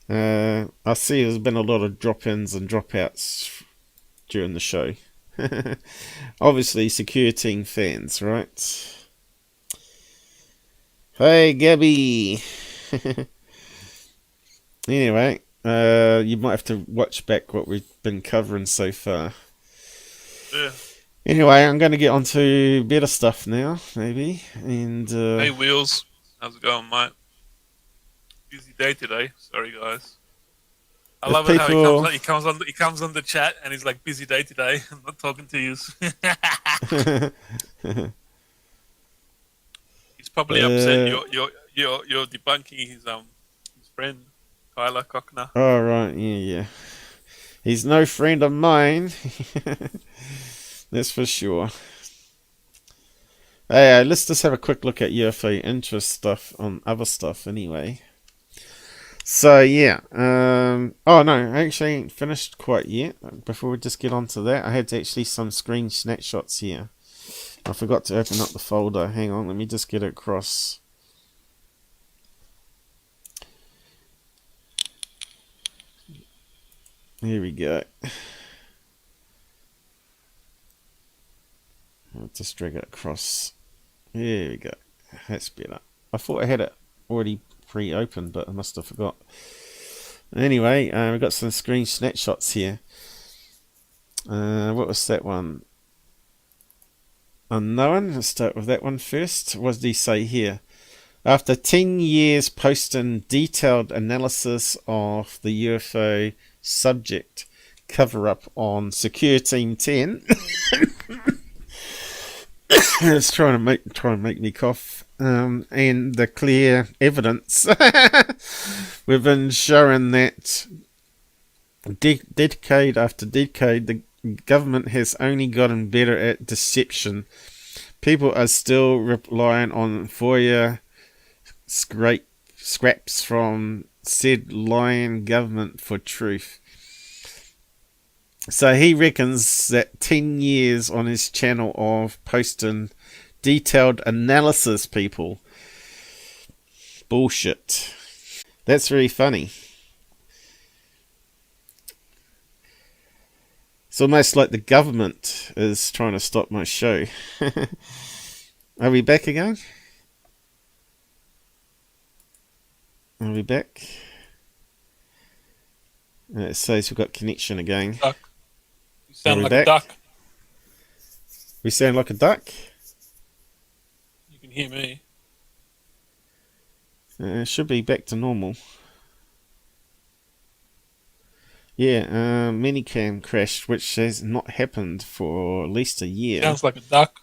I see there's been a lot of drop-ins and drop-outs during the show. Obviously, Secureteam fans, right? Hey, Gabby! Anyway, you might have to watch back what we've been covering so far. Yeah. Anyway, I'm going to get on to better stuff now, maybe. And hey, Wheels. How's it going, mate? Busy day today. Sorry, guys. I love it how he comes on the chat and he's like, busy day today. I'm not talking to you. He's probably upset you're debunking his friend Tyler Cockner. Oh right, yeah. He's no friend of mine. That's for sure. Hey, let's just have a quick look at UFO interest stuff on other stuff anyway. So yeah, oh no, I actually ain't finished quite yet. Before we just get on to that, I had actually some screen snapshots here. I forgot to open up the folder. Hang on, let me just get it across. Here we go. I'll just drag it across. Here we go. That's better. I thought I had it already pre-opened, but I must have forgot. Anyway, we've got some screen snapshots here. What was that one? Unknown. Let's start with that one first. What did he say here? After 10 years posting detailed analysis of the UFO subject cover-up on Secureteam 10. It's trying to make me cough. And the clear evidence we've been showing that decade after decade the government has only gotten better at deception. People are still relying on FOIA scraps from said lying government for truth. So he reckons that 10 years on his channel of posting detailed analysis, people. Bullshit. That's very funny. It's almost like the government is trying to stop my show. Are we back again? Are we back? It says we've got connection again. Duck. You sound like a duck. We sound like a duck? You can hear me. It should be back to normal. Yeah, minicam crashed, which has not happened for at least a year. Sounds like a duck.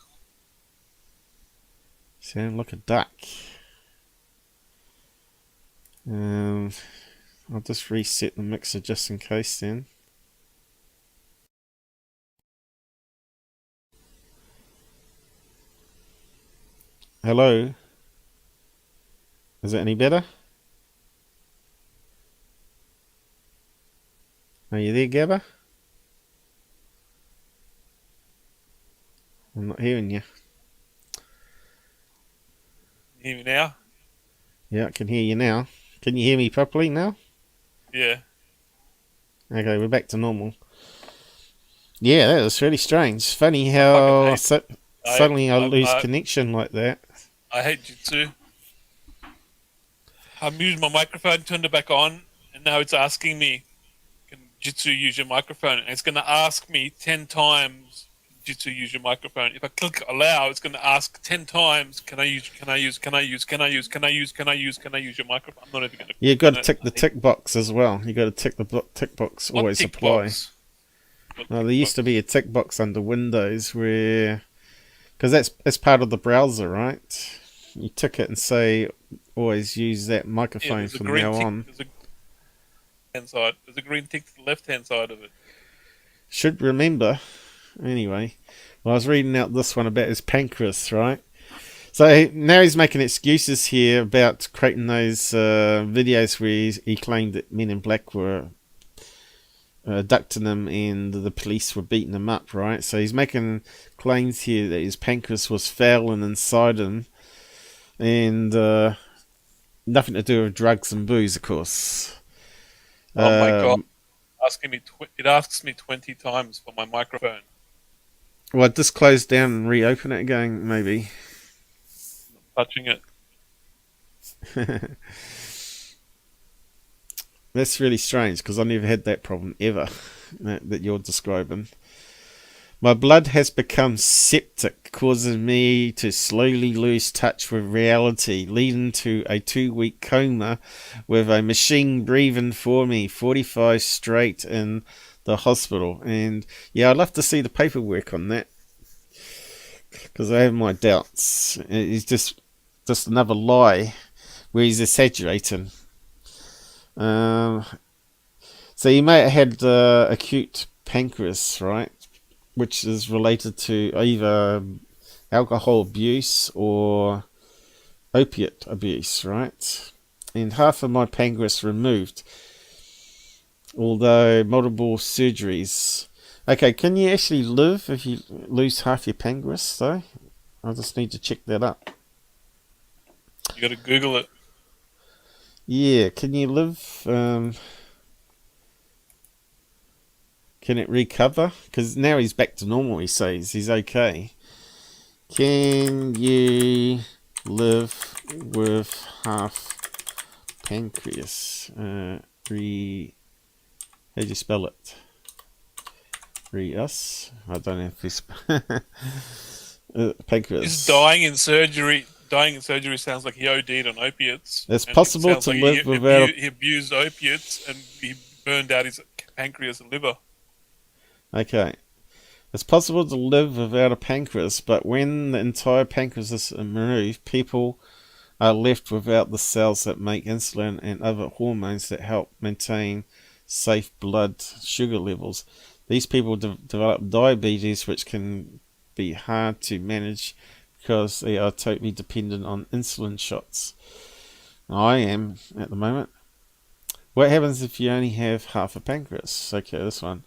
Sound like a duck. I'll just reset the mixer just in case then. Hello? Is it any better? Are you there, Gabba? I'm not hearing you. Hear me now? Yeah, I can hear you now. Can you hear me properly now? Yeah. Okay, we're back to normal. Yeah, that was really strange. Funny how suddenly I lose connection like that. I hate Jitsi. I'm using my microphone, turned it back on, and now it's asking me, can Jitsi use your microphone? And it's going to ask me 10 times, Jitsi use your microphone. If I click allow, it's going to ask 10 times, can I use your microphone? I'm not even going to... You've got to tick the tick box as well. You've got to tick the tick box, always tick apply. Box? Well, there used to be a tick box under Windows where... Because that's part of the browser, right? You tick it and say, always use that microphone from now on. There's a green tick to the left-hand side of it. Should remember. Anyway, well, I was reading out this one about his pancreas, right? So now he's making excuses here about creating those videos where he claimed that Men in Black were abducting him and the police were beating him up, right? So he's making claims here that his pancreas was failing inside him, and nothing to do with drugs and booze, of course. Oh my god! It asks me 20 times for my microphone. Well, just close down and reopen it again, maybe. I'm touching it. That's really strange because I never had that problem ever that you're describing. My blood has become septic, causing me to slowly lose touch with reality, leading to a 2-week coma with a machine breathing for me, 45 straight in the hospital. And yeah, I'd love to see the paperwork on that, because I have my doubts. It's just another lie where he's exaggerating. So you may have had acute pancreas, right? Which is related to either alcohol abuse or opiate abuse, right? And half of my pancreas removed, although multiple surgeries. Okay, can you actually live if you lose half your pancreas, though? I just need to check that up. You got to Google it. Yeah, can you live? Can it recover? Because now he's back to normal, he says. He's okay. Can you live with half pancreas? How do you spell it? Us? I don't know if this... pancreas. He's dying in surgery. Dying in surgery sounds like he OD'd on opiates. It's possible to live without... He abused opiates and he burned out his pancreas and liver. Okay. It's possible to live without a pancreas, but when the entire pancreas is removed, people are left without the cells that make insulin and other hormones that help maintain safe blood sugar levels. These people develop diabetes, which can be hard to manage because they are totally dependent on insulin shots. I am at the moment. What happens if you only have half a pancreas? Okay, this one.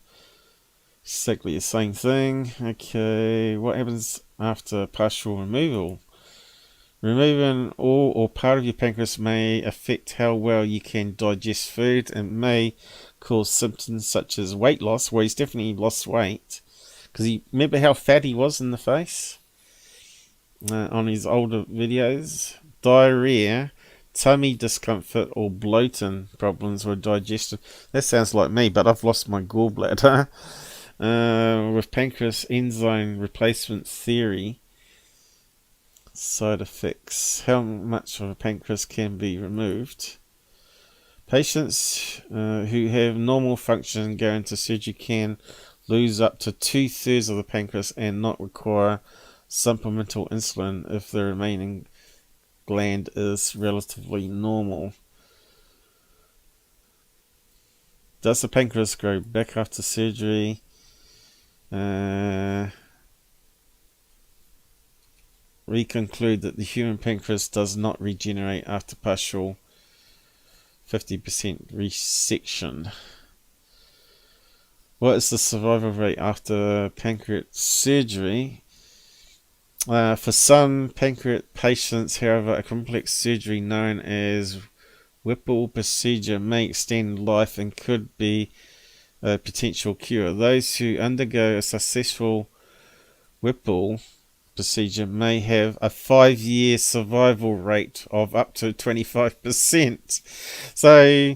Exactly the same thing. Okay, what happens after partial removal? Removing all or part of your pancreas may affect how well you can digest food and may cause symptoms such as weight loss. Well, he's definitely lost weight. Because remember how fat he was in the face? On his older videos. Diarrhea, tummy discomfort or bloating problems with digestion. That sounds like me, but I've lost my gallbladder. With pancreas enzyme replacement theory. Side effects. How much of a pancreas can be removed? Patients who have normal function going to surgery can lose up to 2/3 of the pancreas and not require supplemental insulin if the remaining gland is relatively normal. Does the pancreas grow back after surgery? We conclude that the human pancreas does not regenerate after partial 50% resection. What is the survival rate after pancreatic surgery? For some pancreatic patients, however, a complex surgery known as Whipple procedure may extend life and could be a potential cure. Those who undergo a successful Whipple procedure may have a 5-year survival rate of up to 25%. So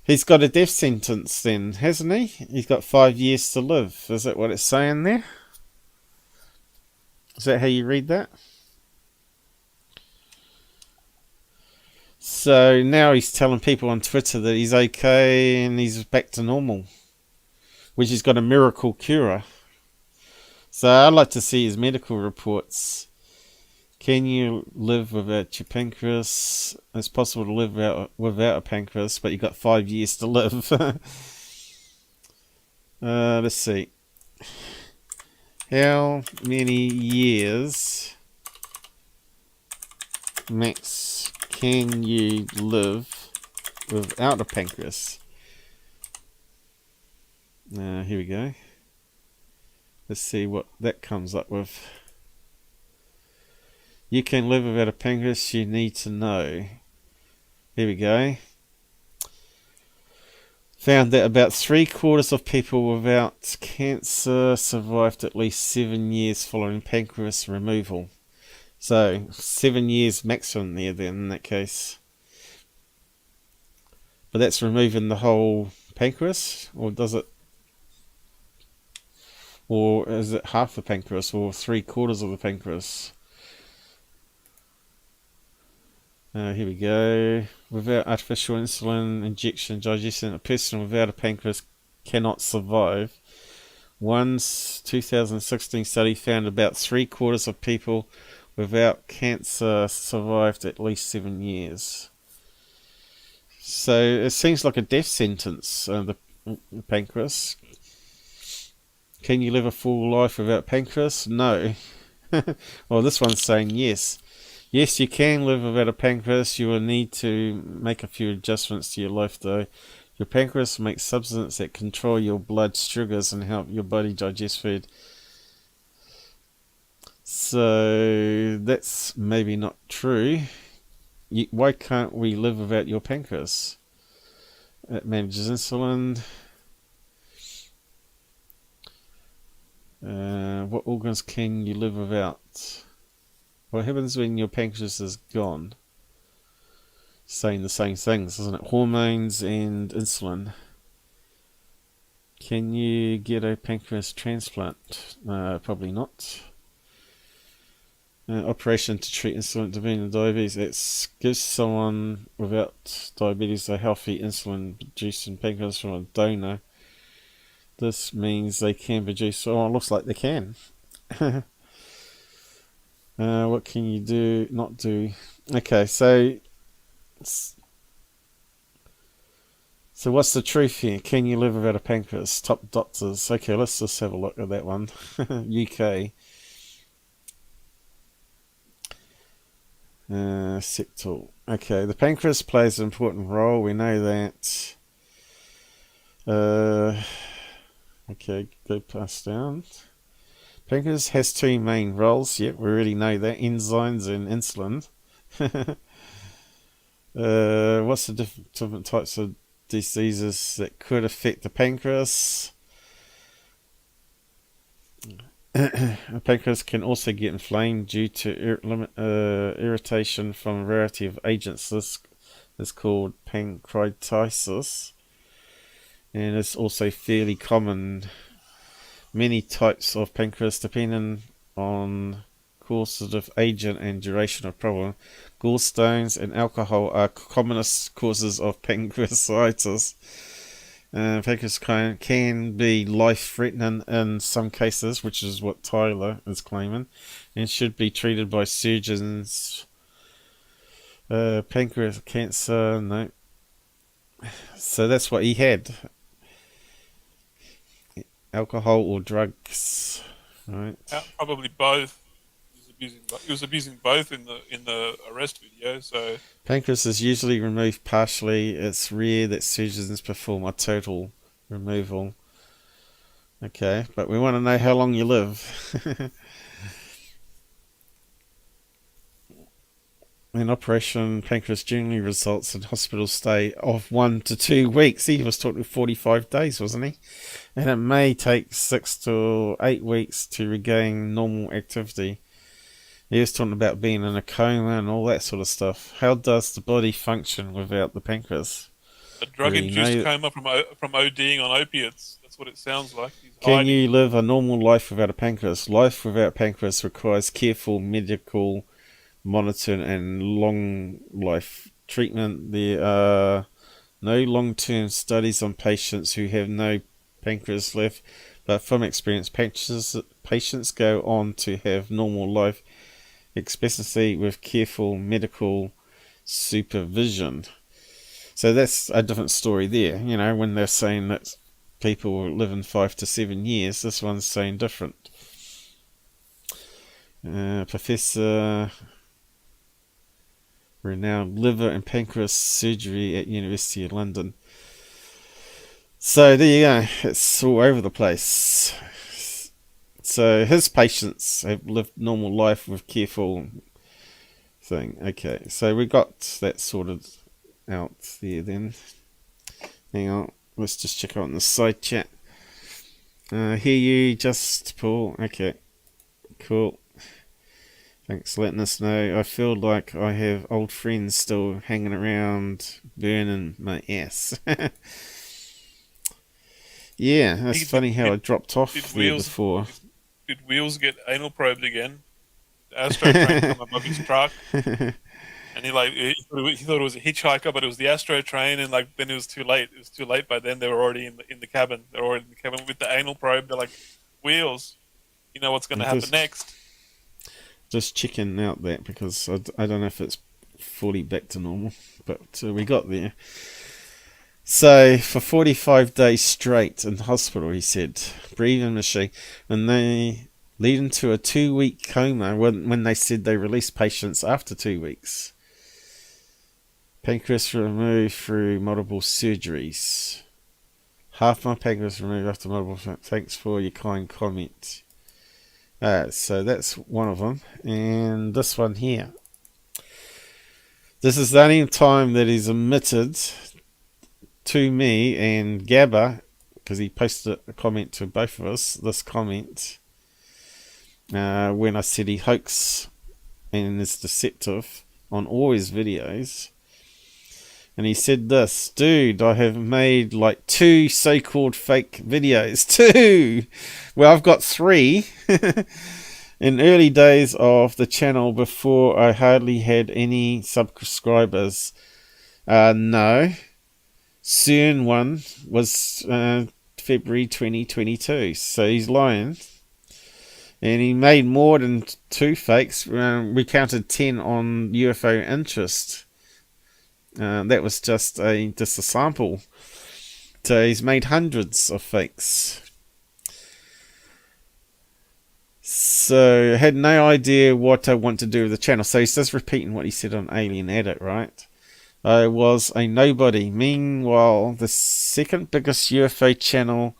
he's got a death sentence then, hasn't he? He's got 5 years to live. Is that what it's saying there? Is that how you read that? So now he's telling people on Twitter that he's okay and he's back to normal, which he's got a miracle cure. So I'd like to see his medical reports. Can you live without your pancreas? It's possible to live without a pancreas, but you've got 5 years to live. Let's see. How many years max can you live without a pancreas? Here we go. Let's see what that comes up with. You can live without a pancreas, you need to know. Here we go. Found that about 3/4 of people without cancer survived at least 7 years following pancreas removal. So 7 years maximum there then in that case. But that's removing the whole pancreas, or does it? Or is it half the pancreas, or 3/4 of the pancreas? Here we go. Without artificial insulin injection digestion, a person without a pancreas cannot survive. One 2016 study found about 3/4 of people without cancer survived at least 7 years. So it seems like a death sentence, the pancreas. Can you live a full life without pancreas? No. Well, this one's saying yes. Yes, you can live without a pancreas. You will need to make a few adjustments to your life, though. Your pancreas makes substances that control your blood sugars and help your body digest food. So that's maybe not true. Why can't we live without your pancreas? It manages insulin. What organs can you live without? What happens when your pancreas is gone? Saying the same things, isn't it? Hormones and insulin. Can you get a pancreas transplant? Probably not. Operation to treat insulin dependent diabetes. It gives someone without diabetes a healthy insulin producing pancreas from a donor. This means they can produce. Oh, it looks like they can. What can you do? Not do. Okay, so what's the truth here? Can you live without a pancreas? Top doctors. Okay, let's just have a look at that one. UK. Septal. Okay, the pancreas plays an important role. We know that. Okay, go past down. Pancreas has two main roles. Yep, we already know that. Enzymes and insulin. What's the different types of diseases that could affect the pancreas? The pancreas can also get inflamed due to irritation from a variety of agents. This is called pancreatitis, and it's also fairly common. Many types of pancreas, depending on causative agent and duration of problem. Gallstones and alcohol are commonest causes of pancreatitis. Pancreas can be life-threatening in some cases, which is what Tyler is claiming, and should be treated by surgeons. Pancreas cancer, no. So that's what he had. Alcohol or drugs, right? Probably both. He was abusing both in the arrest video. So pancreas is usually removed partially. It's rare that surgeons perform a total removal. Okay, but we want to know how long you live. In Operation Pancreas generally results in hospital stay of 1 to 2 weeks. He was talking 45 days, wasn't he? And it may take 6 to 8 weeks to regain normal activity. He was talking about being in a coma and all that sort of stuff. How does the body function without the pancreas? A drug-induced coma from ODing on opiates. That's what it sounds like. Can you live a normal life without a pancreas? Life without pancreas requires careful medical monitoring and long life treatment. There are no long-term studies on patients who have no pancreas left, but from experience, patients go on to have normal life expectancy with careful medical supervision. So that's a different story there. You know, when they're saying that people live in 5 to 7 years, this one's saying different. Professor renowned liver and pancreas surgery at University of London. So there you go. It's all over the place. So his patients have lived normal life with careful thing. Okay, so we got that sorted out there then. Hang on, let's just check out in the side chat. Hear you, just Paul. Okay, cool. Thanks for letting us know. I feel like I have old friends still hanging around burning my ass. Yeah, that's funny how it dropped off there before. Did Wheels get anal probed again? The Astro train from above his truck. And he thought it was a hitchhiker, but it was the Astro train, and like then it was too late. It was too late by then. They were already in the cabin. They were already in the cabin with the anal probe. They're like, Wheels, you know what's going to happen next? Just checking out that because I don't know if it's fully back to normal, but we got there. So for 45 days straight in hospital, he said, breathing machine, and they lead into a 2-week coma when they said they released patients after 2 weeks. Pancreas removed through multiple surgeries. Half my pancreas removed after multiple. Thanks for your kind comment. So that's one of them. And this one here. This is the only time that he's admitted to me and Gabba, because he posted a comment to both of us, this comment, when I said he hoax and is deceptive on all his videos. And he said this, dude, I have made like 2 so-called fake videos. 2! Well, I've got 3. In early days of the channel before I hardly had any subscribers. No. Soon one was February 2022. So he's lying. And he made more than 2 fakes. We counted 10 on UFOofInterest. That was just a sample. So he's made hundreds of fakes. So I had no idea what I want to do with the channel. So he's just repeating what he said on Alien Addict, right? I was a nobody. Meanwhile, the second biggest UFO channel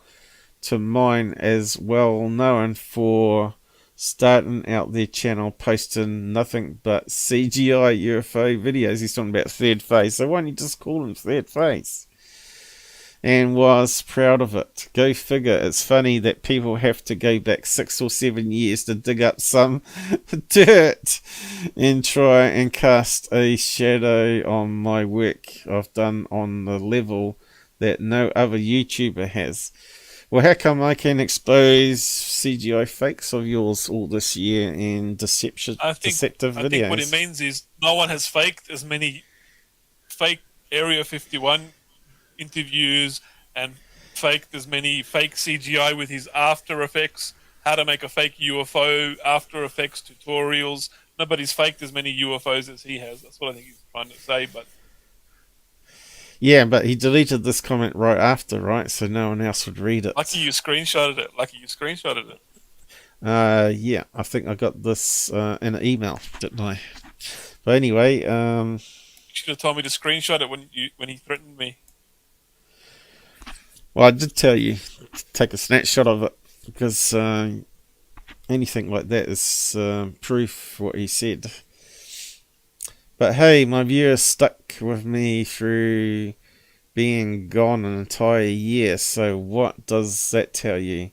to mine, as well known for starting out their channel posting nothing but CGI UFO videos. He's talking about third phase, so why don't you just call him third phase? And was proud of it. Go figure. It's funny that people have to go back 6 or 7 years to dig up some dirt and try and cast a shadow on my work I've done on the level that no other YouTuber has. Well, how come I can expose CGI fakes of yours all this year and deceptive videos? I think what it means is no one has faked as many fake Area 51 interviews and faked as many fake CGI with his After Effects, how to make a fake UFO After Effects tutorials. Nobody's faked as many UFOs as he has. That's what I think he's trying to say, but... Yeah, but he deleted this comment right after, right? So no one else would read it. Lucky you screenshotted it. Yeah, I think I got this in an email, didn't I? But anyway, you should have told me to screenshot it when he threatened me. Well, I did tell you to take a snapshot of it because anything like that is proof what he said. But hey, my viewers stuck with me through being gone an entire year, so what does that tell you?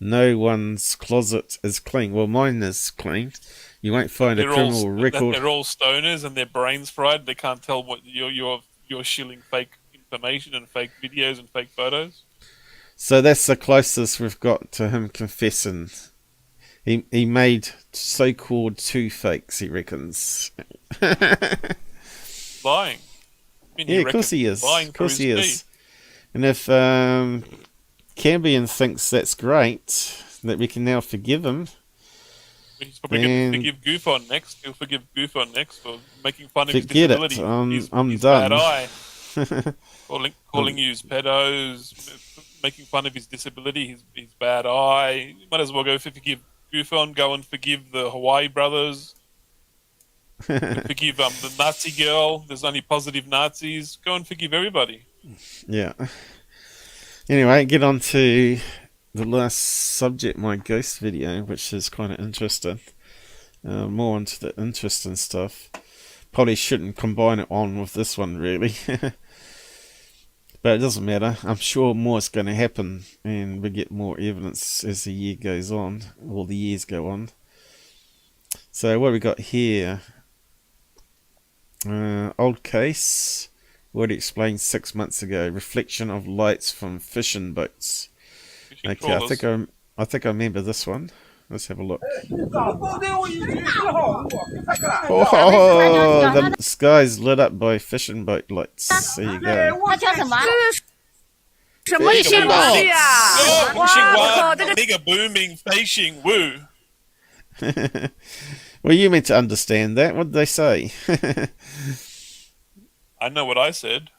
No one's closet is clean. Well, mine is clean. You won't find a criminal record. They're all stoners and their brains fried. They can't tell what you're shilling fake information and fake videos and fake photos. So that's the closest we've got to him confessing. He made so-called 2 fakes, he reckons. Lying. Yeah, of course he is. Of course he is. And if Cambian thinks that's great, that we can now forgive him. He's probably going to forgive Goofon next. He'll forgive Goofon next for making fun of his disability. I'm done. Bad eye. calling you pedos, making fun of his disability, his bad eye. You might as well go forgive Goofon, go and forgive the Hawaii brothers. Forgive the Nazi girl. There's only positive Nazis. Go and forgive everybody. Yeah. Anyway, get on to the last subject, my ghost video, which is kind of interesting. More into the interesting stuff. Probably shouldn't combine it on with this one, really. But it doesn't matter. I'm sure more is going to happen, and we get more evidence as the year goes on, or the years go on. So what we got here? Old case. Already explained 6 months ago. Reflection of lights from fishing boats. Okay, I think I remember this one. Let's have a look. Oh, the sky's lit up by fishing boat lights. There you go. 什么信息啊？ Mega booming fishing woo. Well, you meant to understand that. What did they say? I know what I said.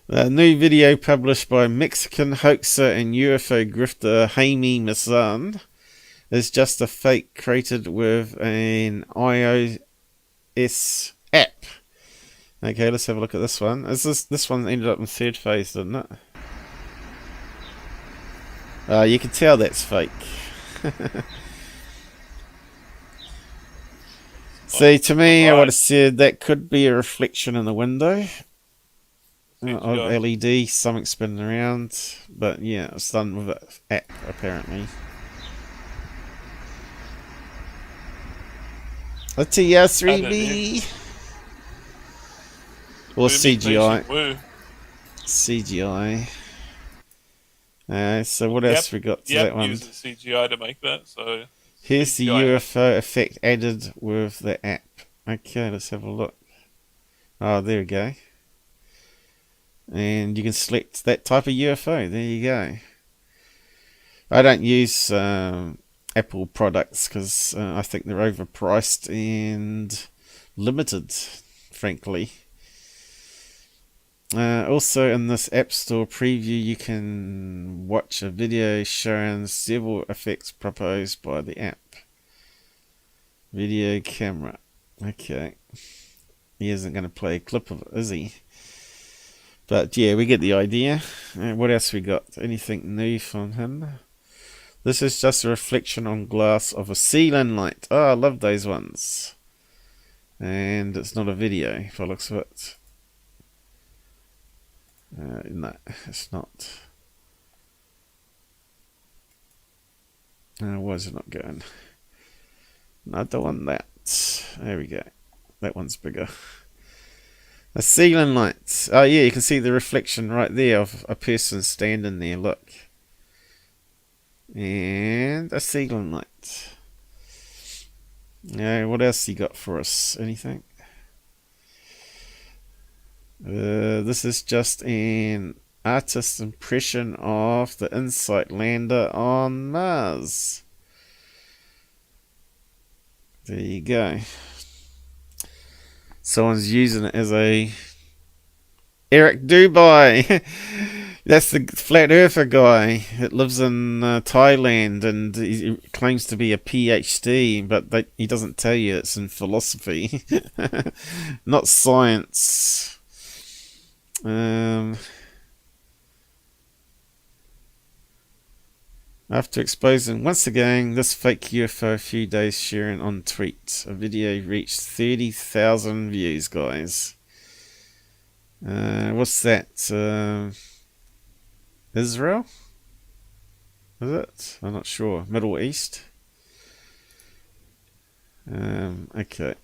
A new video published by Mexican hoaxer and UFO grifter Jaime Maussan is just a fake created with an iOS app. Okay, let's have a look at this one. This one ended up in third phase, didn't it? You can tell that's fake. See, to me, I would have said that could be a reflection in the window of LED, something spinning around. But yeah, it's done with an app, apparently. A TR3B. Or CGI. CGI. So what else we got to that one? Used CGI to make that. So here's the UFO effect added with the app. Okay, let's have a look. Oh, there we go. And you can select that type of UFO. There you go. I don't use Apple products because I think they're overpriced and limited, frankly. Also in this App Store preview you can watch a video showing several effects proposed by the app. Video camera. Okay. He isn't going to play a clip of it, is he? But yeah, we get the idea. What else we got? Anything new from him? This is just a reflection on glass of a ceiling light. Oh, I love those ones. And it's not a video, if I looks of it. No, it's not. Why is it not going? No, I don't want that. There we go. That one's bigger. A ceiling light. Oh yeah, you can see the reflection right there of a person standing there. Look. And a ceiling light. What else you got for us? Anything? This is just an artist's impression of the InSight lander on Mars. There you go. Someone's using it as a Eric Dubai. That's the flat earther guy that lives in Thailand, and he claims to be a PhD, but he doesn't tell you it's in philosophy, not science. After exposing once again this fake UFO a few days sharing on tweets, a video reached 30,000 views, guys. What's that? Israel? Is it? I'm not sure. Middle East? Okay.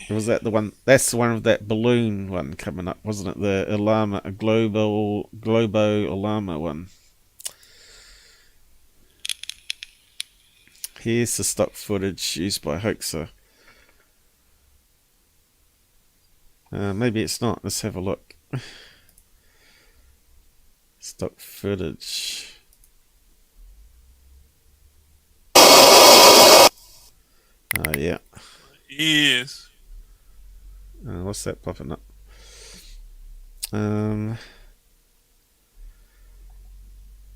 Was that the one? That's the one with that balloon one coming up, wasn't it? The Alama, a Globo Alama one. Here's the stock footage used by Hoaxer. Maybe it's not. Let's have a look. Stock footage. Oh yeah. Yes. What's that popping up?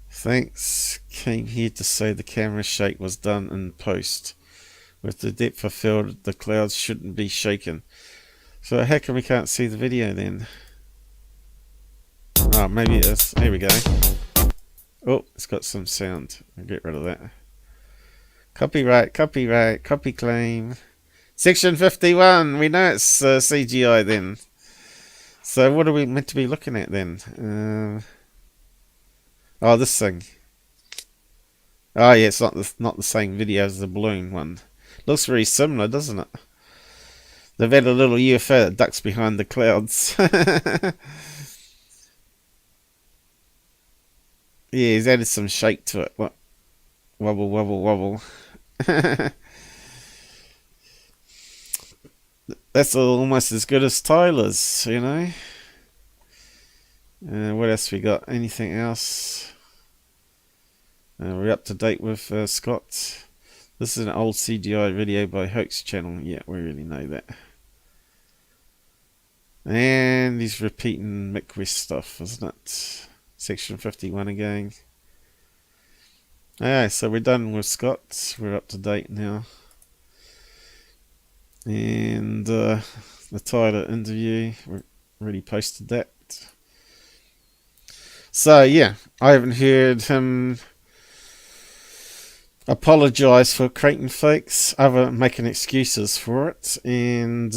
Thanks. Came here to say the camera shake was done in post. With the depth of field, the clouds shouldn't be shaken. So how come we can't see the video then? Oh, maybe it is. Here we go. Oh, it's got some sound. I'll get rid of that. Copyright, copy claim. Section 51. We know it's CGI then. So what are we meant to be looking at then? Oh, this thing. Oh yeah, it's not the same video as the balloon one. Looks very similar, doesn't it? They've had a little UFO that ducks behind the clouds. Yeah, he's added some shake to it. What? Wobble, wobble, wobble. That's almost as good as Tyler's, you know. What else we got? Anything else? We're up to date with Scott. This is an old CGI video by Hoax Channel. Yeah, we really know that. And he's repeating Mick West stuff, isn't it? Section 51 again. Alright, so we're done with Scott. We're up to date now. And the Tyler interview, we already posted that. So yeah, I haven't heard him apologise for creating fakes, other making excuses for it, and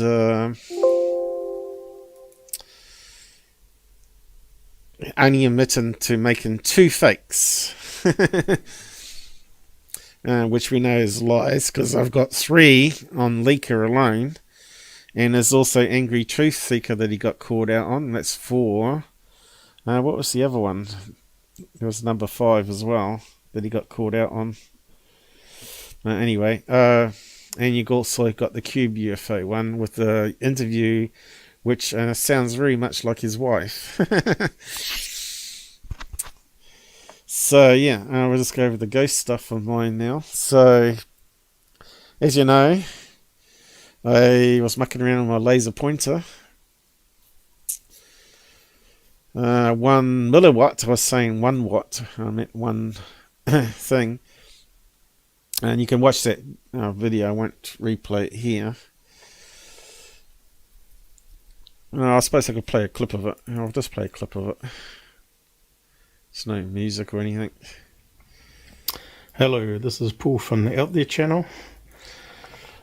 only admitting to making 2 fakes. Which we know is lies, because I've got 3 on Leaker alone, and there's also Angry Truth Seeker that he got called out on. That's 4. What was the other one? There was number 5 as well that he got called out on. Anyway, and you also got the Cube UFO one with the interview, which sounds very much like his wife. So yeah, we'll just go over the ghost stuff of mine now. So, as you know, I was mucking around with my laser pointer. 1 milliwatt, I was saying 1 watt, I meant 1 thing. And you can watch that video, I won't replay it here. I suppose I could play a clip of it. I'll just play a clip of it. It's no music or anything. Hello, this is Paul from the Out There channel.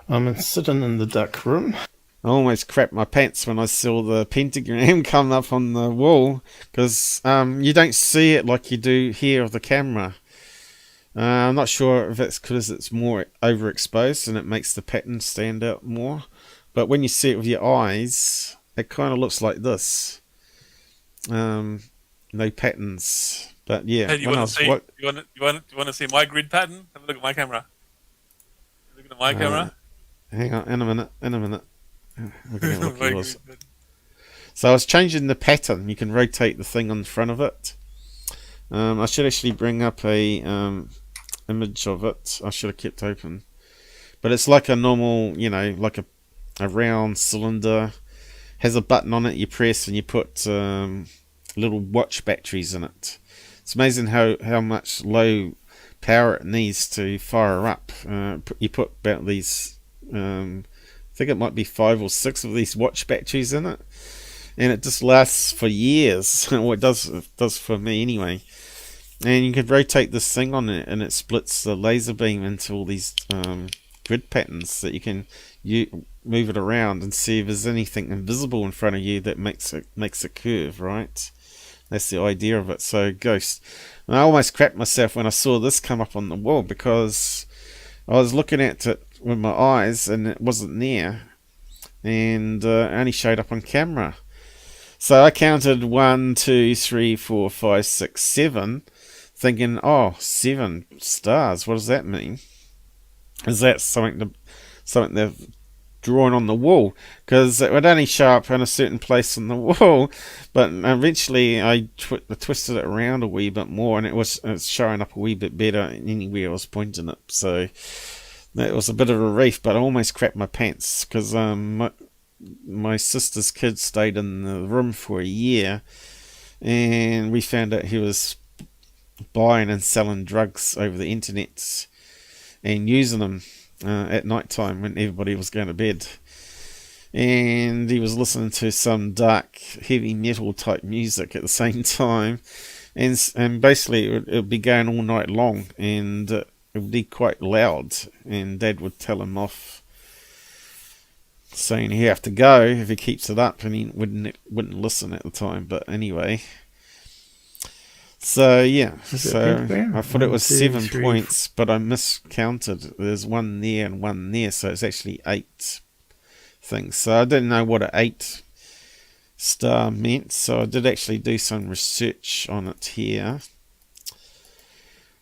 I'm sitting in the dark room. I almost crapped my pants when I saw the pentagram come up on the wall, because you don't see it like you do here with the camera. I'm not sure if it's because it's more overexposed and it makes the pattern stand out more. But when you see it with your eyes, it kind of looks like this. No patterns, but yeah. Hey, you want to see my grid pattern? Have a look at my camera. Look at my camera. Hang on, in a minute. So I was changing the pattern. You can rotate the thing on front of it. I should actually bring up a image of it. I should have kept open, but it's like a normal, you know, like a round cylinder. Has a button on it. You press and you put little watch batteries in it. It's amazing how much low power it needs to fire up. You put about these, I think it might be 5 or 6 of these watch batteries in it, and it just lasts for years. Well, it does for me anyway. And you can rotate this thing on it, and it splits the laser beam into all these grid patterns that you can move it around and see if there's anything invisible in front of you that makes a curve, right? That's the idea of it. So ghost. And I almost crapped myself when I saw this come up on the wall, because I was looking at it with my eyes and it wasn't there, and only showed up on camera. So I counted 1, 2, 3, 4, 5, 6, 7, thinking, oh, 7 stars. What does that mean? Is that something they've drawn on the wall? Because it would only show up in a certain place on the wall, but eventually I twisted it around a wee bit more, and it's showing up a wee bit better anywhere I was pointing it. So that was a bit of a relief, but I almost crapped my pants, because my sister's kid stayed in the room for a year, and we found out he was buying and selling drugs over the internet and using them at night time when everybody was going to bed. And he was listening to some dark heavy metal type music at the same time, and basically it would be going all night long, and it would be quite loud, and Dad would tell him off, saying he have to go if he keeps it up, and he wouldn't listen at the time. But anyway, so yeah, so I thought it was 7 points, but I miscounted. There's 1 there and 1 there, so it's actually 8 things. So I didn't know what an 8 star meant, so I did actually do some research on it here.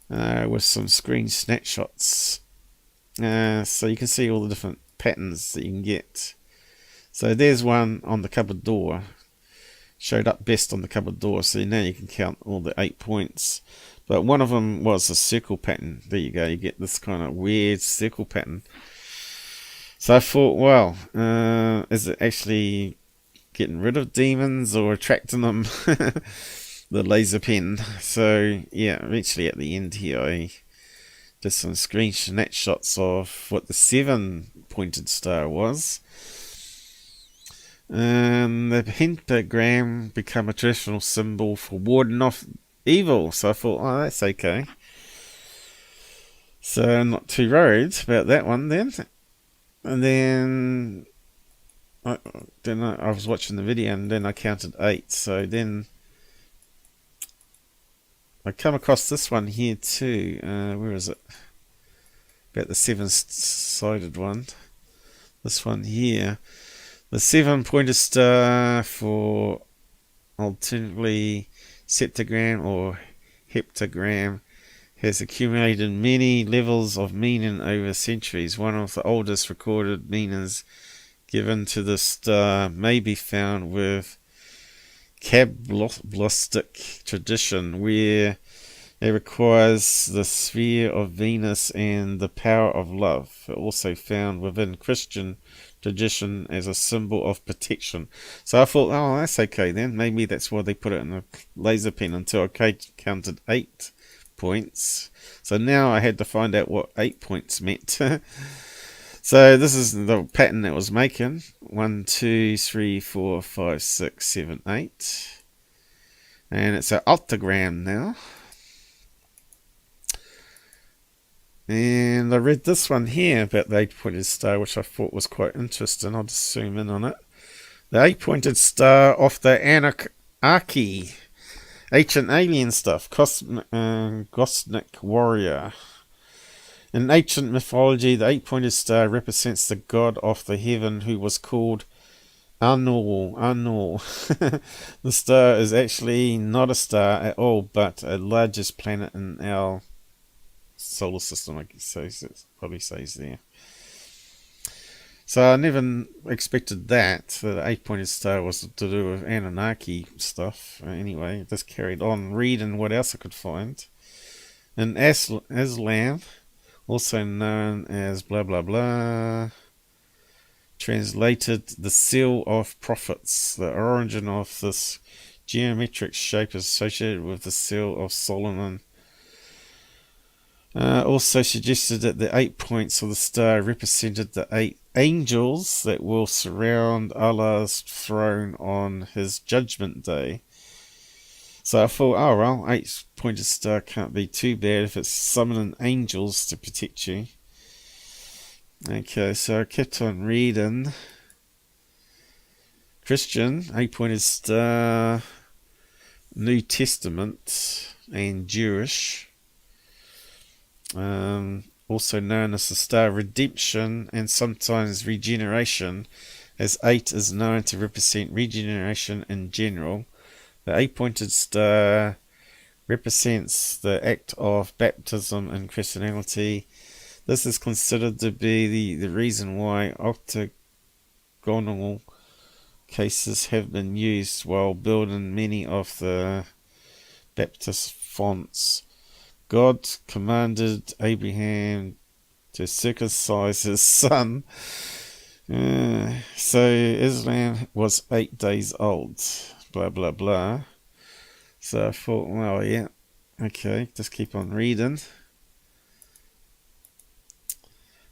with some screen snapshots. So you can see all the different patterns that you can get. So there's one on the cupboard door. Showed up best on the cupboard door, so now you can count all the 8 points. But one of them was a circle pattern. There you go, you get this kind of weird circle pattern. So I thought, well, is it actually getting rid of demons or attracting them? The laser pen. So yeah, eventually at the end here I did some screen snapshots of what the 7-pointed star was. The pentagram become a traditional symbol for warding off evil. So I thought, oh, that's okay. So I'm not too worried about that one then. And then I was watching the video and then I counted 8. So then I come across this one here too. Where is it? About the 7-sided one. This one here. The 7-pointed star, for alternatively septagram or heptagram, has accumulated many levels of meaning over centuries. One of the oldest recorded meanings given to the star may be found with Kabbalistic tradition, where it requires the sphere of Venus and the power of love. It also found within Christian tradition as a symbol of protection. So I thought, oh, that's okay then. Maybe that's why they put it in a laser pen, until I counted 8 points. So now I had to find out what 8 points meant. So this is the pattern that was making. 1, 2, 3, 4, 5, 6, 7, 8. And it's an octagram now. And I read this one here about the 8-pointed star, which I thought was quite interesting. I'll just zoom in on it. The 8-pointed star of the Anunnaki. Ancient alien stuff. Cosmic warrior. In ancient mythology, the 8-pointed star represents the god of the heaven who was called Anu. The star is actually not a star at all, but a largest planet in our solar system, I guess it probably says there. So I never expected that the 8-pointed star was to do with Anunnaki stuff. Anyway, just carried on reading what else I could find. In Islam, also known as blah blah blah, translated the seal of prophets. The origin of this geometric shape is associated with the seal of Solomon. Also suggested that the 8 points of the star represented the 8 angels that will surround Allah's throne on his judgment day. So I thought, oh well, 8-pointed star can't be too bad if it's summoning angels to protect you. Okay, so I kept on reading. Christian, 8-pointed star, New Testament, and Jewish. Also known as the star of redemption and sometimes regeneration, as 8 is known to represent regeneration in general. The 8-pointed star represents the act of baptism in Christianity. This is considered to be the reason why octagonal cases have been used while building many of the Baptist fonts. God commanded Abraham to circumcise his son. So Islam was 8 days old. Blah, blah, blah. So I thought, well, yeah. Okay, just keep on reading.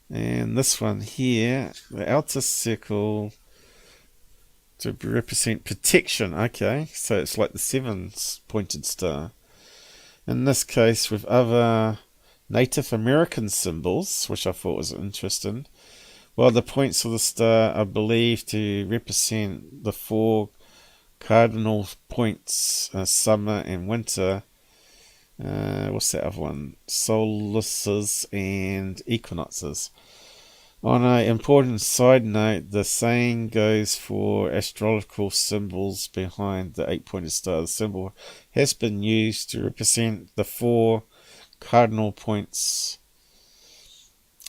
And this one here, the outer circle to represent protection. Okay, so it's like the 7-pointed star. In this case, with other Native American symbols, which I thought was interesting. While the points of the star are believed to represent the 4 cardinal points, summer and winter. What's that other one? Solstices and equinoxes. On an important side note, the same goes for astrological symbols behind the 8-pointed star. The symbol has been used to represent the 4 cardinal points,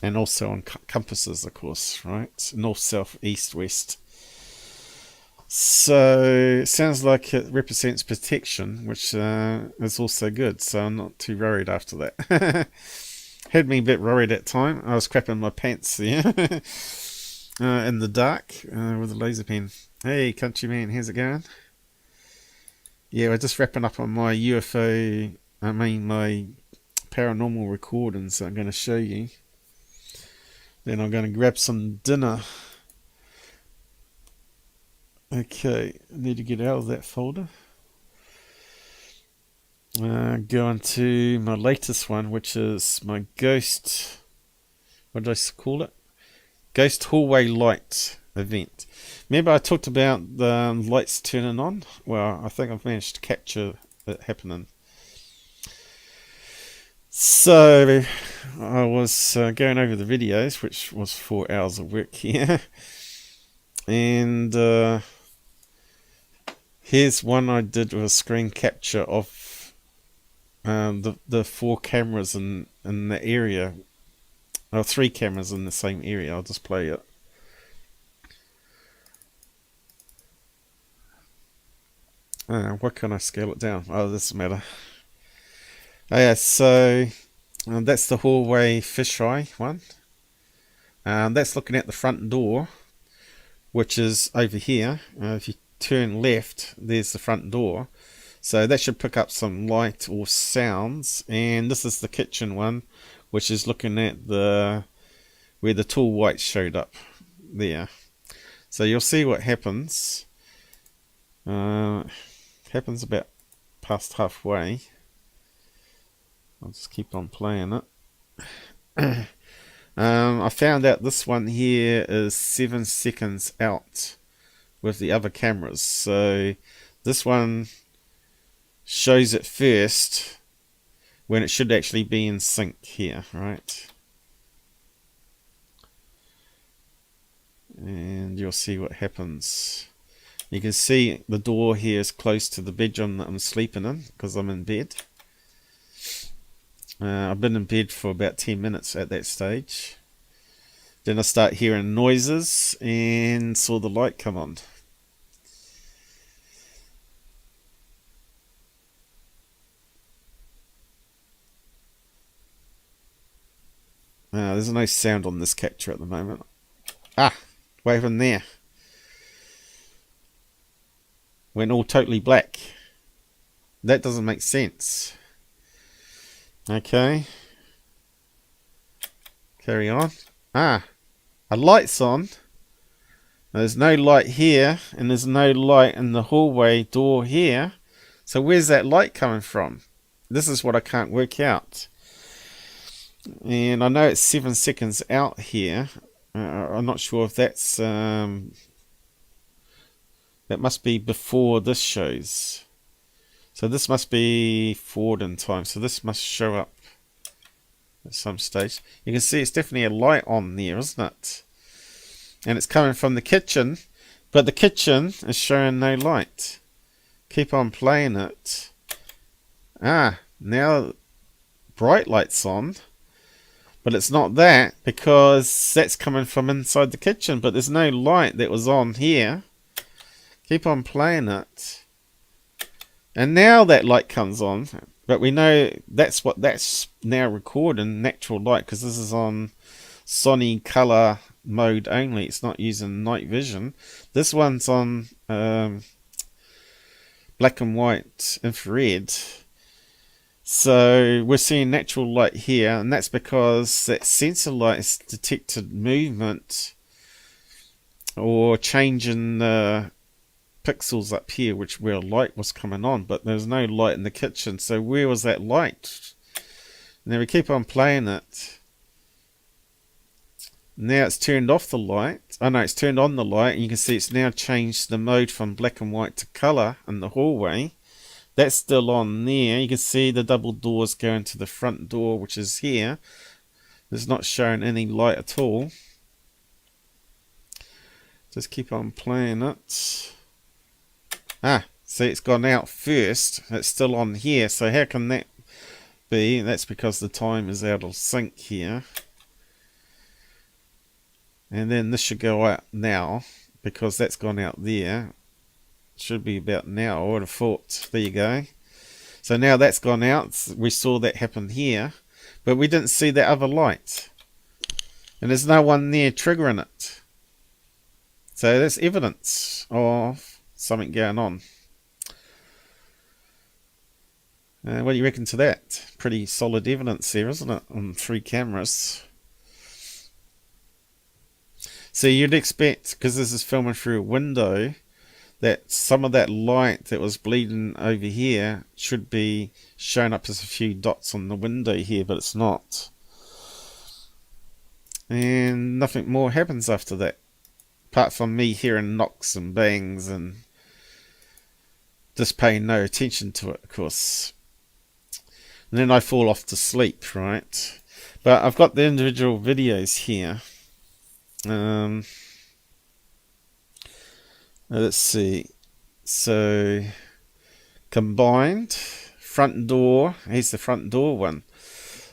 and also on compasses, of course, right? North, south, east, west. So it sounds like it represents protection, which is also good. So I'm not too worried after that. Had me a bit worried at time. I was crapping my pants there in the dark with a laser pen. Hey, countryman, how's it going? Yeah, we're just wrapping up on my UFO. My paranormal recordings. I'm going to show you. Then I'm going to grab some dinner. Okay, I need to get out of that folder. Go into my latest one, which is my ghost. What did I call it? Ghost hallway light event. Remember I talked about the lights turning on? Well, I think I've managed to capture it happening. So I was going over the videos, which was 4 hours of work here. And here's one I did with a screen capture of the 4 cameras in the area. Or 3 cameras in the same area. I'll just play it. What can I scale it down? Oh, this doesn't matter. Oh, yeah, so that's the hallway fisheye one. That's looking at the front door, which is over here. If you turn left, there's the front door. So that should pick up some light or sounds. And this is the kitchen one, which is looking at where the tall white showed up there. So you'll see what happens. Happens about past halfway. I'll just keep on playing it. I found out this one here is 7 seconds out with the other cameras. So this one shows it first when it should actually be in sync here, right? And you'll see what happens. You can see the door here is close to the bedroom that I'm sleeping in because I'm in bed. I've been in bed for about 10 minutes at that stage. Then I start hearing noises and saw the light come on. There's no sound on this capture at the moment. Wait in there. Went all totally black. That doesn't make sense. Okay. Carry on. A light's on. There's no light here, and there's no light in the hallway door here. So where's that light coming from? This is what I can't work out. And I know it's 7 seconds out here. I'm not sure if that's that must be before this shows. So this must be forward in time. So this must show up at some stage. You can see it's definitely a light on there, isn't it? And it's coming from the kitchen, but the kitchen is showing no light. Keep on playing it. Now bright light's on. But it's not that, because that's coming from inside the kitchen, but there's no light that was on here. Keep on playing it. And now that light comes on, but we know that's what that's now recording, natural light, because this is on Sony color mode only. It's not using night vision. This one's on black and white infrared. So we're seeing natural light here, and that's because that sensor light has detected movement or change in the pixels up here, which where light was coming on, but there's no light in the kitchen. So where was that light? Now we keep on playing it. Now it's turned off the light. Oh no, it's turned on the light, and you can see it's now changed the mode from black and white to color in the hallway. That's still on there. You can see the double doors going to the front door, which is here. It's not showing any light at all. Just keep on playing it. See, it's gone out first. It's still on here. So how can that be. That's because the time is out of sync here. And then this should go out now, because that's gone out there. Should be about now, I would have thought. There you go. So now that's gone out. We saw that happen here, but we didn't see that other light. And there's no one there triggering it. So that's evidence of something going on. What do you reckon to that? Pretty solid evidence there, isn't it? On 3 cameras. So you'd expect, because this is filming through a window, that some of that light that was bleeding over here should be shown up as a few dots on the window here, but it's not. And nothing more happens after that, apart from me hearing knocks and bangs and just paying no attention to it, of course. And then I fall off to sleep, right? But I've got the individual videos here. Let's see. So, combined, front door. Here's the front door one.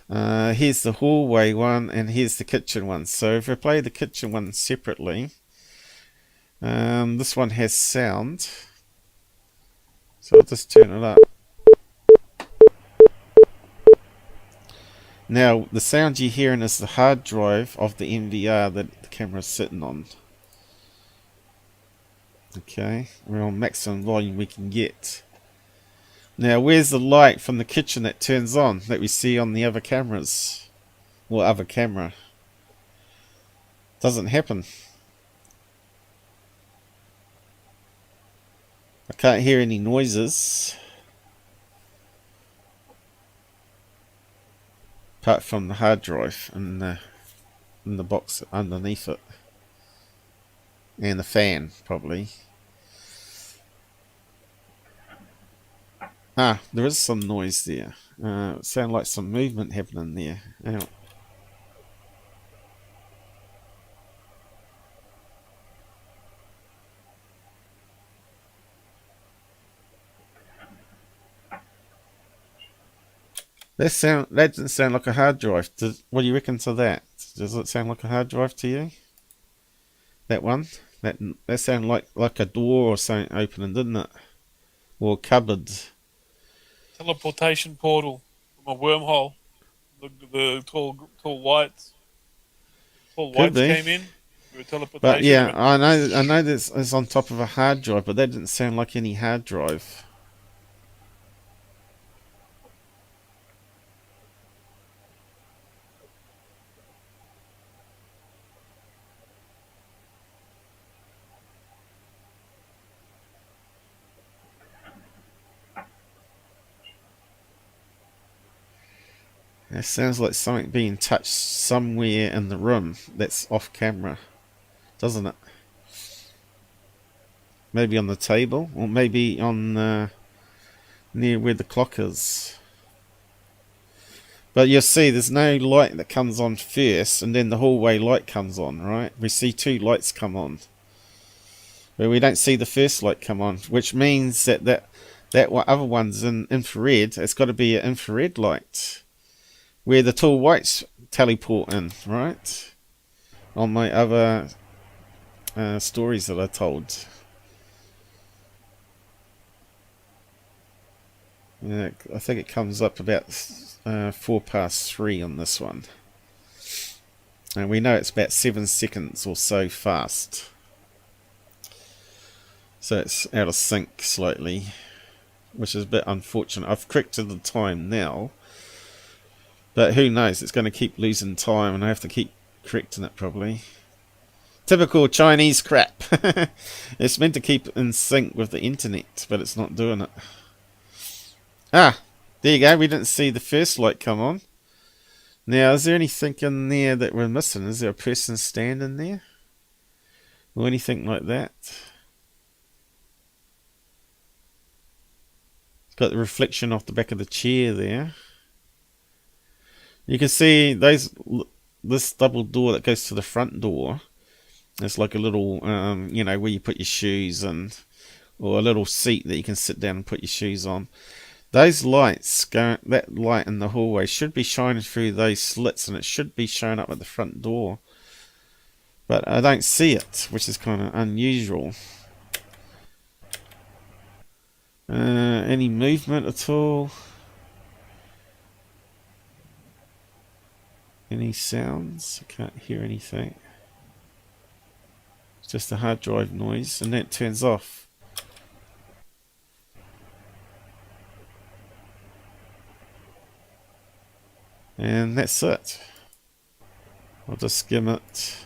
Here's the hallway one, and here's the kitchen one. So if I play the kitchen one separately, this one has sound. So I'll just turn it up. Now, the sound you're hearing is the hard drive of the NVR that the camera's sitting on. Okay, we're on maximum volume we can get. Now, where's the light from the kitchen that turns on that we see on the other cameras? Or other camera? Doesn't happen. I can't hear any noises. Apart from the hard drive and the box underneath it. And the fan, probably. Ah, there is some noise there. It sounds like some movement happening there. Ow. That didn't sound like a hard drive. What do you reckon to that? Does it sound like a hard drive to you? That one? That sounded like a door or something opening, didn't it? Or a cupboard. Teleportation portal from a wormhole. The tall lights. Tall lights came in. But yeah, I know this is on top of a hard drive, but that didn't sound like any hard drive. It sounds like something being touched somewhere in the room that's off camera, doesn't it? Maybe on the table, or maybe on near where the clock is. But you'll see there's no light that comes on first, and then the hallway light comes on, right? We see 2 lights come on. But we don't see the first light come on, which means that other one's in infrared. It's got to be an infrared light. Where the tall whites teleport in, right? On my other stories that I told. Yeah, I think it comes up about 3:04 on this one. And we know it's about 7 seconds or so fast. So it's out of sync slightly, which is a bit unfortunate. I've corrected the time now. But who knows, it's going to keep losing time and I have to keep correcting it probably. Typical Chinese crap. It's meant to keep in sync with the internet, but it's not doing it. Ah, there you go, we didn't see the first light come on. Now, is there anything in there that we're missing? Is there a person standing there? Or anything like that? It's got the reflection off the back of the chair there. You can see this double door that goes to the front door. It's like a little, you know, where you put your shoes and, or a little seat that you can sit down and put your shoes on. Those lights, that light in the hallway should be shining through those slits, and it should be showing up at the front door. But I don't see it, which is kind of unusual. Any movement at all? Any sounds? I can't hear anything. It's just a hard drive noise, and then it turns off. And that's it. I'll just skim it.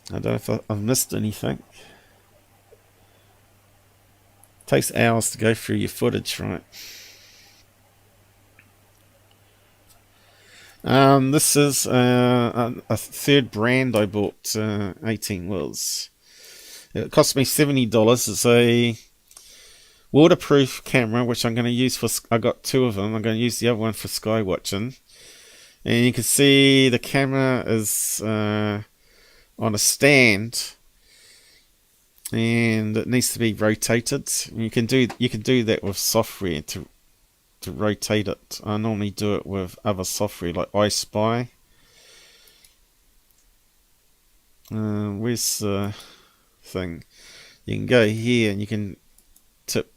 I don't know if I've missed anything. It takes hours to go through your footage, right? This is a third brand I bought, 18 wheels. It cost me $70. It's a waterproof camera, which I'm going to use for... I got two of them. I'm going to use the other one for sky watching. And you can see the camera is on a stand, and it needs to be rotated. You can do that with software to rotate it. I normally do it with other software like I Spy. Where's the thing? You can go here and you can tip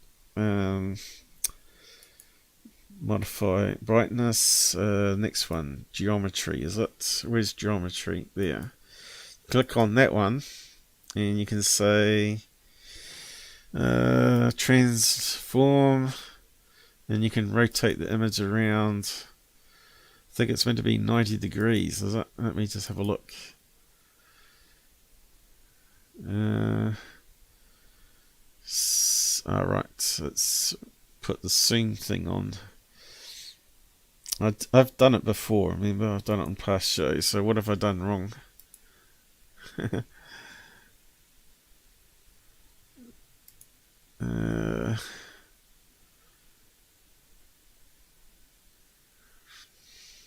modify brightness. Next one, geometry, is it? Where's geometry? There. Click on that one and you can say transform, and you can rotate the image around. I think it's meant to be 90 degrees, is it? Let me just have a look. Alright, let's put the zoom thing on. I've done it before, remember? I've done it on past shows, so what have I done wrong? I'm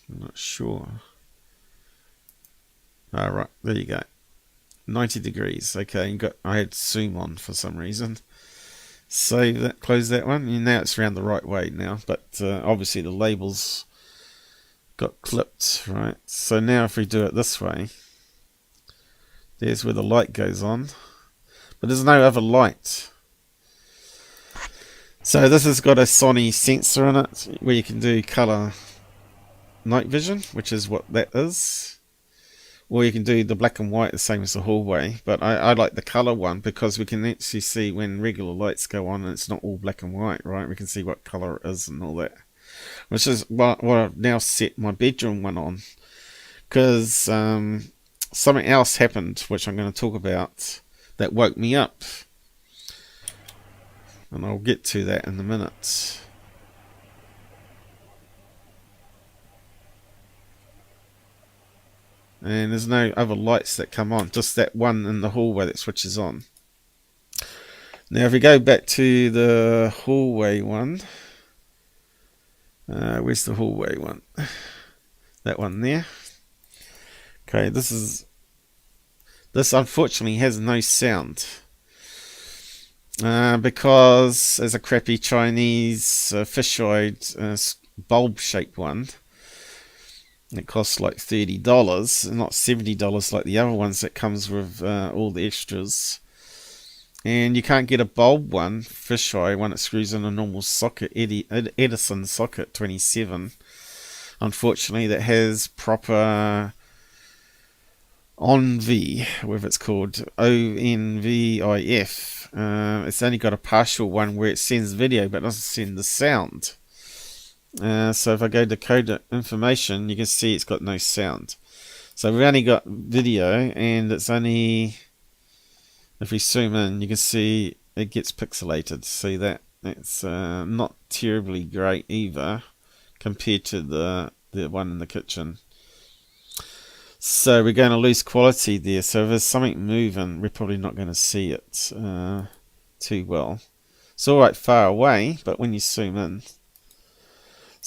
not sure. Alright, there you go. 90 degrees. Okay, I had zoom on for some reason. Save that, close that one, and now it's around the right way now, but obviously the labels got clipped, right? So now if we do it this way, there's where the light goes on, but there's no other light. So this has got a Sony sensor in it where you can do color night vision, which is what that is, or you can do the black and white the same as the hallway, but I like the color one because we can actually see when regular lights go on and it's not all black and white, right? We can see what color it is and all that, which is what I've now set my bedroom one on, because something else happened which I'm going to talk about that woke me up, and I'll get to that in a minute. And there's no other lights that come on, just that one in the hallway that switches on. Now if we go back to the hallway one, where's the hallway one? That one there. Okay, this unfortunately has no sound, because there's a crappy Chinese fisheye bulb shaped one. It costs like $30, not $70 like the other ones that comes with all the extras. And you can't get a bulb one, fisheye one that screws in a normal socket, Edison socket 27. Unfortunately, that has proper ONVIF, whatever it's called, ONVIF. It's only got a partial one where it sends video but doesn't send the sound. So if I go to code information, you can see it's got no sound. So we've only got video, and it's only, if we zoom in, you can see it gets pixelated. See that? It's not terribly great either compared to the one in the kitchen. So we're going to lose quality there. So if there's something moving, we're probably not going to see it too well. It's alright far away, but when you zoom in.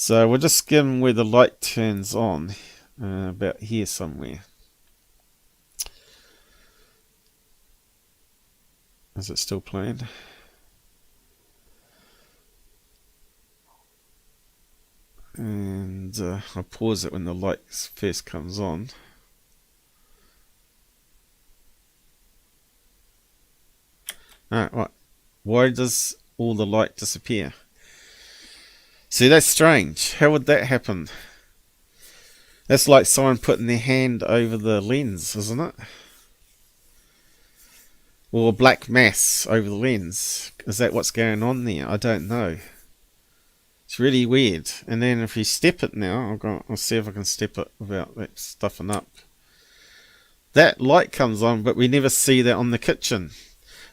So we'll just skim where the light turns on, about here somewhere. Is it still playing? And I'll pause it when the light first comes on. Alright, right. Why does all the light disappear? See, that's strange. How would that happen? That's like someone putting their hand over the lens, isn't it? Or a black mass over the lens. Is that what's going on there? I don't know. It's really weird. And then if you step it now, I'll see if I can step it without that stuffing up. That light comes on, but we never see that on the kitchen.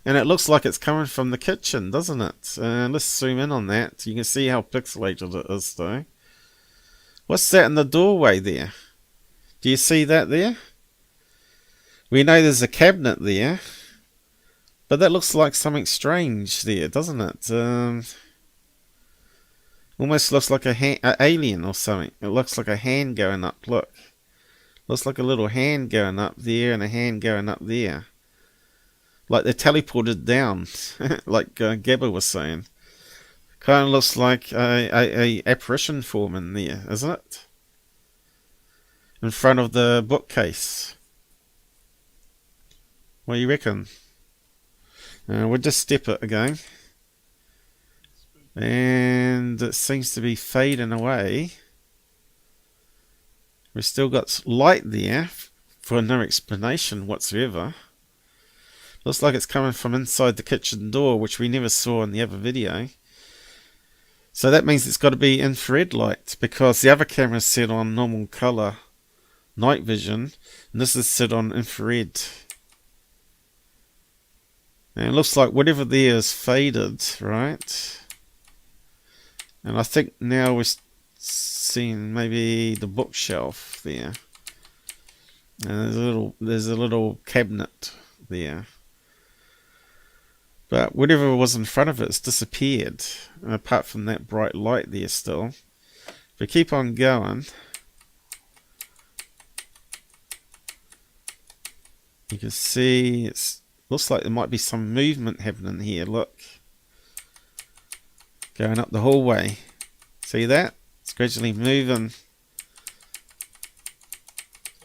And it looks like it's coming from the kitchen, doesn't it? Let's zoom in on that. You can see how pixelated it is, though. What's that in the doorway there? Do you see that there? We know there's a cabinet there. But that looks like something strange there, doesn't it? Almost looks like a alien or something. It looks like a hand going up. Look. Looks like a little hand going up there and a hand going up there. Like they're teleported down. Like Gabba was saying. Kind of looks like a apparition form in there, isn't it? In front of the bookcase. What do you reckon? We'll just step it again. And it seems to be fading away. We've still got light there for no explanation whatsoever. Looks like it's coming from inside the kitchen door, which we never saw in the other video. So that means it's got to be infrared light, because the other camera is set on normal colour night vision, and this is set on infrared. And it looks like whatever there is faded, right? And I think now we're seeing maybe the bookshelf there. And there's a little cabinet there. But whatever was in front of it's disappeared. Apart from that bright light there still. If we keep on going, you can see it looks like there might be some movement happening here. Look. Going up the hallway. See that? It's gradually moving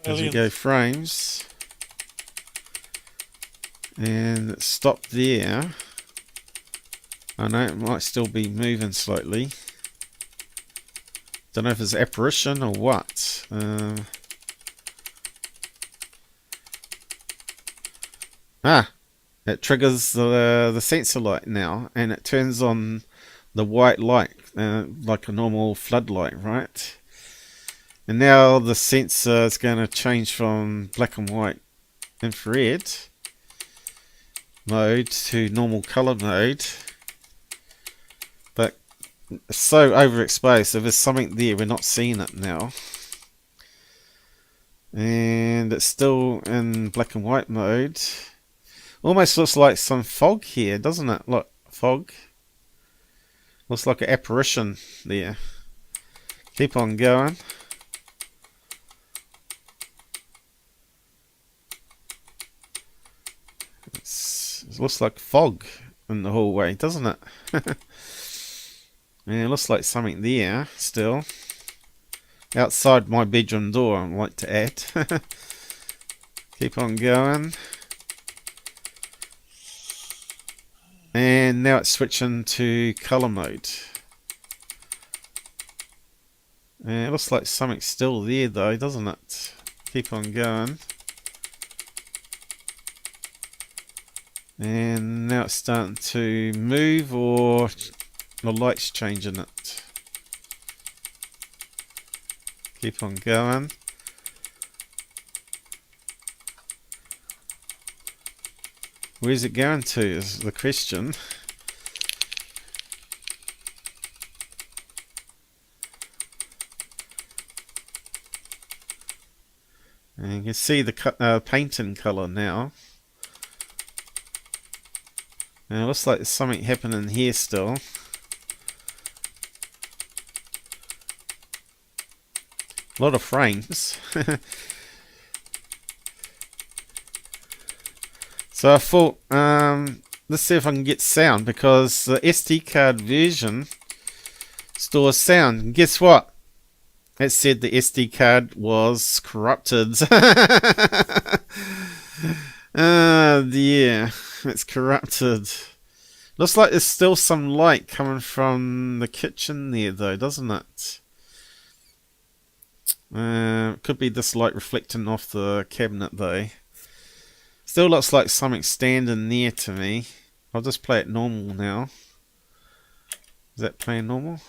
as we go frames. And it stopped there. I know it might still be moving slightly. Don't know if it's apparition or what. It triggers the sensor light now, and it turns on the white light, like a normal floodlight, right? And now the sensor is going to change from black and white infrared mode to normal color mode. But it's so overexposed, if there's something there, we're not seeing it now. And it's still in black and white mode. Almost looks like some fog here, doesn't it? Look, fog. Looks like an apparition there. Keep on going. It looks like fog in the hallway, doesn't it? Yeah, it looks like something there still. Outside my bedroom door, I'd like to add. Keep on going. And now it's switching to color mode. And it looks like something's still there though, doesn't it? Keep on going. And now it's starting to move, or the light's changing it. Keep on going. Where's it going to is the question. And you can see the painting colour now. And it looks like there's something happening here still. A lot of frames. So I thought let's see if I can get sound, because the SD card version stores sound. And guess what? It said the SD card was corrupted. Yeah, it's corrupted. Looks like there's still some light coming from the kitchen there, though, doesn't it? Could be this light reflecting off the cabinet, though. Still looks like something standing there to me. I'll just play it normal now. Is that playing normal?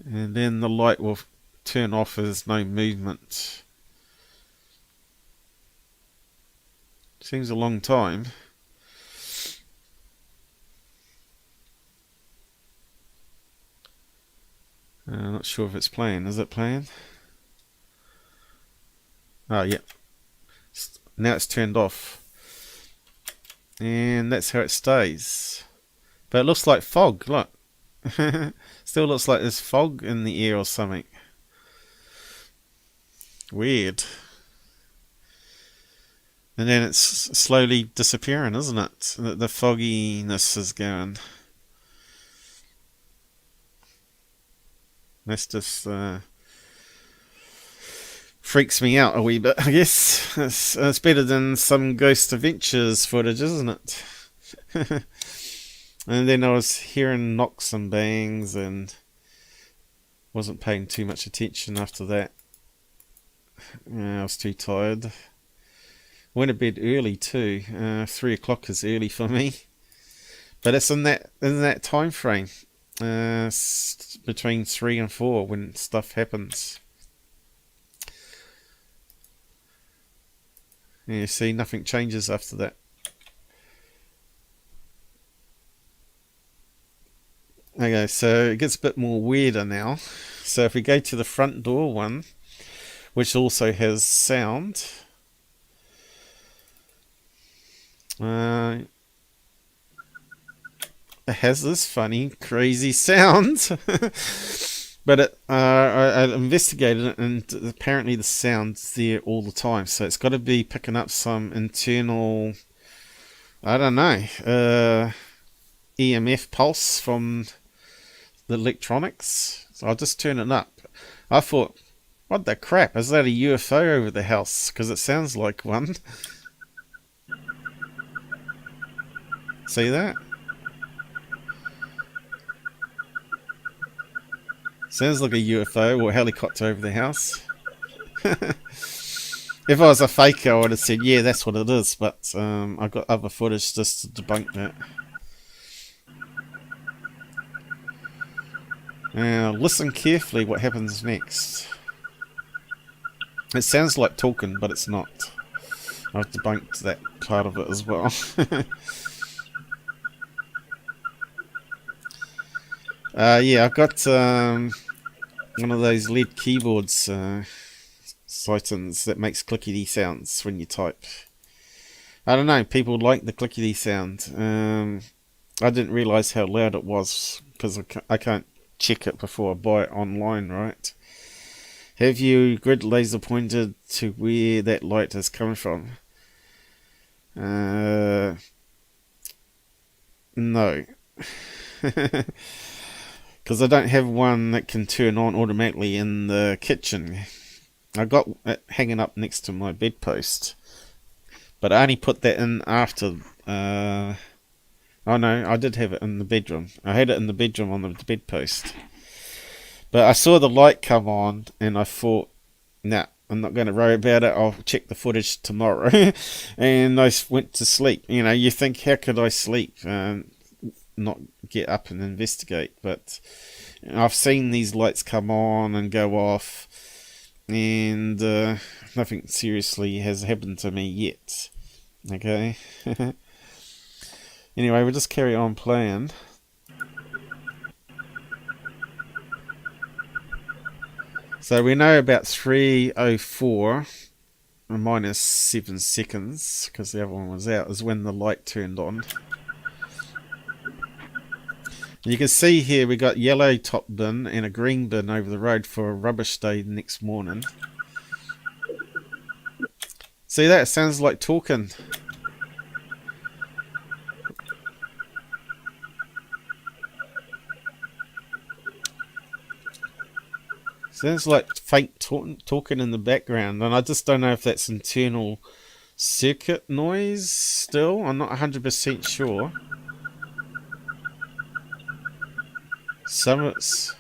And then the light will turn off as there's no movement. Seems a long time. Not sure if it's playing. Is it playing? Oh, yeah. Now it's turned off. And that's how it stays. But it looks like fog, look. Still looks like there's fog in the air or something. Weird. And then it's slowly disappearing, isn't it? The fogginess is going. That's just freaks me out a wee bit, I guess. It's better than some Ghost Adventures footage, isn't it? And then I was hearing knocks and bangs and wasn't paying too much attention after that. I was too tired. Went to bed early too. 3 o'clock is early for me. But it's in that time frame. Between 3 and 4 when stuff happens. You see, nothing changes after that. Okay, so it gets a bit more weirder now. So if we go to the front door one, which also has sound, it has this funny, crazy sound. But I investigated it, and apparently the sound's there all the time. So it's got to be picking up some internal, I don't know, EMF pulse from the electronics. So I'll just turn it up. I thought, what the crap? Is that a UFO over the house? Because it sounds like one. See that? Sounds like a UFO or a helicopter over the house. If I was a faker, I would have said, yeah, that's what it is. But I've got other footage just to debunk that. Now, listen carefully what happens next. It sounds like talking, but it's not. I've debunked that part of it as well. Yeah, I've got one of those lead keyboards, Cytons, that makes clickety sounds when you type. I don't know, people like the clickety sound. I didn't realise how loud it was, because I can't check it before I buy it online, right? Have you grid laser pointed to where that light is coming from? No. Because I don't have one that can turn on automatically in the kitchen. I got it hanging up next to my bedpost. But I only put that in after... oh no, I did have it in the bedroom. I had it in the bedroom on the bedpost. But I saw the light come on and I thought, nah, I'm not going to worry about it. I'll check the footage tomorrow. And I went to sleep. You know, you think, how could I sleep? Not get up and investigate. But I've seen these lights come on and go off. And nothing seriously has happened to me yet. Okay. Anyway, we'll just carry on playing. So we know about 3:04 minus 7 seconds, because the other one was out, is when the light turned on. You can see here we got yellow top bin and a green bin over the road for a rubbish day the next morning. See that? It sounds like talking. Sounds like fake talking in the background, and I just don't know if that's internal circuit noise still. I'm not 100% sure. Some of it's...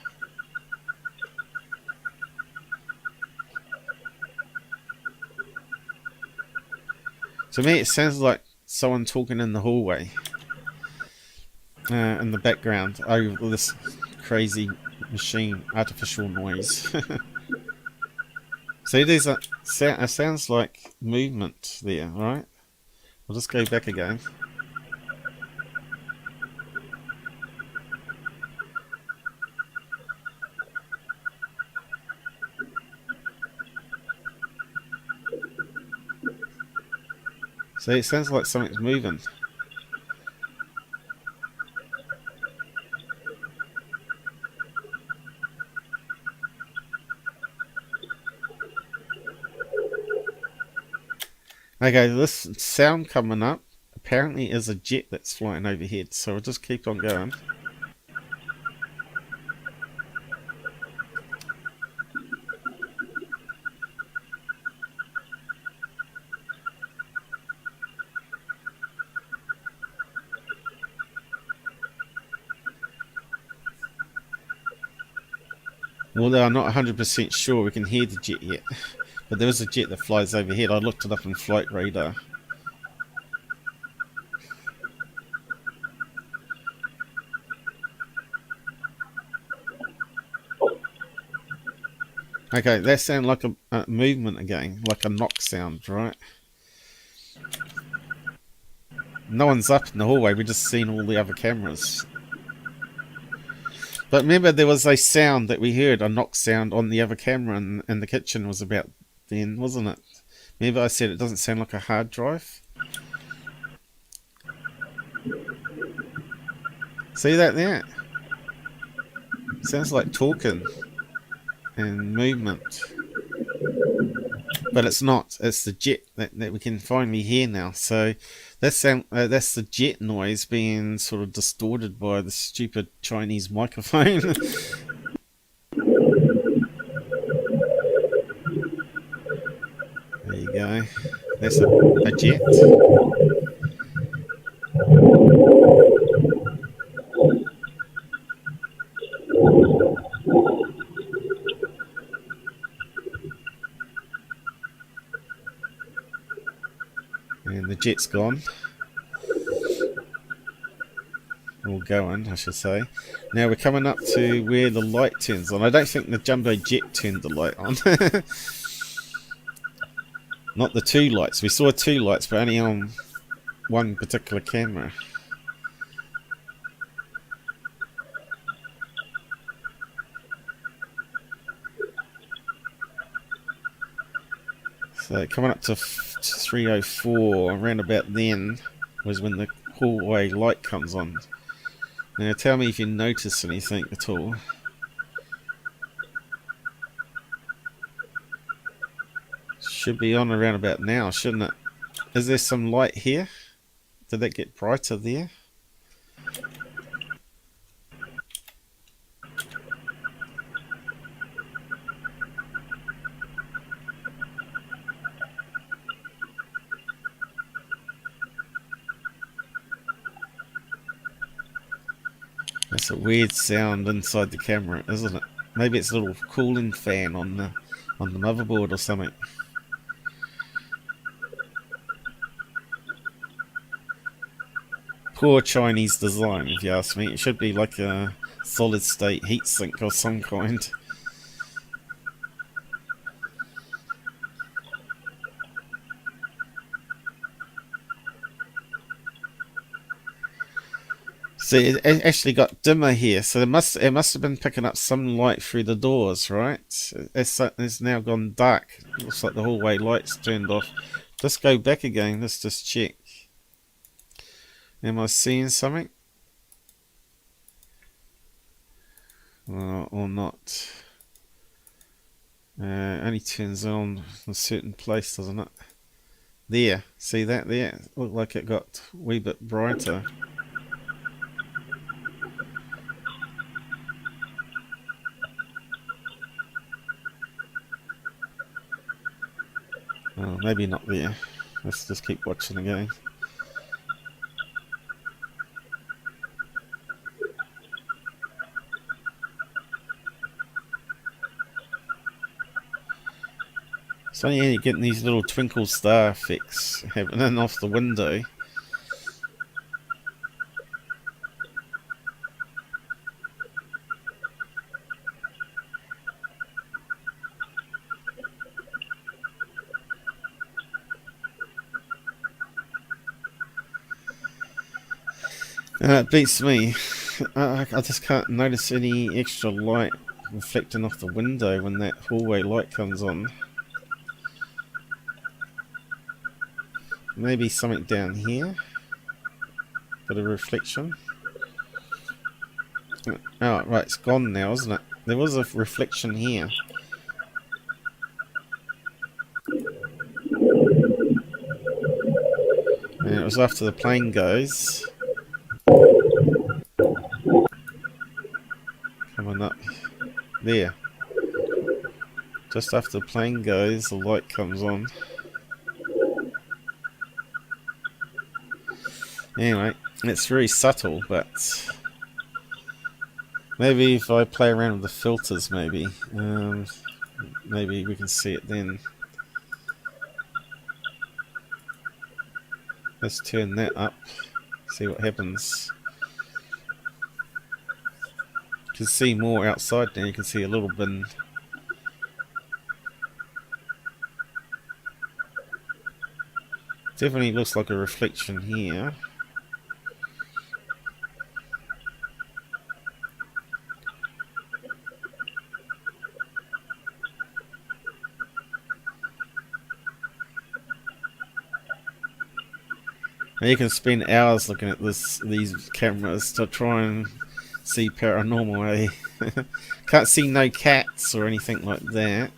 To me, it sounds like someone talking in the hallway. In the background over this crazy machine artificial noise. See, there's a it sounds like movement there, right? We'll just go back again. See, it sounds like something's moving. Okay, this sound coming up apparently is a jet that's flying overhead, so we'll just keep on going. Although I'm not 100% sure we can hear the jet yet. But there is a jet that flies overhead. I looked it up in flight radar. Okay, that sounds like a movement again, like a knock sound, right? No one's up in the hallway, we've just seen all the other cameras. But remember, there was a sound that we heard, a knock sound on the other camera in the kitchen was about then, wasn't it? Remember I said it doesn't sound like a hard drive? See that there? Sounds like talking and movement. But it's not. It's the jet that we can finally hear now. So that's the jet noise being sort of distorted by the stupid Chinese microphone. There you go. That's a jet. And the jet's gone. Or going, I should say. Now we're coming up to where the light turns on. I don't think the jumbo jet turned the light on. Not the two lights. We saw two lights, but only on one particular camera. So coming up to 304, around about then was when the hallway light comes on. Now tell me if you notice anything at all. Should be on around about now, shouldn't it? Is there some light here? Did that get brighter there? That's a weird sound inside the camera, isn't it? Maybe it's a little cooling fan on the motherboard or something. Poor Chinese design, if you ask me. It should be like a solid state heatsink or some kind. See, it actually got dimmer here, so it must have been picking up some light through the doors, right? It's now gone dark. Looks like the hallway light's turned off. Let's go back again. Let's just check. Am I seeing something? Or not? Only turns on in a certain place, doesn't it? There. See that there? Looked like it got a wee bit brighter. Oh, maybe not there. Let's just keep watching again. So yeah, you're getting these little twinkle star effects happening off the window. It beats me. I just can't notice any extra light reflecting off the window when that hallway light comes on. Maybe something down here. Bit of reflection. Oh, right, it's gone now, isn't it? There was a reflection here. And it was after the plane goes. Coming up there. Just after the plane goes, the light comes on. Anyway, it's very subtle, but maybe if I play around with the filters, maybe we can see it then. Let's turn that up, see what happens. You can see more outside now, you can see a little bin. Definitely looks like a reflection here. And you can spend hours looking at these cameras to try and see paranormal, eh? Can't see no cats or anything like that.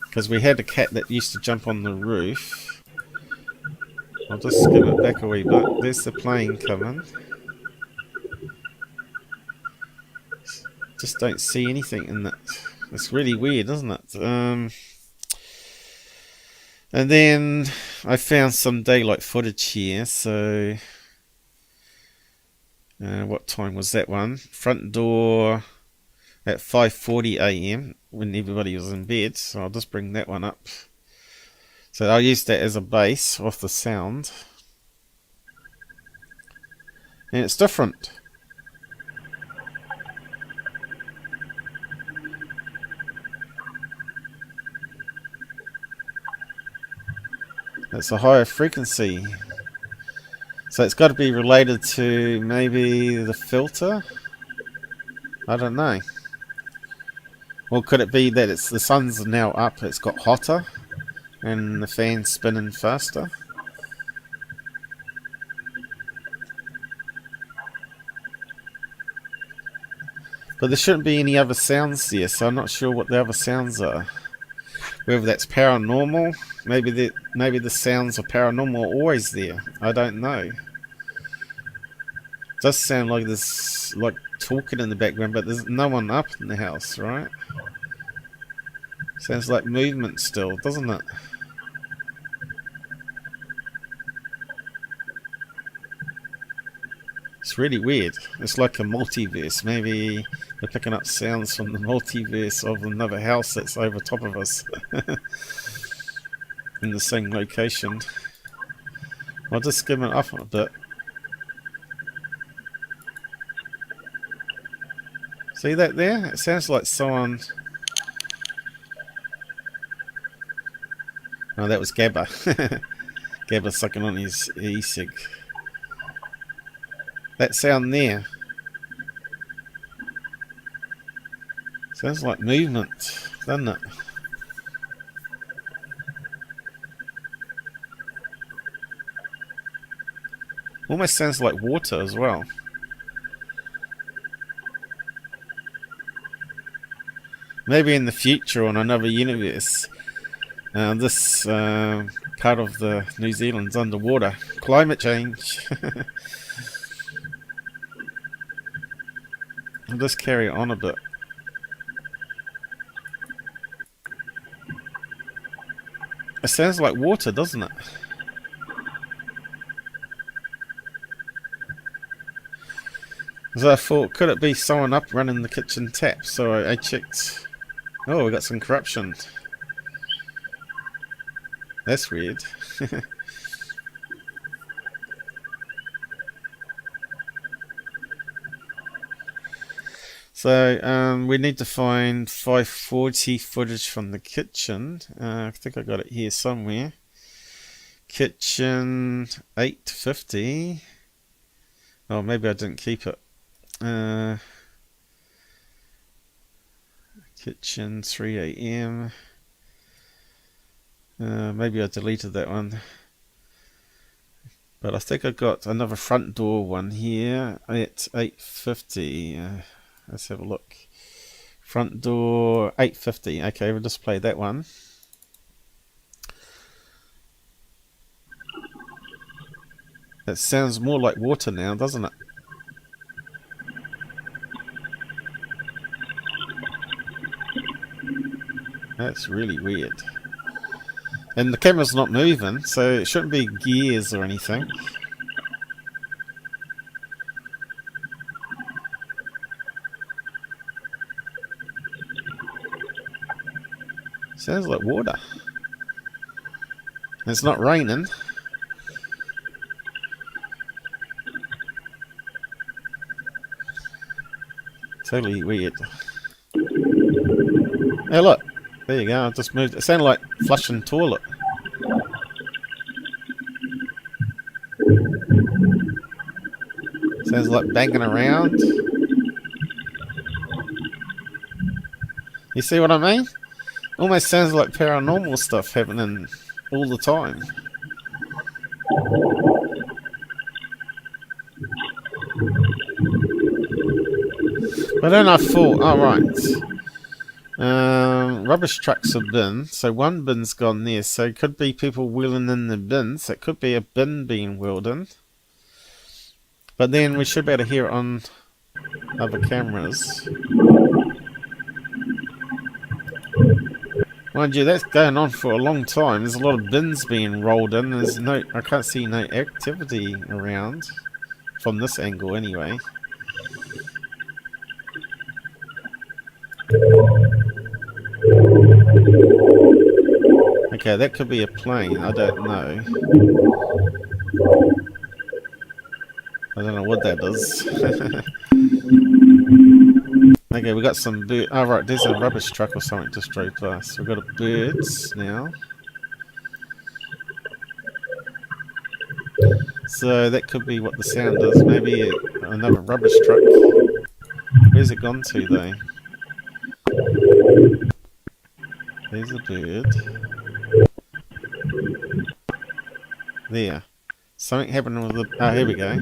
Because we had a cat that used to jump on the roof. I'll just skip it back a wee bit. There's the plane coming. Just don't see anything in that. It's really weird, isn't it? And then I found some daylight footage here, so what time was that one? Front door at 5:40 AM when everybody was in bed, so I'll just bring that one up. So I'll use that as a base off the sound. And it's different. It's a higher frequency. So it's got to be related to maybe the filter? I don't know. Or could it be that it's the sun's now up, it's got hotter, and the fan's spinning faster? But there shouldn't be any other sounds there, so I'm not sure what the other sounds are. Whether that's paranormal, maybe the sounds of paranormal are always there. I don't know. It does sound like there's like talking in the background, but there's no one up in the house, right? Sounds like movement still, doesn't it? It's really weird. It's like a multiverse. Maybe they're picking up sounds from the multiverse of another house that's over top of us. In the same location. I'll just skim it up a bit. See that there? It sounds like someone... Oh, that was Gabba. Gabba sucking on his e-cig. That sound there. Sounds like movement, doesn't it? Almost sounds like water as well. Maybe in the future on another universe, This part of the New Zealand's underwater. Climate change. I'll just carry on a bit. It sounds like water, doesn't it? So I thought, could it be someone up running the kitchen tap? So I checked. Oh, we got some corruption. That's weird. So we need to find 540 footage from the kitchen. I think I got it here somewhere. Kitchen 850. Oh, maybe I didn't keep it. Kitchen 3 a.m. Maybe I deleted that one. But I think I got another front door one here at 850. Let's have a look. Front door 850. Okay, we'll just play that one. It sounds more like water now, doesn't it? That's really weird. And the camera's not moving, so it shouldn't be gears or anything. Sounds like water. It's not raining. Totally weird. Hey, look. There you go. I just moved. It sounded like flushing toilet. Sounds like banging around. You see what I mean? Almost sounds like paranormal stuff happening all the time. But then I thought, oh right, rubbish trucks have been, so one bin's gone there, so it could be people wheeling in the bins. It could be a bin being wheeled in. But then we should be able to hear it on other cameras. Mind you, that's going on for a long time. There's a lot of bins being rolled in. There's no, I can't see no activity around from this angle anyway. Okay, that could be a plane. I don't know. I don't know what that is. Okay, we got some birds. Oh, right, there's a rubbish truck or something just drove past. We've got birds now. So that could be what the sound is. Maybe another rubbish truck. Where's it gone to, though? There's a bird. There. Something happened with the... Oh, here we go.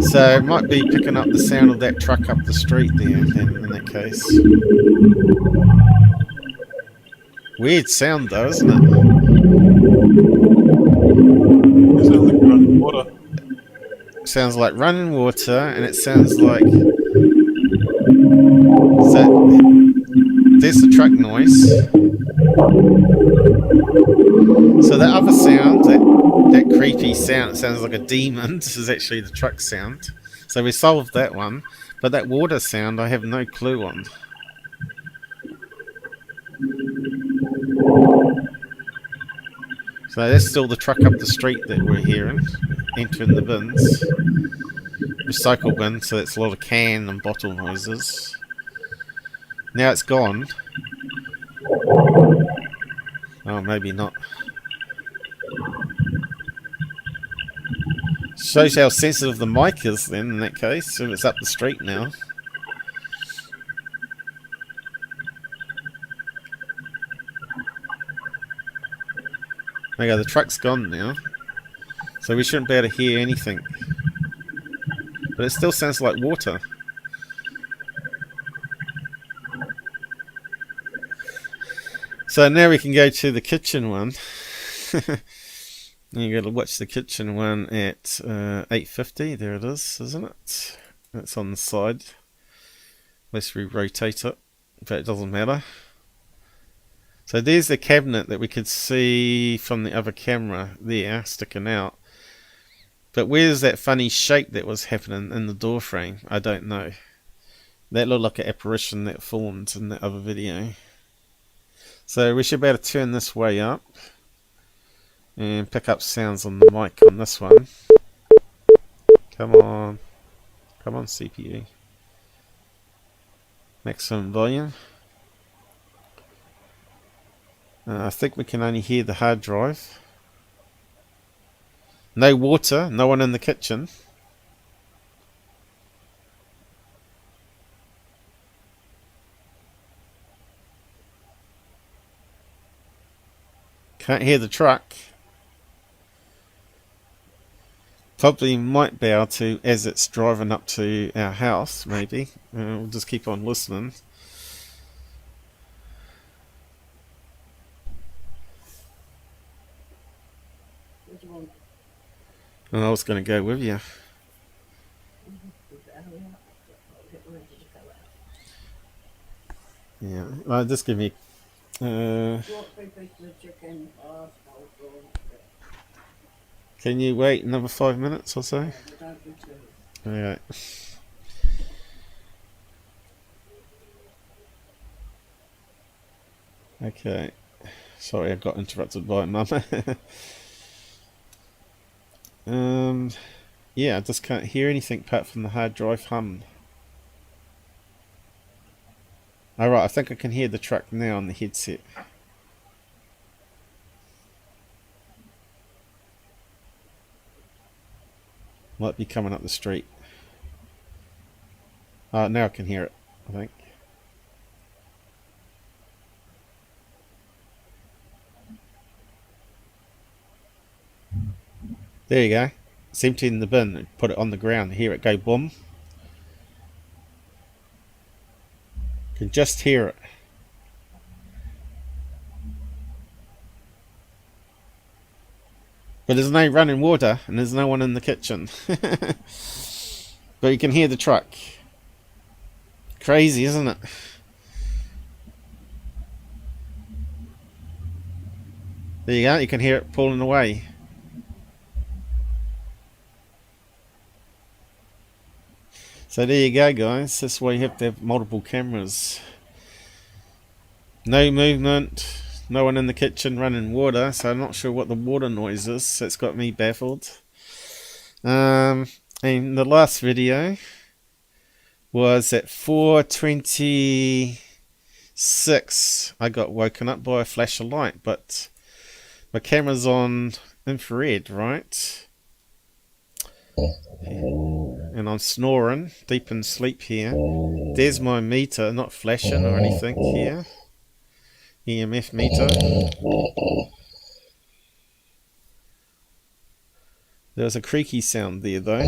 So it might be picking up the sound of that truck up the street there, then, in that case. Weird sound though, isn't it? It sounds like running water. Sounds like running water, and it sounds like... So, there's the truck noise. So that other sound, that creepy sound, it sounds like a demon. This is actually the truck sound. So we solved that one. But that water sound, I have no clue on. So that's still the truck up the street that we're hearing, entering the bins. Recycle bin, so it's a lot of can and bottle noises. Now it's gone. Oh, maybe not. Shows how sensitive the mic is then, in that case, if it's up the street now. Okay, the truck's gone now. So we shouldn't be able to hear anything. But it still sounds like water. So now we can go to the kitchen one. You got to watch the kitchen one at 8:50. There it is, isn't it? It's on the side. Unless we rotate it, but it doesn't matter. So there's the cabinet that we could see from the other camera there, sticking out. But where's that funny shape that was happening in the door frame? I don't know. That looked like an apparition that formed in the other video. So we should be able to turn this way up and pick up sounds on the mic on this one. Come on. Come on, CPU. Maximum volume. I think we can only hear the hard drive. No water, no one in the kitchen. Can't hear the truck. Probably might be able to as it's driving up to our house, maybe. We'll just keep on listening. And I was going to go with you. Yeah, just give me. Can you wait another 5 minutes or so? Alright. Okay. Sorry, I got interrupted by Mum. Yeah, I just can't hear anything apart from the hard drive hum. Alright, I think I can hear the truck now on the headset. Might be coming up the street. Now I can hear it, I think. There you go. It's empty in the bin and put it on the ground. Hear it go boom. Can just hear it. But there's no running water and there's no one in the kitchen. But you can hear the truck. Crazy, isn't it? There you go, you can hear it pulling away. So there you go, guys. That's why you have to have multiple cameras. No movement, no one in the kitchen running water, so I'm not sure what the water noise is. That's got me baffled. And the last video was at 4:26. I got woken up by a flash of light, but my camera's on infrared, right? And I'm snoring, deep in sleep here. There's my meter, not flashing or anything here. EMF meter. There was a creaky sound there though.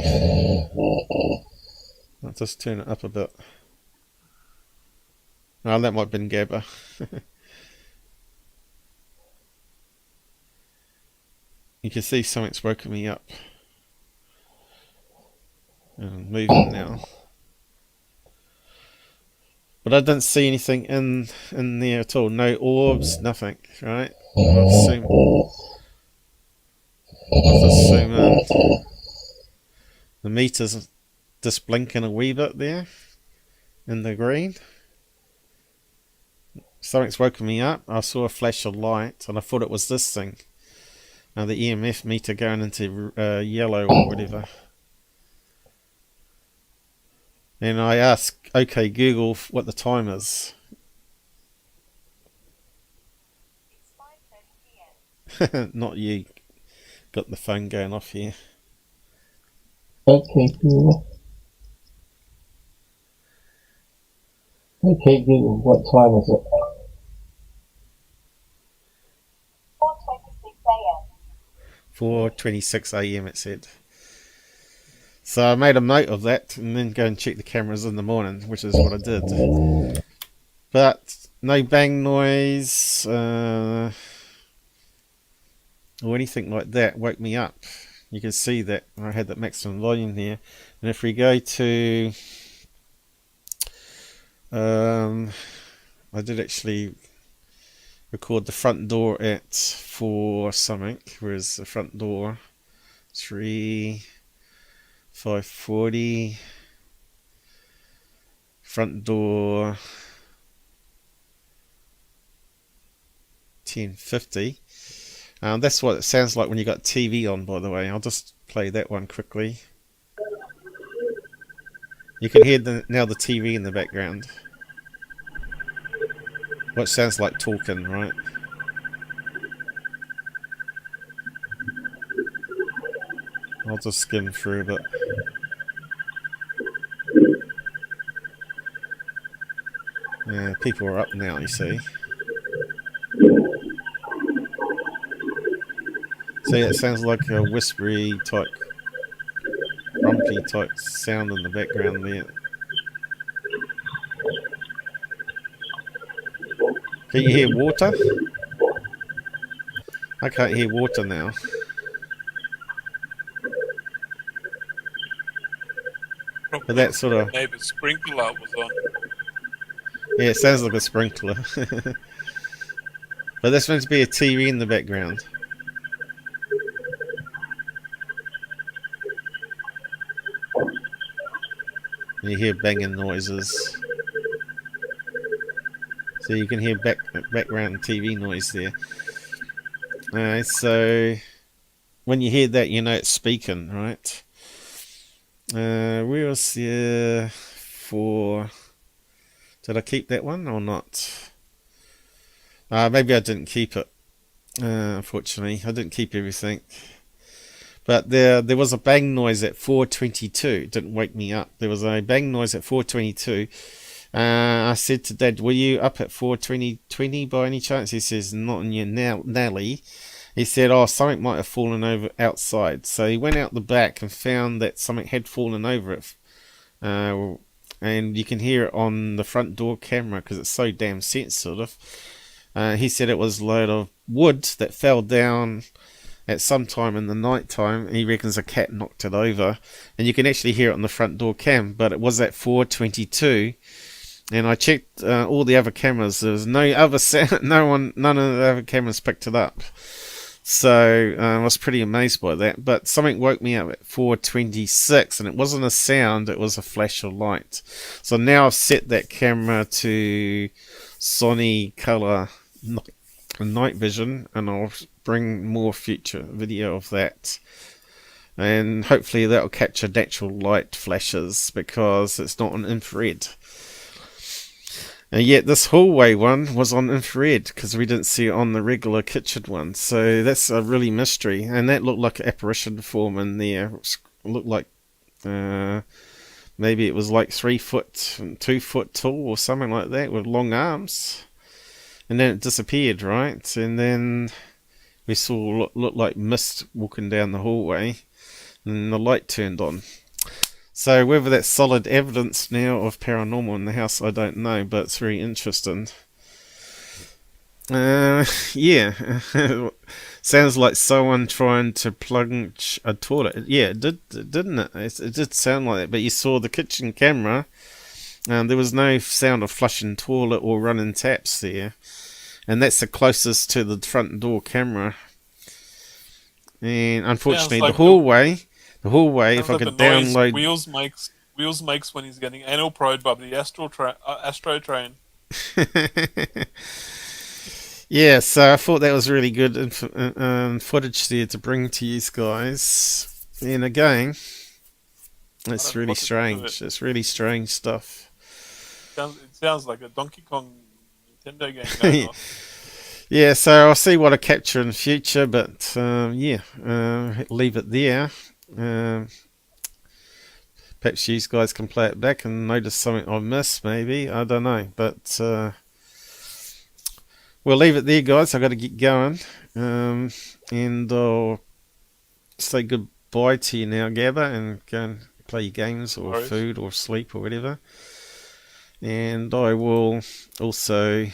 I'll just turn it up a bit. Oh, that might have been Gabba. You can see something's woken me up. And I'm moving now. But I didn't see anything in there at all. No orbs, nothing, right? I'll zoom in. The meter's just blinking a wee bit there in the green. Something's woken me up. I saw a flash of light and I thought it was this thing. Now the EMF meter going into yellow or whatever. And I asked, okay, Google, what the time is. It's 5:30 PM. Not you. Got the phone going off here. Okay, Google. Okay, Google, what time is it? 4:26 AM it said. So I made a note of that and then go and check the cameras in the morning, which is what I did. But no bang noise or anything like that woke me up. You can see that I had that maximum volume there. And if we go to... I did actually record the front door at 4 something. Whereas the front door? 540. Front door 1050. That's what it sounds like when you got TV on, by the way. I'll just play that one quickly. You can hear now the TV in the background. What sounds like talking, right? I'll just skim through a bit. Yeah, people are up now, you see. See, it sounds like a whispery type, grumpy type sound in the background there. Can you hear water? I can't hear water now. But that sort of... Neighbour's sprinkler was on. Yeah, it sounds like a sprinkler. But there's meant to be a TV in the background. You hear banging noises. So you can hear background TV noise there. Alright, so when you hear that, you know it's speaking, right? Where was the 4? Did I keep that one or not? Maybe I didn't keep it. Unfortunately, I didn't keep everything. But there was a bang noise at 4:22. It didn't wake me up. There was a bang noise at 4:22. I said to Dad, "Were you up at 4:20 by any chance?" He says, "Not in your Nelly." He said, "Oh, something might have fallen over outside." So he went out the back and found that something had fallen over it. And you can hear it on the front door camera because it's so damn sensitive. He said it was a load of wood that fell down at some time in the night time. He reckons a cat knocked it over, and you can actually hear it on the front door cam. But it was at 4:22, and I checked all the other cameras. There was no other sound. None of the other cameras picked it up. So I was pretty amazed by that. But something woke me up at 4:26, and it wasn't a sound. It was a flash of light. So now I've set that camera to Sony Color Night Vision, and I'll bring more future video of that, and hopefully that'll capture natural light flashes because it's not on infrared. And yet this hallway one was on infrared because we didn't see it on the regular kitchen one, so that's a really mystery. And that looked like an apparition form in there. It looked like maybe it was like 3 foot and 2 foot tall or something like that with long arms. And then it disappeared, right? And then we saw looked like mist walking down the hallway, and the light turned on. So whether that's solid evidence now of paranormal in the house, I don't know, but it's very interesting. Yeah, sounds like someone trying to plunge a toilet. Yeah, it did, didn't it? It did sound like that. But you saw the kitchen camera, and there was no sound of flushing toilet or running taps there. And that's the closest to the front door camera. And unfortunately, like the hallway, if I could download... Wheels makes when he's getting anal probed by the Astro train. Yeah, so I thought that was really good footage there to bring to you guys. And again, it's really strange. It's really strange stuff. It sounds like a Donkey Kong Nintendo game going on. Yeah, so I'll see what I capture in the future, but yeah, leave it there. Perhaps you guys can play it back and notice something I missed, maybe. I don't know, but we'll leave it there, guys. I've got to get going. And I'll say goodbye to you now, Gabba, and go and play your games or food or sleep or whatever. And I will also...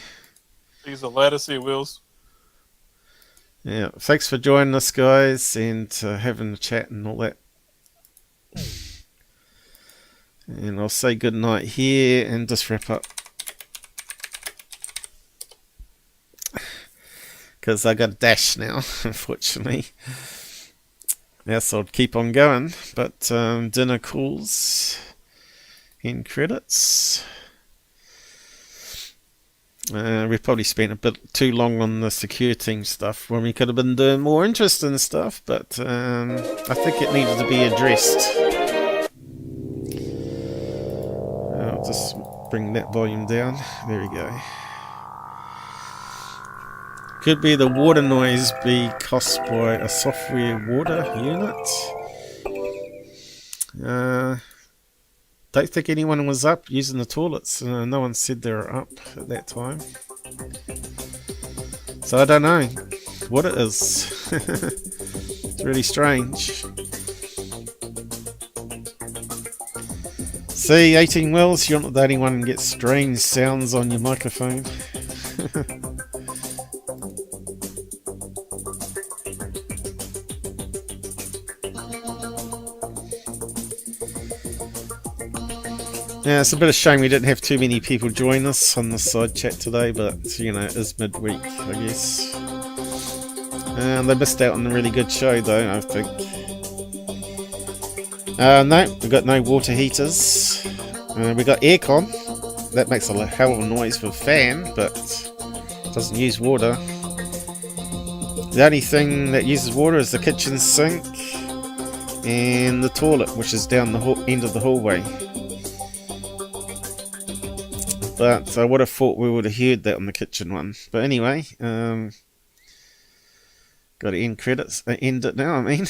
These are glad to see, Wills. Yeah, thanks for joining us, guys, and having a chat and all that. And I'll say good night here and just wrap up. Because I got a dash now, unfortunately. Yes, I'll keep on going. But dinner calls and credits. We've probably spent a bit too long on the Secureteam stuff when we could have been doing more interesting stuff, but I think it needed to be addressed. I'll just bring that volume down. There we go. Could be the water noise be caused by a software water unit. Don't think anyone was up using the toilets. No one said they were up at that time. So I don't know what it is. It's really strange. See, 18 Wells, you're not the only one who gets strange sounds on your microphone. Yeah, it's a bit of a shame we didn't have too many people join us on the side chat today, but, you know, it is midweek, I guess. They missed out on a really good show, though, I think. No, we've got no water heaters. We've got aircon. That makes a hell of a noise for a fan, but doesn't use water. The only thing that uses water is the kitchen sink and the toilet, which is down the end of the hallway. But I would have thought we would have heard that on the kitchen one. But anyway, got to end credits. End it now, I mean.